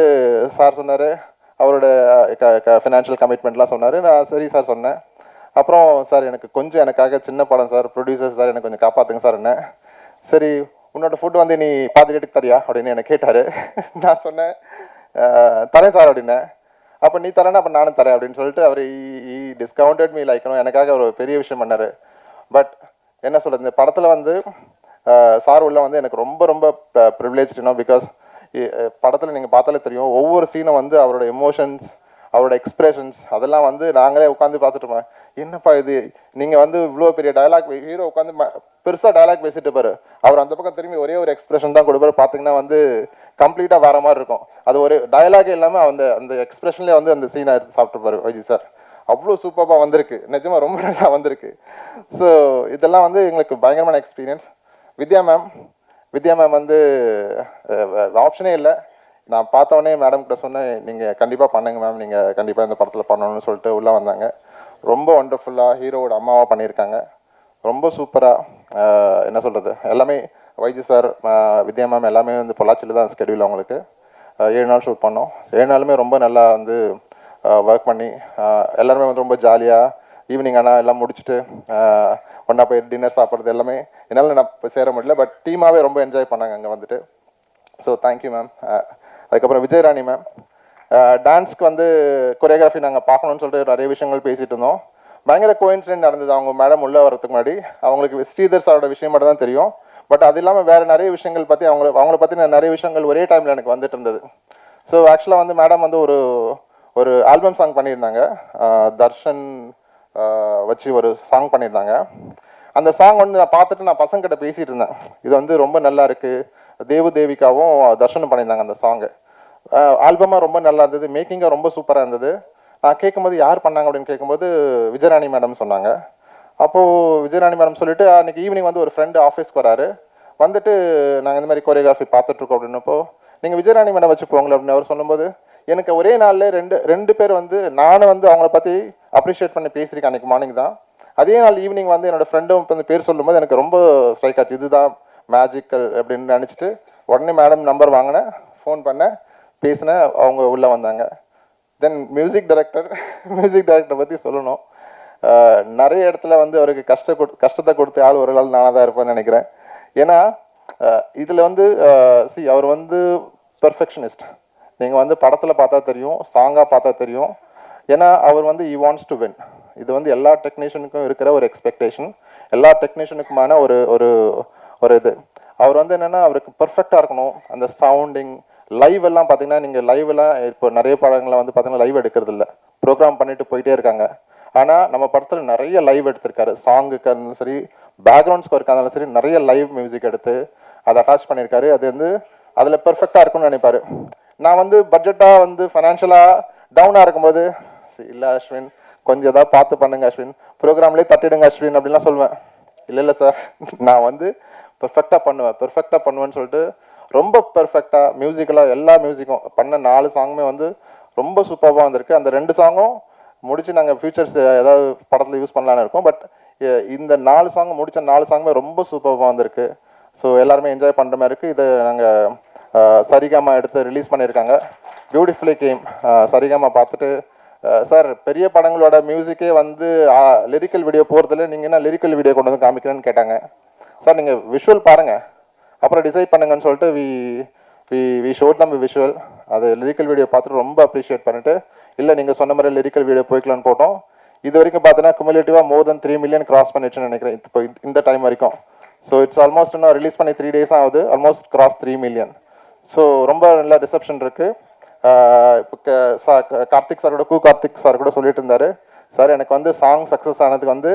சார் சொன்னார், அவரோட ஃபினான்ஷியல் கமிட்மெண்ட்லாம் சொன்னார். நான் சரி சார் சொன்னேன். அப்புறம் சார் எனக்கு கொஞ்சம் எனக்காக சின்ன படம் சார், ப்ரொடியூசர் சார் எனக்கு கொஞ்சம் காப்பாற்றுங்க சார் என்ன. சரி உன்னோட ஃபுட் வந்து நீ பாதி ரேட்டுக்கு தரியா அப்படின்னு என்னை கேட்டார். நான் சொன்னேன் தரேன் சார் அப்படின்னேன். அப்போ நீ தரேன்னா அப்போ நானும் தரேன் அப்படின்னு சொல்லிட்டு அவர் டிஸ்கவுண்டட் மீ லைக்கணும். எனக்காக ஒரு பெரிய விஷயம் பண்ணார். பட் என்ன சொல்கிறது, இந்த படத்தில் வந்து சார் உள்ள வந்து எனக்கு ரொம்ப ரொம்ப ப்ரிவிலேஜ்னோ. பிகாஸ் படத்தில் நீங்கள் பார்த்தாலே தெரியும், ஒவ்வொரு சீனும் வந்து அவரோட எமோஷன்ஸ், அவரோட எக்ஸ்பிரஷன்ஸ் அதெல்லாம் வந்து நாங்களே உட்காந்து பார்த்துட்டோம். என்னப்பா இது, நீங்கள் வந்து இவ்வளோ பெரிய டயலாக், ஹீரோ உட்காந்து பெருசாக டயலாக் பேசிட்டு பாரு, அவர் அந்த பக்கம் திரும்பி ஒரே ஒரு எக்ஸ்பிரஷன் தான் கொடுப்பாரு. பார்த்தீங்கன்னா வந்து கம்ப்ளீட்டாக வேற மாதிரி இருக்கும். அது ஒரு டயலாகே இல்லாமல் அந்த எக்ஸ்பிரஷன்லேயே வந்து அந்த சீனை எடுத்து சாப்பிட்டுப்பாரு வைஜி சார். அவ்வளோ சூப்பராக வந்திருக்கு, நிஜமாக ரொம்ப நல்லா வந்திருக்கு. ஸோ இதெல்லாம் வந்து எங்களுக்கு பயங்கரமான எக்ஸ்பீரியன்ஸ். வித்யா மேம் வந்து ஆப்ஷனே இல்லை. நான் பார்த்தோன்னே மேடம் கிட்ட சொன்னேன், நீங்கள் கண்டிப்பாக பண்ணுங்க மேம், நீங்கள் கண்டிப்பாக இந்த படத்தில் பண்ணணும்னு சொல்லிட்டு உள்ளே வந்தாங்க. ரொம்ப ஒண்டர்ஃபுல்லாக ஹீரோவோட அம்மாவாக பண்ணியிருக்காங்க. ரொம்ப சூப்பராக என்ன சொல்கிறது, எல்லாமே வைஜி சார், வித்யா மேம் எல்லாமே வந்து பொள்ளாச்சியில் தான் ஸ்கெடியூல் அவங்களுக்கு. 7 நாள் ஷூட் பண்ணோம். 7 நாளுமே ரொம்ப நல்லா வந்து ஒர்க் பண்ணி எல்லாருமே வந்து ரொம்ப ஜாலியாக ஈவினிங் ஆனால் எல்லாம் முடிச்சுட்டு ஒன்றா போய் டின்னர் சாப்பிட்றது எல்லாமே என்னால் நான் சேர முடியல. பட் டீமாகவே ரொம்ப என்ஜாய் பண்ணாங்க அங்கே வந்துட்டு. So thank you ma'am. அதுக்கப்புறம் விஜயராணி மேம், டான்ஸ்க்கு வந்து கொரியோகிராஃபி நாங்கள் பார்க்கணுன்னு சொல்லிட்டு நிறைய விஷயங்கள் பேசிகிட்டு இருந்தோம். பயங்கர கோயின்சிடென்ட் நடந்தது. அவங்க மேடம் உள்ளே வரதுக்கு முன்னாடி அவங்களுக்கு ஸ்ரீதர் சாரோட விஷயம் மட்டும் தான் தெரியும். பட் அது இல்லாமல் வேறு நிறைய விஷயங்கள் பற்றி அவங்கள பற்றின நிறைய விஷயங்கள் ஒரே டைமில் எனக்கு வந்துட்டு இருந்தது. ஸோ ஆக்சுவலாக வந்து மேடம் வந்து ஒரு ஆல்பம் சாங் பண்ணியிருந்தாங்க, தர்ஷன் வச்சு ஒரு சாங் பண்ணியிருந்தாங்க. அந்த சாங் வந்து நான் பார்த்துட்டு நான் பசங்கிட்ட பேசிகிட்டு இருந்தேன், இது வந்து ரொம்ப நல்லா இருக்குது. தேவிகாவும் தர்ஷனும் பண்ணியிருந்தாங்க அந்த சாங்கு. ஆல்பமாக ரொம்ப நல்லா இருந்தது, மேக்கிங்காக ரொம்ப சூப்பராக இருந்தது. நான் கேட்கும்போது யார் பண்ணாங்க அப்படின்னு கேட்கும்போது விஜயராணி மேடம் சொன்னாங்க. அப்போது விஜயராணி மேடம் சொல்லிவிட்டு அன்றைக்கி ஈவினிங் வந்து ஒரு ஃப்ரெண்டு ஆஃபீஸ்க்கு வராரு. வந்துட்டு நாங்கள் இந்த மாதிரி கொரியோகிராஃபி பார்த்துட்ருக்கோம் அப்படின்னப்போ, நீங்கள் விஜயராணி மேடம் வச்சு போங்களேன் அப்படின்னு அவர் சொல்லும்போது, எனக்கு ஒரே நாளில் ரெண்டு பேர் வந்து நானும் வந்து அவங்கள பற்றி அப்ரிஷியேட் பண்ணி பேசியிருக்கேன் அன்றைக்கி மார்னிங் தான். அதே நாள் ஈவினிங் வந்து என்னோடய ஃப்ரெண்டும் வந்து பேர் சொல்லும்போது எனக்கு ரொம்ப ஸ்ட்ரைக் ஆச்சு, இதுதான் மேஜிக்கல் அப்படின்னு நினச்சிட்டு உடனே மேடம் நம்பர் வாங்கினேன், ஃபோன் பண்ணேன், பேசினேன். அவங்க உள்ளே வந்தாங்க. தென் மியூசிக் டைரக்டரை பற்றி சொல்லணும். நிறைய இடத்துல வந்து அவருக்கு கஷ்டத்தை கொடுத்த ஆள் ஒரு நாள் நானாக தான் இருப்பேன்னு நினைக்கிறேன். ஏன்னா இதில் வந்து அவர் வந்து பெர்ஃபெக்ஷனிஸ்ட். நீங்கள் வந்து படத்தில் பார்த்தா தெரியும், சாங்காக பார்த்தா தெரியும். ஏன்னா அவர் வந்து he wants to win. இது வந்து எல்லா டெக்னீஷியனுக்கும் இருக்கிற ஒரு எக்ஸ்பெக்டேஷன், எல்லா டெக்னீஷியனுக்குமான ஒரு ஒரு இது. அவர் வந்து என்னென்னா அவருக்கு பர்ஃபெக்டாக இருக்கணும். அந்த சவுண்டிங் லைவ் எல்லாம் பார்த்தீங்கன்னா, நீங்கள் லைவ் எல்லாம் இப்போ நிறைய படங்களை வந்து பார்த்தீங்கன்னா லைவ் எடுக்கிறது இல்லை, ப்ரோக்ராம் பண்ணிட்டு போயிட்டே இருக்காங்க. ஆனால் நம்ம படத்தில் நிறைய லைவ் எடுத்திருக்காரு. சாங்குக்கு இருந்தாலும் சரி, பேக்ரவுண்ட் ஸ்கோருக்கு இருந்தாலும் சரி, நிறைய லைவ் மியூசிக் எடுத்து அதை அட்டாச் பண்ணியிருக்காரு. அது வந்து அதில் பெர்ஃபெக்டாக இருக்கும்னு நினைப்பாரு. நான் வந்து பட்ஜெட்டாக வந்து ஃபைனான்ஷியலாக டவுனாக இருக்கும்போது, இல்லை அஸ்வின் கொஞ்சம் ஏதாவது பார்த்து பண்ணுங்க அஸ்வின், ப்ரோக்ராம்லேயே தட்டிடுங்க அஸ்வின் அப்படின்லாம் சொல்லுவேன். இல்லை சார், நான் வந்து பெர்ஃபெக்டாக பண்ணுவேன்னு சொல்லிட்டு ரொம்ப பெர்ஃபெக்டாக மியூசிக்கலாக எல்லா மியூசிக்கும் பண்ண 4 சாங்குமே வந்து ரொம்ப சூப்பராக வந்திருக்கு. அந்த 2 சாங்கும் முடிச்சு நாங்கள் ஃபியூச்சர்ஸ் ஏதாவது படத்தில் யூஸ் பண்ணலான்னு இருக்கோம். பட் இந்த 4 சாங் முடித்த 4 சாங்குமே ரொம்ப சூப்பராக வந்திருக்கு. ஸோ எல்லாருமே என்ஜாய் பண்ணுற மாதிரி இருக்குது. இதை நாங்கள் சரிகமா எடுத்து ரிலீஸ் பண்ணியிருக்காங்க. Beautifully game. சரிகமா பார்த்துட்டு சார் பெரிய படங்களோட மியூசிக்கே வந்து லிரிக்கல் வீடியோ போகிறதுல நீங்கள் என்ன லிரிக்கல் வீடியோ கொண்டு வந்து காமிக்கிறேன்னு கேட்டாங்க. சார் நீங்கள் விஷுவல் பாருங்கள் அப்புறம் டிசைட் பண்ணுங்கன்னு சொல்லிட்டு வி ஷோட் தம் விஷுவல். அது லிரிக்கல் வீடியோ பார்த்துட்டு ரொம்ப அப்ரிஷியேட் பண்ணிட்டு, இல்லை நீங்கள் சொன்ன மாதிரி லிரிக்கல் வீடியோ போய்க்கலான்னு போட்டோம். இது வரைக்கும் பார்த்தீங்கன்னா குமுலேட்டிவாக more than 3 million கிராஸ் பண்ணிடுச்சுன்னு நினைக்கிறேன் இப்போ இந்த டைம் வரைக்கும். ஸோ இட்ஸ் ஆல்மோஸ்ட் இன்னும் ரிலீஸ் பண்ணி 3 days ஆகுது, ஆல்மோஸ்ட் கிராஸ் 3 million. ஸோ ரொம்ப நல்ல ரிசப்ஷன் இருக்குது. இப்போ கார்த்திக் சாரோட கார்த்திக் சார் கூட சொல்லிட்டு இருந்தார், சார் எனக்கு வந்து சாங் சக்ஸஸ் ஆனதுக்கு வந்து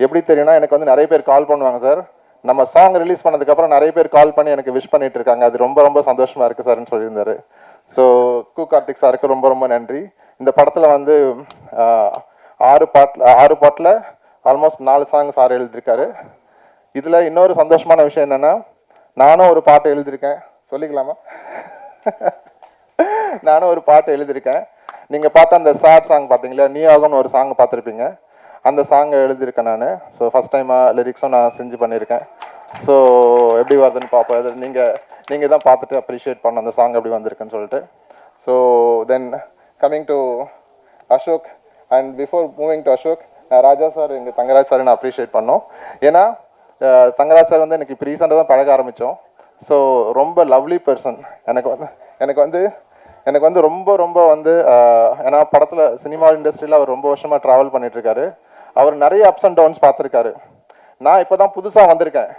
எப்படி தெரியும்னா, எனக்கு வந்து நிறைய பேர் கால் பண்ணுவாங்க சார், நம்ம சாங் ரிலீஸ் பண்ணதுக்கப்புறம் நிறைய பேர் கால் பண்ணி எனக்கு விஷ் பண்ணிட்டு இருக்காங்க, அது ரொம்ப ரொம்ப சந்தோஷமாக இருக்குது சார்ன்னு சொல்லியிருந்தாரு. ஸோ கார்த்திக் சாருக்கு ரொம்ப ரொம்ப நன்றி. இந்த படத்தில் வந்து 6 பாட்டில் ஆல்மோஸ்ட் 4 சாங் சார் எழுதியிருக்காரு. இதில் இன்னொரு சந்தோஷமான விஷயம் என்னென்னா, நானும் ஒரு பாட்டு எழுதியிருக்கேன். சொல்லிக்கலாமா? நானும் ஒரு பாட்டு எழுதியிருக்கேன். நீங்கள் பார்த்த அந்த சேட் சாங் பார்த்தீங்களா, நீ ஆகும்னு ஒரு சாங் பார்த்துருப்பீங்க, அந்த சாங்கை எழுதியிருக்கேன் நான். ஸோ ஃபஸ்ட் டைமாக லிரிக்ஸும் நான் செஞ்சு பண்ணியிருக்கேன். ஸோ எப்படி வருதுன்னு பார்ப்போம். அது நீங்கள் தான் பார்த்துட்டு அப்ரிஷியேட் பண்ண அந்த சாங் எப்படி வந்திருக்குன்னு சொல்லிட்டு. So then coming to Ashok, and before moving to Ashok, Raja sir, எங்கள் தங்கராஜ் சார் நான் அப்ரிஷியேட் பண்ணோம். ஏன்னா தங்கராஜ் சார் வந்து எனக்கு இப்போ ரீசெண்டாக தான் பழக ஆரம்பித்தோம். ஸோ ரொம்ப லவ்லி பர்சன். எனக்கு வந்து ரொம்ப ரொம்ப வந்து ஏன்னா படத்தில் சினிமா இண்டஸ்ட்ரியில் அவர் ரொம்ப வருஷமாக ட்ராவல் பண்ணிகிட்ருக்காரு. அவர் நிறைய அப்ஸ் அண்ட் டவுன்ஸ் பார்த்துருக்காரு. நான் இப்போ தான் புதுசாக வந்திருக்கேன்.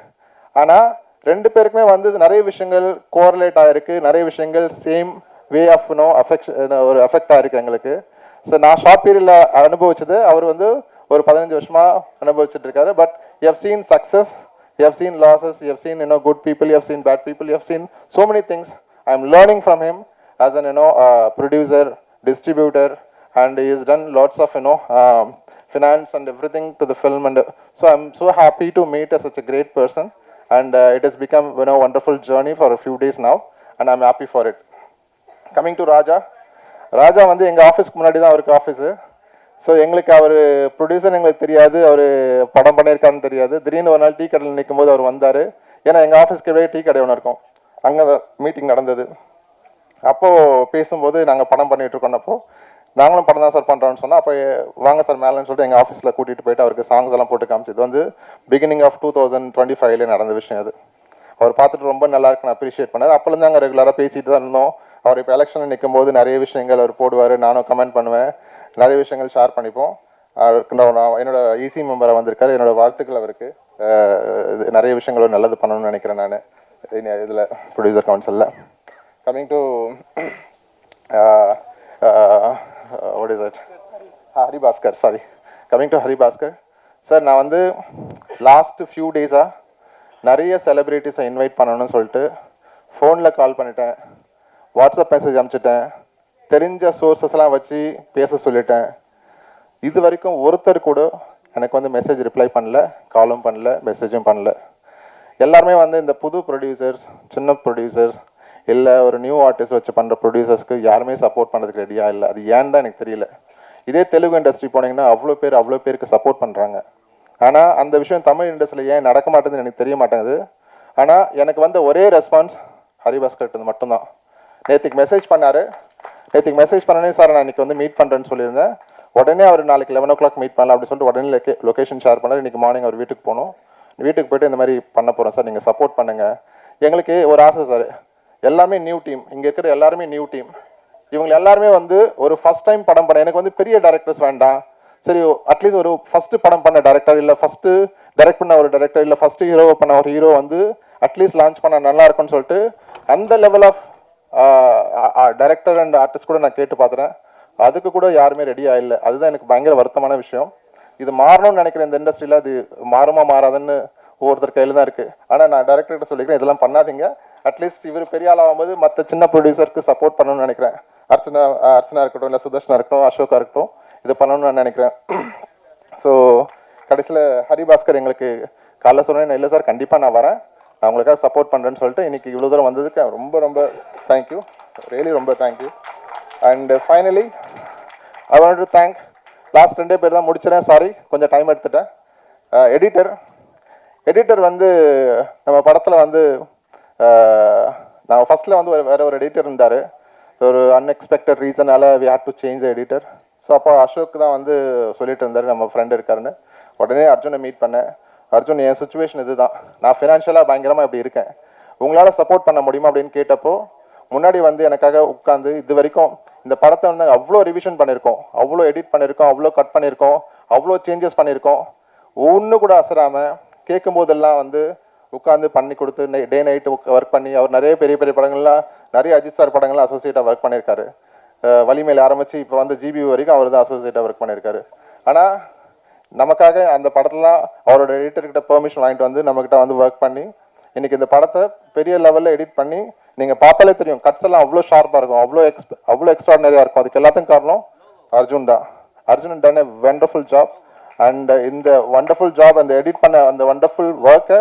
ஆனால் 2 பேருக்குமே வந்து நிறைய விஷயங்கள் கோரிலேட் ஆகிருக்கு, நிறைய விஷயங்கள் சேம் வே ஆஃப் ஒரு அஃபெக்ட் ஆகிருக்கு எங்களுக்கு. ஸோ நான் ஷார்ட் பீரியடில் அனுபவிச்சது அவர் வந்து ஒரு 15 வருஷமாக அனுபவிச்சுட்டு இருக்காரு. But you have seen success, you have seen losses, you have seen good people, you have seen bad people, you have seen so many things. I am learning from him as an producer, distributor, and he has done lots of finance and everything to the film, and so I'm so happy to meet such a great person, and it has become wonderful journey for a few days now, and I'm happy for it. Coming to ராஜா வந்து எங்கள் ஆஃபீஸ்க்கு முன்னாடி தான் அவருக்கு office. So எங்களுக்கு அவர் producer எங்களுக்கு தெரியாது, அவர் படம் பண்ணியிருக்காருன்னு தெரியாது. திடீர்னு ஒரு நாள் டீ கடையில் நிற்கும் போது அவர் வந்தார். ஏன்னா எங்கள் ஆஃபீஸ்க்கு வெளியே டீ கடை ஒன்று இருக்கும், அங்கே மீட்டிங் நடந்தது. அப்போது பேசும்போது நாங்கள் படம் பண்ணிகிட்ருக்கோன்னப்போ, நாங்களும் படம் தான் சார் பண்ணுறோன்னு சொன்னால், அப்போ வாங்க சார் மேலேன்னு சொல்லிட்டு எங்கள் ஆஃபீஸில் கூட்டிகிட்டு போயிட்டு அவருக்கு சாங்ஸ் எல்லாம் போட்டு காமிச்சு. இது வந்து பிகினிங் ஆஃப் 2025 நடந்த விஷயம். அது அவர் பார்த்துட்டு ரொம்ப நல்லா இருக்குன்னு அப்ரிஷியேட் பண்ணார். அப்போலேருந்து நாங்கள் ரெகுலராக பேசிட்டு தான் இருந்தோம். அவர் இப்போ எலெக்ஷனில் நிற்கும் போது நிறைய விஷயங்கள் அவர் போடுவார், நானும் கமெண்ட் பண்ணுவேன், நிறைய விஷயங்கள் ஷேர் பண்ணிப்போம். அவருக்கு என்னோட இசி மெம்பரை வந்திருக்காரு, என்னோட வாழ்த்துக்கள் அவருக்கு. நிறைய விஷயங்களும் நல்லது பண்ணணும்னு நினைக்கிறேன் நான் இதில் ப்ரொடியூசர் கவுன்சிலில். Coming to what is that, Haribhaskar, sorry, coming to Haribhaskar sir. நான் வந்து லாஸ்ட் ஃபியூ டேஸாக நிறைய செலிப்ரிட்டிஸை இன்வைட் பண்ணணும்னு சொல்லிட்டு ஃபோனில் கால் பண்ணிட்டேன், வாட்ஸ்அப் மெசேஜ் அனுப்பிச்சிட்டேன், தெரிஞ்ச சோர்ஸஸ்லாம் வச்சு பேச சொல்லிட்டேன். இது வரைக்கும் ஒருத்தர் கூட எனக்கு வந்து மெசேஜ் ரிப்ளை பண்ணல, காலும் பண்ணல, மெசேஜும் பண்ணல. எல்லாருமே வந்து இந்த புது ப்ரொடியூசர்ஸ், சின்ன ப்ரொடியூசர்ஸ், இல்லை ஒரு நியூ ஆர்டிஸ்ட் வச்சு பண்ணுற ப்ரொடியூசர்ஸ்க்கு யாருமே சப்போர்ட் பண்ணுறதுக்கு ரெடியாக இல்லை. அது ஏன் தான் எனக்கு தெரியல. இதே தெலுங்கு இண்டஸ்ட்ரி போனீங்கன்னா அவ்வளோ பேருக்கு சப்போர்ட் பண்ணுறாங்க. ஆனால் அந்த விஷயம் தமிழ் இண்டஸ்ட்ரியில் ஏன் நடக்க மாட்டேங்குதுன்னு எனக்கு தெரிய மாட்டேங்குது. ஆனால் எனக்கு வந்து ஒரே ரெஸ்பான்ஸ் ஹரிபாஸ்கர் மட்டும்தான். நேற்றுக்கு மெசேஜ் பண்ணார். நேற்றுக்கு மெசேஜ் பண்ணனே சார் நான் இன்றைக்கி வந்து மீட் பண்ணுறேன்னு சொல்லியிருந்தேன். உடனே அவர் நாளைக்கு 11 o'clock மீட் பண்ணலாம் அப்படின்னு சொல்லிட்டு உடனே லொக்கேஷன் ஷேர் பண்ணார். இன்றைக்கி மார்னிங் அவர் வீட்டுக்கு போகணும். வீட்டுக்கு போய்ட்டு இந்த மாதிரி பண்ண போகிறோம் சார், நீங்கள் சப்போர்ட் பண்ணுங்கள். எங்களுக்கு ஒரு ஆசை சார், எல்லாமே நியூ டீம், இங்கே இருக்கிற எல்லாருமே நியூ டீம். இவங்க எல்லாருமே வந்து ஒரு ஃபஸ்ட் டைம் படம் பண்ண, எனக்கு வந்து பெரிய டைரக்டர்ஸ் வேண்டாம், சரி அட்லீஸ்ட் ஒரு ஃபஸ்ட்டு படம் பண்ண டைரக்டர், இல்லை ஃபஸ்ட்டு டைரக்ட் பண்ண ஒரு டைரக்டர், இல்லை ஃபஸ்ட்டு ஹீரோ பண்ண ஒரு ஹீரோ வந்து அட்லீஸ்ட் லான்ச் பண்ண நல்லா இருக்கும்னு சொல்லிட்டு அந்த level of director and artist கூட நான் கேட்டு பார்த்துறேன். அதுக்கு கூட யாருமே ரெடியாக இல்லை. அதுதான் எனக்கு பயங்கர வருத்தமான விஷயம். இது மாறணும்னு நினைக்கிறேன் இந்த இண்டஸ்ட்ரியில். அது மாறுமா மாறாதுன்னு ஒவ்வொருத்தர் கையில் தான் இருக்குது. ஆனால் நான் டைரக்டர்கிட்ட சொல்லிக்கிறேன், இதெல்லாம் பண்ணாதீங்க. அட்லீஸ்ட் இவர் பெரிய ஆளாகும்போது மற்ற சின்ன ப்ரொடியூசருக்கு சப்போர்ட் பண்ணணும்னு நினைக்கிறேன். அர்ச்சனா இருக்கட்டும், இல்லை சுதர்ஷனா இருக்கட்டும், அசோகா இருக்கட்டும், இது பண்ணணும்னு நான் நினைக்கிறேன். ஸோ கடைசியில் ஹரிபாஸ்கர் எங்களுக்கு காலைல சொன்னேன், இல்லை சார் கண்டிப்பாக நான் வரேன், நான் உங்களுக்காக சப்போர்ட் பண்ணுறேன்னு சொல்லிட்டு இன்றைக்கி இவ்வளோ தூரம் வந்ததுக்கு ரொம்ப ரொம்ப தேங்க்யூ, ரியலி ரொம்ப thank you. And finally I want to thank, last 2 பேர் தான் முடிச்சிடறேன், சாரி கொஞ்சம் டைம் எடுத்துட்டேன். எடிட்டர் வந்து நம்ம படத்தில் வந்து நான் ஃபஸ்ட்டில் வந்து வேறு ஒரு எடிட்டர் இருந்தார். ஒரு அன்எக்ஸ்பெக்டட் ரீசனால் we had to change the editor. So அப்போ அசோக் தான் வந்து சொல்லிட்டு இருந்தார் நம்ம ஃப்ரெண்ட் இருக்காருன்னு. உடனே அர்ஜுனை மீட் பண்ணேன். அர்ஜுன், என் சுச்சுவேஷன் இது தான், நான் ஃபினான்ஷியலாக பயங்கரமாக இப்படி இருக்கேன், உங்களால் சப்போர்ட் பண்ண முடியுமா அப்படின்னு கேட்டப்போ முன்னாடி வந்து எனக்காக உட்காந்து இது வரைக்கும் இந்த படத்தை வந்து அவ்வளோ ரிவிஷன் பண்ணியிருக்கோம், அவ்வளோ எடிட் பண்ணியிருக்கோம், அவ்வளோ கட் பண்ணியிருக்கோம், அவ்வளோ சேஞ்சஸ் பண்ணியிருக்கோம், ஒன்று கூட அசராமல் கேட்கும் போதெல்லாம் வந்து உட்காந்து பண்ணி கொடுத்து டே நைட்டு ஒர்க் பண்ணி அவர் நிறைய பெரிய பெரிய படங்கள்லாம், நிறைய அஜித் சார் படங்கள்லாம் அசோசியேட்டாக ஒர்க் பண்ணியிருக்காரு. வலிமையில் ஆரம்பித்து இப்போ வந்து ஜிபி வரைக்கும் அவர் தான் அசோசியேட்டாக ஒர்க் பண்ணியிருக்காரு. ஆனால் நமக்காக அந்த படத்துலாம் அவரோட எடிட்டர்கிட்ட பெர்மிஷன் வாங்கிட்டு வந்து நம்மக்கிட்ட வந்து ஒர்க் பண்ணி இன்றைக்கி இந்த படத்தை பெரிய லெவலில் எடிட் பண்ணி நீங்கள் பார்த்தாலே தெரியும், கட்ஸ் எல்லாம் அவ்வளோ ஷார்ப்பாக இருக்கும், அவ்வளோ எக்ஸ்ட்ராடினரியாக இருக்கும். அதுக்கு எல்லாத்துக்கும் காரணம் அர்ஜுன் தான். Arjun ton a wonderful job. And இந்த வண்டர்ஃபுல் ஜாப், அந்த எடிட் பண்ண அந்த வண்டர்ஃபுல் ஒர்க்கை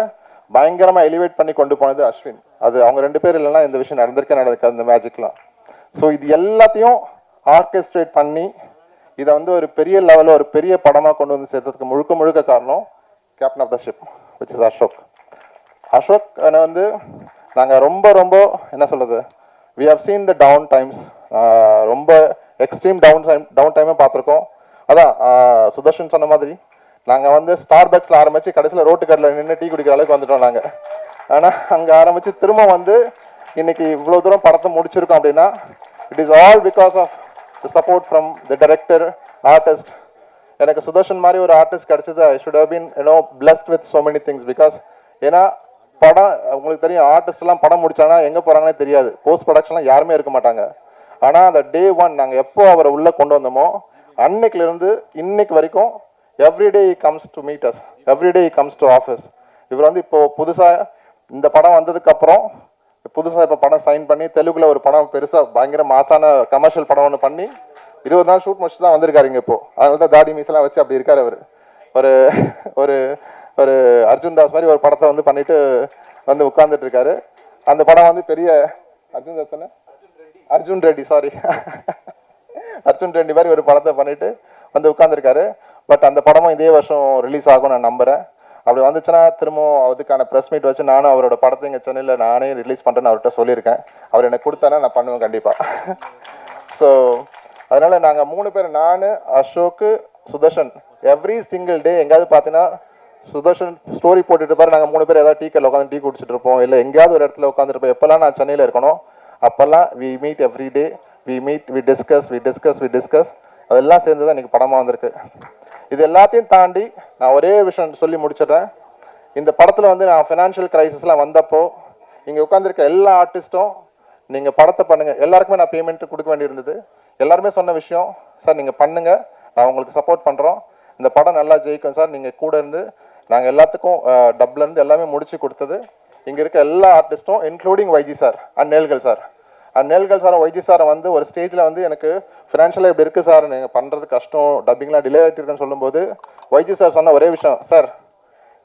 பயங்கரமாக எலிவேட் பண்ணி கொண்டு போனது அஸ்வின். அது அவங்க 2 பேர் இல்லைன்னா இந்த விஷயம் நடந்திருக்காது அந்த மேஜிக்லாம். ஸோ இது எல்லாத்தையும் ஆர்கெஸ்ட்ரேட் பண்ணி இதை வந்து ஒரு பெரிய லெவலில் ஒரு பெரிய படமாக கொண்டு வந்து சேர்த்ததுக்கு முழுக்க காரணம் captain of the ship which is Ashok. Ashok வந்து நாங்கள் ரொம்ப ரொம்ப என்ன சொல்கிறது, we have seen the down times, ரொம்ப எக்ஸ்ட்ரீம் டவுன் டைமே பார்த்துருக்கோம். அதான் சுதர்ஷன் சொன்ன மாதிரி நாங்கள் வந்து ஸ்டார்பக்ஸில் ஆரம்பித்து கடைசியில் ரோட்டு கடையில் நின்று டீ குடிக்கிற அளவுக்கு வந்துட்டோம் நாங்கள். ஆனால் அங்கே ஆரம்பித்து திரும்ப வந்து இன்னைக்கு இவ்வளோ தூரம் படத்தை முடிச்சிருக்கோம் அப்படின்னா it is all because of the support from the director, artist. எனக்கு சுதர்ஷன் மாதிரி ஒரு ஆர்டிஸ்ட் கிடச்சது, I should have been blessed with so many things. Because ஏன்னா படம் உங்களுக்கு தெரியும், ஆர்டிஸ்ட்லாம் படம் முடிச்சாங்கன்னா எங்கே போகிறாங்கன்னே தெரியாது, போஸ்ட் ப்ரொடக்ஷன்லாம் யாருமே இருக்க மாட்டாங்க. ஆனால் அந்த டே 1 நாங்கள் எப்போ அவரை உள்ளே கொண்டு வந்தோமோ அன்னைக்குலேருந்து இன்னைக்கு வரைக்கும் everyday he comes to meet us, everyday he comes to office. இவர் வந்து இப்போது புதுசாக இந்த படம் வந்ததுக்கப்புறம் புதுசாக இப்போ படம் சைன் பண்ணி தெலுங்குல ஒரு படம் பெருசாக பயங்கர மாசான கமர்ஷியல் படம் ஒன்று பண்ணி 20 நாள் ஷூட் முடிச்சு தான் வந்திருக்காருங்க இப்போ. அதனால தான் தாடி மீசெல்லாம் வச்சு அப்படி இருக்கார் அவர். ஒரு ஒரு ஒரு அர்ஜுன் தாஸ் மாதிரி ஒரு படத்தை வந்து பண்ணிட்டு வந்து உட்கார்ந்துட்டு இருக்காரு. அந்த படம் வந்து பெரிய அர்ஜுன் ரெட்டி சாரி அர்ஜுன் ரெட்டி மாதிரி ஒரு படத்தை பண்ணிட்டு வந்து உட்கார்ந்துருக்காரு. பட் அந்த படமும் இதே வருஷம் ரிலீஸ் ஆகும் நான் நம்புகிறேன். அப்படி வந்துச்சுன்னா திரும்பவும் அதுக்கான ப்ரெஸ் மீட் வச்சு நானும் அவரோட படத்தை இங்கே சென்னையில் நானே ரிலீஸ் பண்ணுறேன்னு அவர்கிட்ட சொல்லியிருக்கேன். அவர் எனக்கு கொடுத்தானா நான் பண்ணுவேன் கண்டிப்பாக. ஸோ அதனால் நாங்கள் 3 பேர், நான், Ashok, Sudharshan, every single day எங்கேயாவது பார்த்தீங்கன்னா சுதர்ஷன் ஸ்டோரி போட்டுட்டு பாரு, நாங்கள் 3 பேர் ஏதாவது டீ கடையில் உட்காந்து டீ குடிச்சிட்டு இருப்போம், இல்லை எங்கேயாவது ஒரு இடத்துல உட்காந்துருப்போம். எப்போல்லாம் நான் சென்னையில் இருக்கணும் அப்போல்லாம் we meet every day, we discuss. அதெல்லாம் சேர்ந்து தான் இன்றைக்கி படமாக வந்திருக்கு. இது எல்லாத்தையும் தாண்டி நான் ஒரே விஷயம் சொல்லி முடிச்சிடுறேன். இந்த படத்தில் வந்து நான் ஃபினான்ஷியல் கிரைசிஸ்லாம் வந்தப்போ இங்கே உட்காந்துருக்க எல்லா ஆர்டிஸ்ட்டும் நீங்கள் படத்தை பண்ணுங்கள், எல்லாருக்குமே நான் பேமெண்ட்டு கொடுக்க வேண்டியிருந்தது. எல்லாருமே சொன்ன விஷயம், சார் நீங்கள் பண்ணுங்கள், நான் உங்களுக்கு சப்போர்ட் பண்ணுறோம், இந்த படம் நல்லா ஜெயிக்கும் சார், நீங்கள் கூட இருந்து நாங்கள் எல்லாத்துக்கும் டப்லேருந்து எல்லாமே முடிச்சு கொடுத்தது இங்கே இருக்க எல்லா ஆர்டிஸ்ட்டும் including YG sir and Nizhalgal sir. Nizhalgal சாரும் வைஜி சாரை வந்து ஒரு ஸ்டேஜில் வந்து எனக்கு ஃபினான்ஷியலாக இப்படி இருக்குது சார், நீங்கள் பண்ணுறது கஷ்டம், டப்பிங்லாம் டிலே ஆகிட்டு இருக்குன்னு சொல்லும்போது வைஜி சார் சொன்ன ஒரே விஷயம், சார்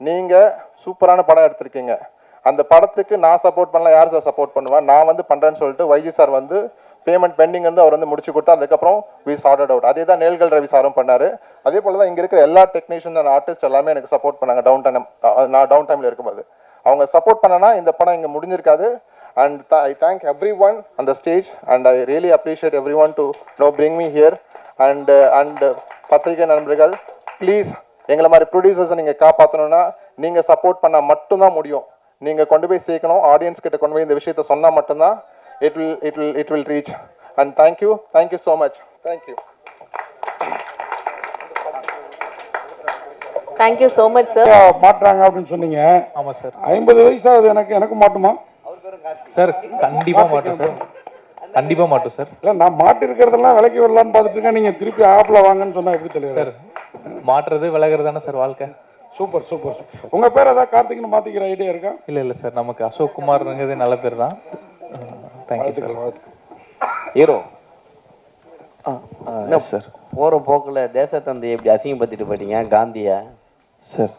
நீங்கள் சூப்பரான படம் எடுத்திருக்கீங்க, அந்த படத்துக்கு நான் சப்போர்ட் பண்ணலாம், யார் சார் சப்போர்ட் பண்ணுவேன், நான் வந்து பண்ணுறேன்னு சொல்லிட்டு வைஜி சார் வந்து பேமெண்ட் பெண்டிங் வந்து அவர் வந்து முடிச்சு கொடுத்தா. அதுக்கப்புறம் வி சார்டட் அவுட். அதே தான் நேல்கள் ரவி சாரும் பண்ணார். அதே போல் தான் இங்கே இருக்கிற எல்லா டெக்னீஷியன் அண்ட் ஆர்டிஸ்ட் எல்லாமே எனக்கு சப்போர்ட் பண்ணாங்க நான் டவுன் டைமில் இருக்கும்போது. அவங்க சப்போர்ட் பண்ணனா இந்த படம் இங்கே முடிஞ்சிருக்காது. And I thank everyone on the stage, and I really appreciate everyone to bring me here. And பத்திரிகை நண்பர்கள், ப்ளீஸ் எங்களை மாதிரி ப்ரொடியூசர்ஸை நீங்கள் காப்பாற்றணும்னா நீங்கள் சப்போர்ட் பண்ணால் மட்டும்தான் முடியும். நீங்கள் கொண்டு போய் சேர்க்கணும், ஆடியன்ஸ் கிட்ட கொண்டு போய் இந்த விஷயத்தை சொன்னால் மட்டும்தான் it will reach. And thank you so much. Thank you. Thank you so much sir. மாட்டுறாங்க அப்படின்னு சொன்னீங்க. ஆமாம் சார். 50 வயசாகுது எனக்கு மாட்டுமா சார்? கண்டிப்பாக மாட்டோம் சார், கண்டிப்பாக மாட்டோம் சார். இல்லை நான் மாட்டு இருக்கிறதெல்லாம் விலைக்கு விடலான்னு பார்த்துட்டு இருக்கேன். நீங்கள் திருப்பி ஆப்பில் வாங்கன்னு சொன்னால் எப்படி தெரியும் சார்? மாட்டுறது விலகிறது தானே சார் வாழ்க்கை. Super super super. உங்கள் பேர் ஏதாவது கார்த்திக்னு மாற்றிக்கிற ஐடியா இருக்கா? இல்லை சார், நமக்கு அசோக் குமார்ங்கிறது நல்ல பேர் தான். Thank you sir. ஹீரோ என்ன சார் போகிற போக்கில் தேசத்தந்தை எப்படி அசிங்கப்படுத்திட்டு போயிட்டீங்க காந்தியை? சார்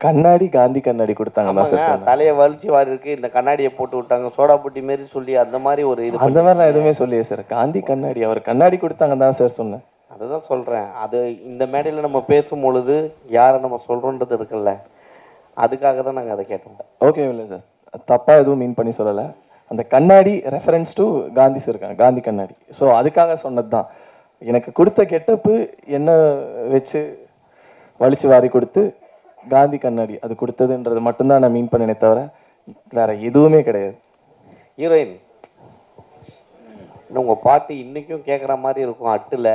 கண்ணாடி காந்தி கண்ணாடி கொடுத்தாங்க சார். தலையை வலிச்சு வாரி இருக்கு, இந்த கண்ணாடியை போட்டு விட்டாங்க சோடா புட்டி மாரி சொல்லி அந்த மாதிரி ஒரு இது. அந்த மாதிரி நான் எதுவுமே சொல்லியே சார். காந்தி கண்ணாடி அவர் கண்ணாடி கொடுத்தாங்க தான் சார் சொன்னேன். அதுதான் சொல்கிறேன். அது இந்த மேடையில் நம்ம பேசும் பொழுது யாரை நம்ம சொல்கிறோன்றது இருக்குல்ல, அதுக்காக தான் நாங்கள் அதை கேட்டோம். ஓகே இல்லை சார், தப்பாக எதுவும் மீன் பண்ணி சொல்லலை. அந்த கண்ணாடி ரெஃபரன்ஸ் டு காந்தி சார் இருக்காங்க, காந்தி கண்ணாடி. ஸோ அதுக்காக சொன்னது தான். எனக்கு கொடுத்த கெட்டப்பு என்ன வச்சு வலிச்சு வாரி கொடுத்து காந்தி கண்ணாடி அது கொடுத்ததுன்றது மட்டும்தான் நான் மீன் பண்ணினே தவிர வேற எதுவுமே கிடையாது. ஹீரோயின், இன்னும் உங்கள் பாட்டு இன்றைக்கும் கேட்குற மாதிரி இருக்கும் அட்டில்,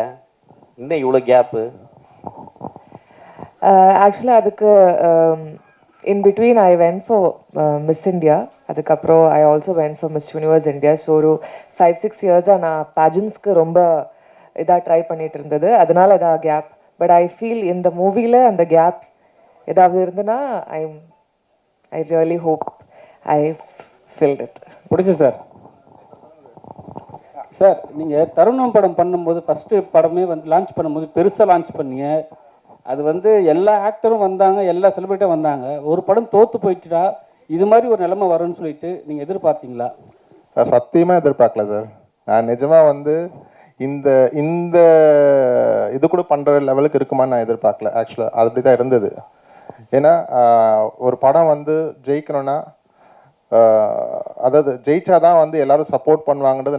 இன்னும் இவ்வளோ கேப்பு? ஆக்சுவலாக அதுக்கு in between I went for Miss India, அதுக்கப்புறம் I also went for Miss Universe India. So ஒரு 5-6 இயர்ஸாக நான் பேஜன்ஸ்க்கு ரொம்ப இதாக ட்ரை பண்ணிட்டு இருந்தது, அதனால இதாக கேப். பட் ஐ ஃபீல் இந்த மூவியில் அந்த கேப் ஏதாவது இருந்துன்னா I really hope I filled it. பிடிச்சி சார். சார் நீங்கள் தருணம் படம் பண்ணும்போது ஃபஸ்ட்டு படமே வந்து லான்ச் பண்ணும்போது பெருசாக லான்ச் பண்ணீங்க. அது வந்து எல்லா ஆக்டரும் வந்தாங்க, எல்லா செலிபிரிட்டியும் வந்தாங்க. ஒரு படம் தோற்று போயிட்டுட்டா இது மாதிரி ஒரு நிலைமை வரும்னு சொல்லிட்டு நீங்கள் எதிர்பார்த்தீங்களா? சத்தியமாக எதிர்பார்க்கல சார். நான் நிஜமாக வந்து இந்த இந்த இது கூட பண்ணுற லெவலுக்கு இருக்குமான்னு நான் எதிர்பார்க்கல. ஆக்சுவலாக அது அப்படி தான் இருந்தது. ஏன்னா ஒரு படம் வந்து ஜெயிக்கணும்னா, அதாவது ஜெயிச்சாதான் வந்து எல்லாரும் சப்போர்ட் பண்ணுவாங்கன்றது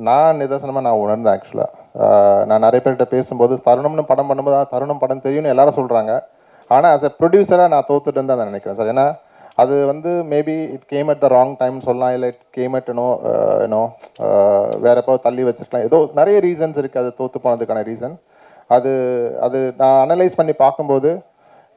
நான் நிதர்சனமாக நான் உணர்ந்தேன். ஆக்சுவலாக நான் நிறைய பேர்கிட்ட பேசும்போது தருணம்னு படம் பண்ணும்போது தருணம் படம் தெரியும்னு எல்லாரும் சொல்கிறாங்க. ஆனால் ஆஸ் எ ப்ரொடியூசராக நான் தோத்துட்டு தான் நான் நினைக்கிறேன் சார். ஏன்னா அது வந்து maybe it came at the wrong time சொல்லலாம், இல்லை இட் கேம் அட் ஏனோ வேற எப்போ தள்ளி வச்சிருக்கலாம். ஏதோ நிறைய ரீசன்ஸ் இருக்குது அது தோற்று போனதுக்கான ரீசன். அது அது நான் அனலைஸ் பண்ணி பார்க்கும்போது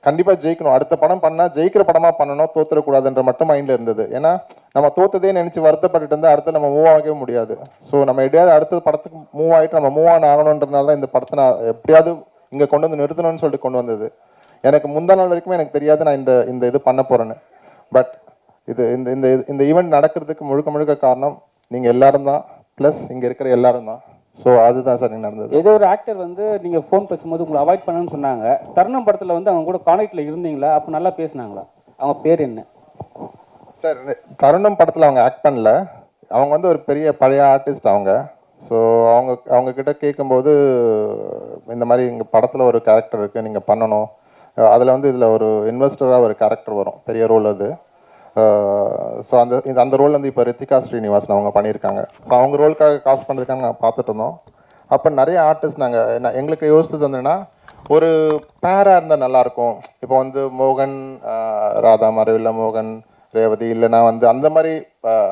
கண்டிப்பாக ஜெயிக்கணும், அடுத்த படம் பண்ணால் ஜெயிக்கிற படமாக பண்ணணும், தோத்துடக்கூடாதுன்ற மட்டும் மைண்டில் இருந்தது. ஏன்னா நம்ம தோத்ததே நினச்சி வருத்தப்பட்டு இருந்தால் அடுத்து நம்ம மூவ் ஆகவே முடியாது. ஸோ நம்ம எப்படியாவது அடுத்த படத்துக்கு மூவ் ஆகிட்டு நம்ம மூவ் ஆன் ஆகணுன்றதுனால தான் இந்த படத்தை நான் எப்படியாவது இங்கே கொண்டு வந்து நிறுத்தணும்னு சொல்லிட்டு கொண்டு வந்தது. எனக்கு முந்தா நாள் வரைக்குமே எனக்கு தெரியாது நான் இந்த இது பண்ண போகிறேன்னு. பட் இது இந்த இந்த இந்த ஈவெண்ட் நடக்கிறதுக்கு முழுக்க முழுக்க காரணம் நீங்கள் எல்லாரும் தான், ப்ளஸ் இங்கே இருக்கிற எல்லாரும் தான். ஸோ அதுதான் சார் நடந்தது. ஏதோ ஒரு ஆக்டர் வந்து நீங்கள் ஃபோன் பேசும்போது உங்களை அவாய்ட் பண்ணணும்னு சொன்னாங்க. தருணம் படத்தில் வந்து அவங்க கூட கான்டாக்டில் இருந்தீங்களா? அப்போ நல்லா பேசினாங்களா? அவங்க பேர் என்ன சார்? தருணம் படத்தில் அவங்க ஆக்ட் பண்ணல. அவங்க வந்து ஒரு பெரிய பழைய ஆர்டிஸ்ட் அவங்க. ஸோ அவங்க கிட்ட கேட்கும்போது இந்த மாதிரி எங்கள் படத்தில் ஒரு கேரக்டர் இருக்குது, நீங்கள் பண்ணணும். அதில் வந்து இதில் ஒரு இன்வெஸ்டராக ஒரு கேரக்டர் வரும், பெரிய ரோல் அது. ஸோ அந்த ரோல் வந்து இப்போ ரித்திகா ஸ்ரீனிவாசன் அவங்க பண்ணியிருக்காங்க. ஸோ அவங்க ரோலுக்காக காசு பண்ணுறதுக்காக நாங்கள் பார்த்துட்டு இருந்தோம். அப்போ நிறைய ஆர்டிஸ்ட் நாங்கள் எங்களுக்கு யோசிச்சது வந்துன்னா ஒரு பேராக இருந்தால் நல்லாயிருக்கும். இப்போ வந்து மோகன் ராதா மாதிரி, இல்லை மோகன் ரேவதி, இல்லைனா வந்து அந்த மாதிரி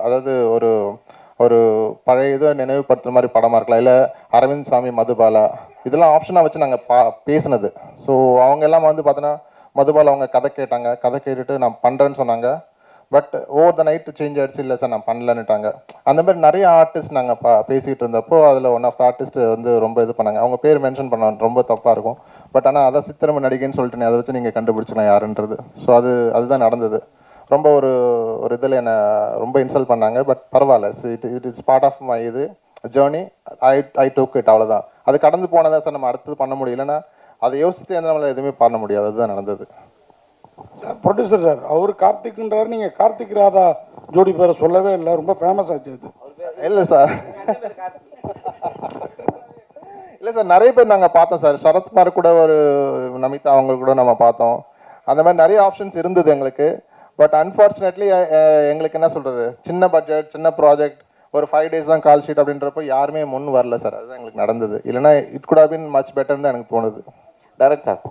அதாவது ஒரு ஒரு பழைய இதை நினைவுபடுத்துகிற மாதிரி படமாக இருக்கலாம், இல்லை அரவிந்த் சாமி மதுபாலா, இதெல்லாம் ஆப்ஷனாக வச்சு நாங்கள் பேசினது. ஸோ அவங்க எல்லாம் வந்து பார்த்தோன்னா மதுபாலா அவங்க கதை கேட்டாங்க, கதை கேட்டுட்டு நான் பண்ணுறேன்னு சொன்னாங்க. But over the night change ஆகிடுச்சு, இல்லை சார் நான் பண்ணலன்னுட்டாங்க. அந்த மாதிரி நிறைய ஆர்டிஸ்ட் நாங்கள் பேசிகிட்டு இருந்தப்போ அதில் ஒன் ஆஃப் த ஆர்டிஸ்ட் வந்து ரொம்ப இது பண்ணாங்க. அவங்க பேர் மென்ஷன் பண்ண ரொம்ப தப்பாக இருக்கும். பட் ஆனால் அதை சித்திரம நடிகைன்னு சொல்லிட்டு அதை வச்சு நீங்கள் கண்டுபிடிச்சிக்கலாம் யாருன்றது. ஸோ அதுதான் நடந்தது. ரொம்ப ஒரு இதில் என்னை ரொம்ப இன்சல்ட் பண்ணாங்க. பட் பரவாயில்ல, it is part of my இது ஜேர்னி. ஐ டூக் இட், அவ்வளோதான். அது கடந்து போனதா சார், நம்ம அடுத்தது பண்ண முடியலன்னா அதை யோசித்து எந்த நம்மளால் எதுவுமே பண்ண முடியாது. அதுதான் நடந்தது. ப்ரொடியூசர் சார், அவர் கார்த்திக்ன்றாரு, நீங்கள் கார்த்திக் ராதா ஜோடி பேரை சொல்லவே இல்லை, ரொம்ப ஃபேமஸ் ஆச்சு அது. இல்லை சார், இல்லை சார், நிறைய பேர் நாங்கள் பார்த்தோம் சார். சரத்குமார் கூட ஒரு நமிதா அவங்க கூட நம்ம பார்த்தோம். அந்த மாதிரி நிறைய ஆப்ஷன்ஸ் இருந்தது எங்களுக்கு. பட் அன்ஃபார்ச்சுனேட்லி எங்களுக்கு என்ன சொல்கிறது, சின்ன பட்ஜெட், சின்ன ப்ராஜெக்ட், ஒரு 5 days தான் கால் ஷீட் அப்படின்றப்போ யாருமே முன் வரல சார். அதுதான் எங்களுக்கு நடந்தது. இல்லைனா it could have been much பெட்டர்னு தான் எனக்கு தோணுது. டேரக்ட் சார்,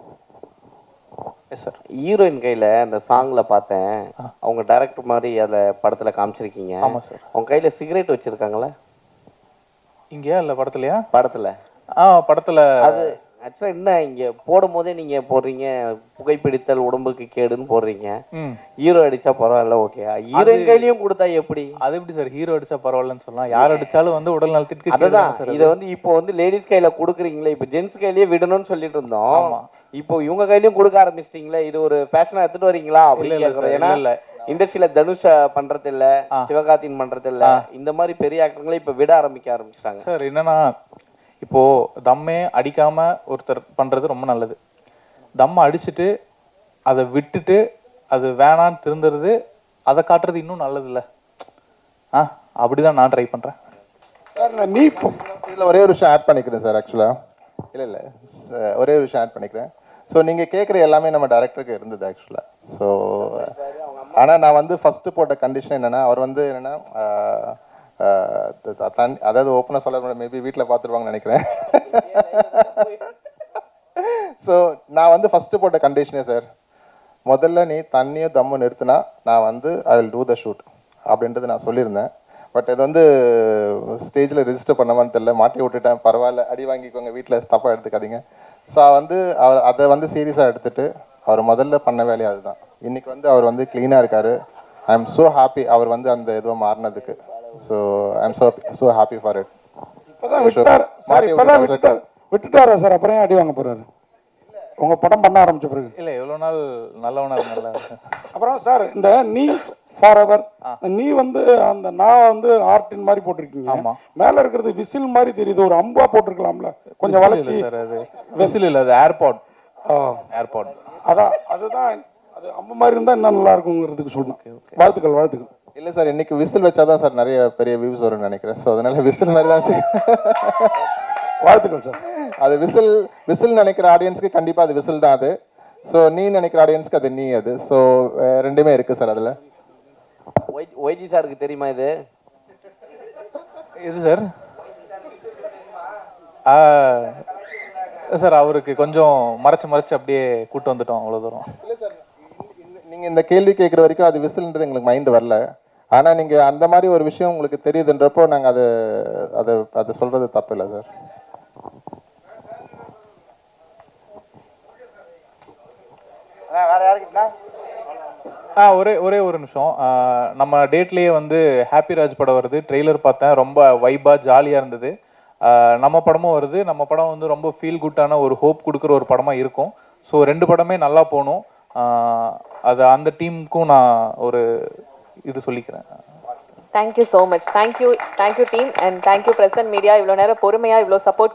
சார் ஹீரோயின் கையில் அந்த சாங்கில் பார்த்தேன், அவங்க டைரக்டர் மாதிரி அதில் படத்தில் காமிச்சிருக்கீங்க. ஆமாம் சார். அவங்க கையில் சிகரெட் வச்சுருக்காங்களே இங்கேயா இல்லை படத்துலையா? படத்தில் படத்தில் அது ஆக்சுவலாக என்ன இங்கே போடும் போதே நீங்கள் போடுறீங்க புகைப்பிடித்தல் உடம்புக்கு கேடுன்னு போடுறீங்க. ஹீரோ அடிச்சா பரவாயில்ல, ஓகே. ஹீரோயின் கையிலையும் கொடுத்தா எப்படி? அது எப்படி சார் ஹீரோ அடிச்சா பரவாயில்லன்னு சொல்லலாம்? யார் அடிச்சாலும் வந்து உடல் நலத்திற்கு அதுதான். இதை வந்து இப்போ வந்து லேடிஸ் கையில கொடுக்குறீங்களே, இப்போ ஜென்ஸ் கையிலேயே விடணும்னு சொல்லிட்டு இருந்தோம். இப்போ இவங்க கையிலயும் கொடுக்க ஆரம்பிச்சிட்டீங்களே, இது ஒரு ஃபேஷனா எடுத்துட்டு வரீங்களா அப்படின்னு கேட்குறேன். ஏன்னா இண்டஸ்ட்ரியில தனுஷ் பண்றது இல்ல, சிவகார்த்தின் பண்றது இல்ல, இந்த மாதிரி பெரிய ஆக்டர்களை இப்ப விட ஆரம்பிச்சாங்க. சார் என்னன்னா, இப்போ தம்மே அடிக்காம ஒருத்தர் பண்றது ரொம்ப நல்லது. தம்மை அடிச்சுட்டு அதை விட்டுட்டு அது வேணான்னு திருந்துறது, அதை காட்டுறது இன்னும் நல்லது இல்லை. அப்படிதான் நான் ட்ரை பண்றேன். நீ இதில் ஒரே ஒரு விஷயம் ஆட் பண்ணிக்கிறேன் சார். ஆக்சுவலாக இல்லை ஒரே ஒரு விஷயம் ஆட் பண்ணிக்கிறேன். ஸோ நீங்கள் கேட்குற எல்லாமே நம்ம டைரக்டருக்கு இருந்தது ஆக்சுவலாக. ஸோ ஆனால் நான் வந்து ஃபஸ்ட்டு போட்ட கண்டிஷன் என்னென்னா, அவர் வந்து என்னென்னா அதாவது ஓப்பனாக சொல்ல மேபி வீட்டில் பார்த்துருவாங்கன்னு நினைக்கிறேன். ஸோ நான் வந்து ஃபஸ்ட்டு போட்ட கண்டிஷனே சார், முதல்ல நீ தண்ணியும் தம்மும் நிறுத்தினா நான் வந்து I will do the shoot அப்படின்றது நான் சொல்லியிருந்தேன். பட் இது வந்து ஸ்டேஜில் ரெஜிஸ்டர் பண்ணவான்னு தெரியல, மாட்டி விட்டுட்டேன். பரவாயில்ல, அடி வாங்கிக்கோங்க, வீட்டில் தப்பாக எடுத்துக்காதீங்க. ஸோ வந்து அவர் அதை வந்து சீரியஸாக எடுத்துகிட்டு அவர் முதல்ல பண்ண வேலையை அதுதான். இன்றைக்கி வந்து அவர் வந்து க்ளீனாக இருக்கார். ஐ எம் ஸோ ஹாப்பி அவர் வந்து அந்த இதுவாக மாறினதுக்கு. So I am so happy for it. விட்டுட்டாரா சார்? அப்புறம் அடி வாங்க போகிறாரு உங்கள் படம் பண்ண ஆரம்பிச்ச பிறகு? இல்லை, எவ்வளோ நாள் நல்லவனா இருந்தால. அப்புறம் சார் இந்த நீ ஃபார் எவர், நீ வந்து அந்த நான் வந்து ஆர்டின் மாதிரி போட்டிருக்கீங்க. மேல இருக்கிறது விசில் மாதிரி தெரியுது, ஒரு அம்பா போட்டிருக்கலாம்ல கொஞ்சம் வளர்ச்சி. அது விசில் இல்லை, அது ஏர்பாட். அதான் அதுதான், அது அம்பு மாதிரி இருந்தால் இன்னும் நல்லா இருக்குங்கிறதுக்கு சொல்லணும். வாழ்த்துக்கள் வாழ்த்துக்கள். இல்லை சார், இன்னைக்கு விசில் வச்சாதான் சார் நிறைய பெரிய வியூஸ் வரும்னு நினைக்கிறேன். ஸோ அதனால விசில் மாதிரி தான் வாழ்த்துக்கள் சார். அது விசில் நினைக்கிற ஆடியன்ஸ்க்கு கண்டிப்பாக அது விசில் தான் அது. ஸோ நீ நினைக்கிற ஆடியன்ஸ்க்கு அது நீ அது. ஸோ ரெண்டுமே இருக்கு சார் அதில். ஒய்ஜி சாருக்கு தெரியுமா இது? இது சார் சார் அவருக்கு கொஞ்சம் மறைச்சு அப்படியே கூட்டு வந்துட்டோம், அவ்வளோ தூரம். இல்லை சார், நீங்கள் இந்த கேள்வி கேட்குற வரைக்கும் அது விசில்ன்றது எங்களுக்கு மைண்டு வரல. ஆனால் நீங்கள் அந்த மாதிரி ஒரு விஷயம் உங்களுக்கு தெரியுதுன்றப்போ நாங்கள் அதை சொல்கிறது தப்பு இல்லை சார். வேற யாருக்கிட்டா? ஒரே ஒரு நிமிஷம். நம்ம டேட்லேயே வந்து ஹாப்பி ராஜ் படம் வருது. ட்ரெய்லர் பார்த்தேன், ரொம்ப வைபாக ஜாலியாக இருந்தது. நம்ம படமும் வருது. நம்ம படம் வந்து ரொம்ப ஃபீல் குட்டான ஒரு ஹோப் கொடுக்குற ஒரு படமாக இருக்கும். ஸோ 2 படமே நல்லா போகணும். அது அந்த டீமுக்கும் நான் ஒரு இது சொல்லிக்கிறேன். Thank you so much. Thank you team and thank you present media. இவ்வளோ நேரம் பொறுமையாக இவ்வளோ சப்போர்ட்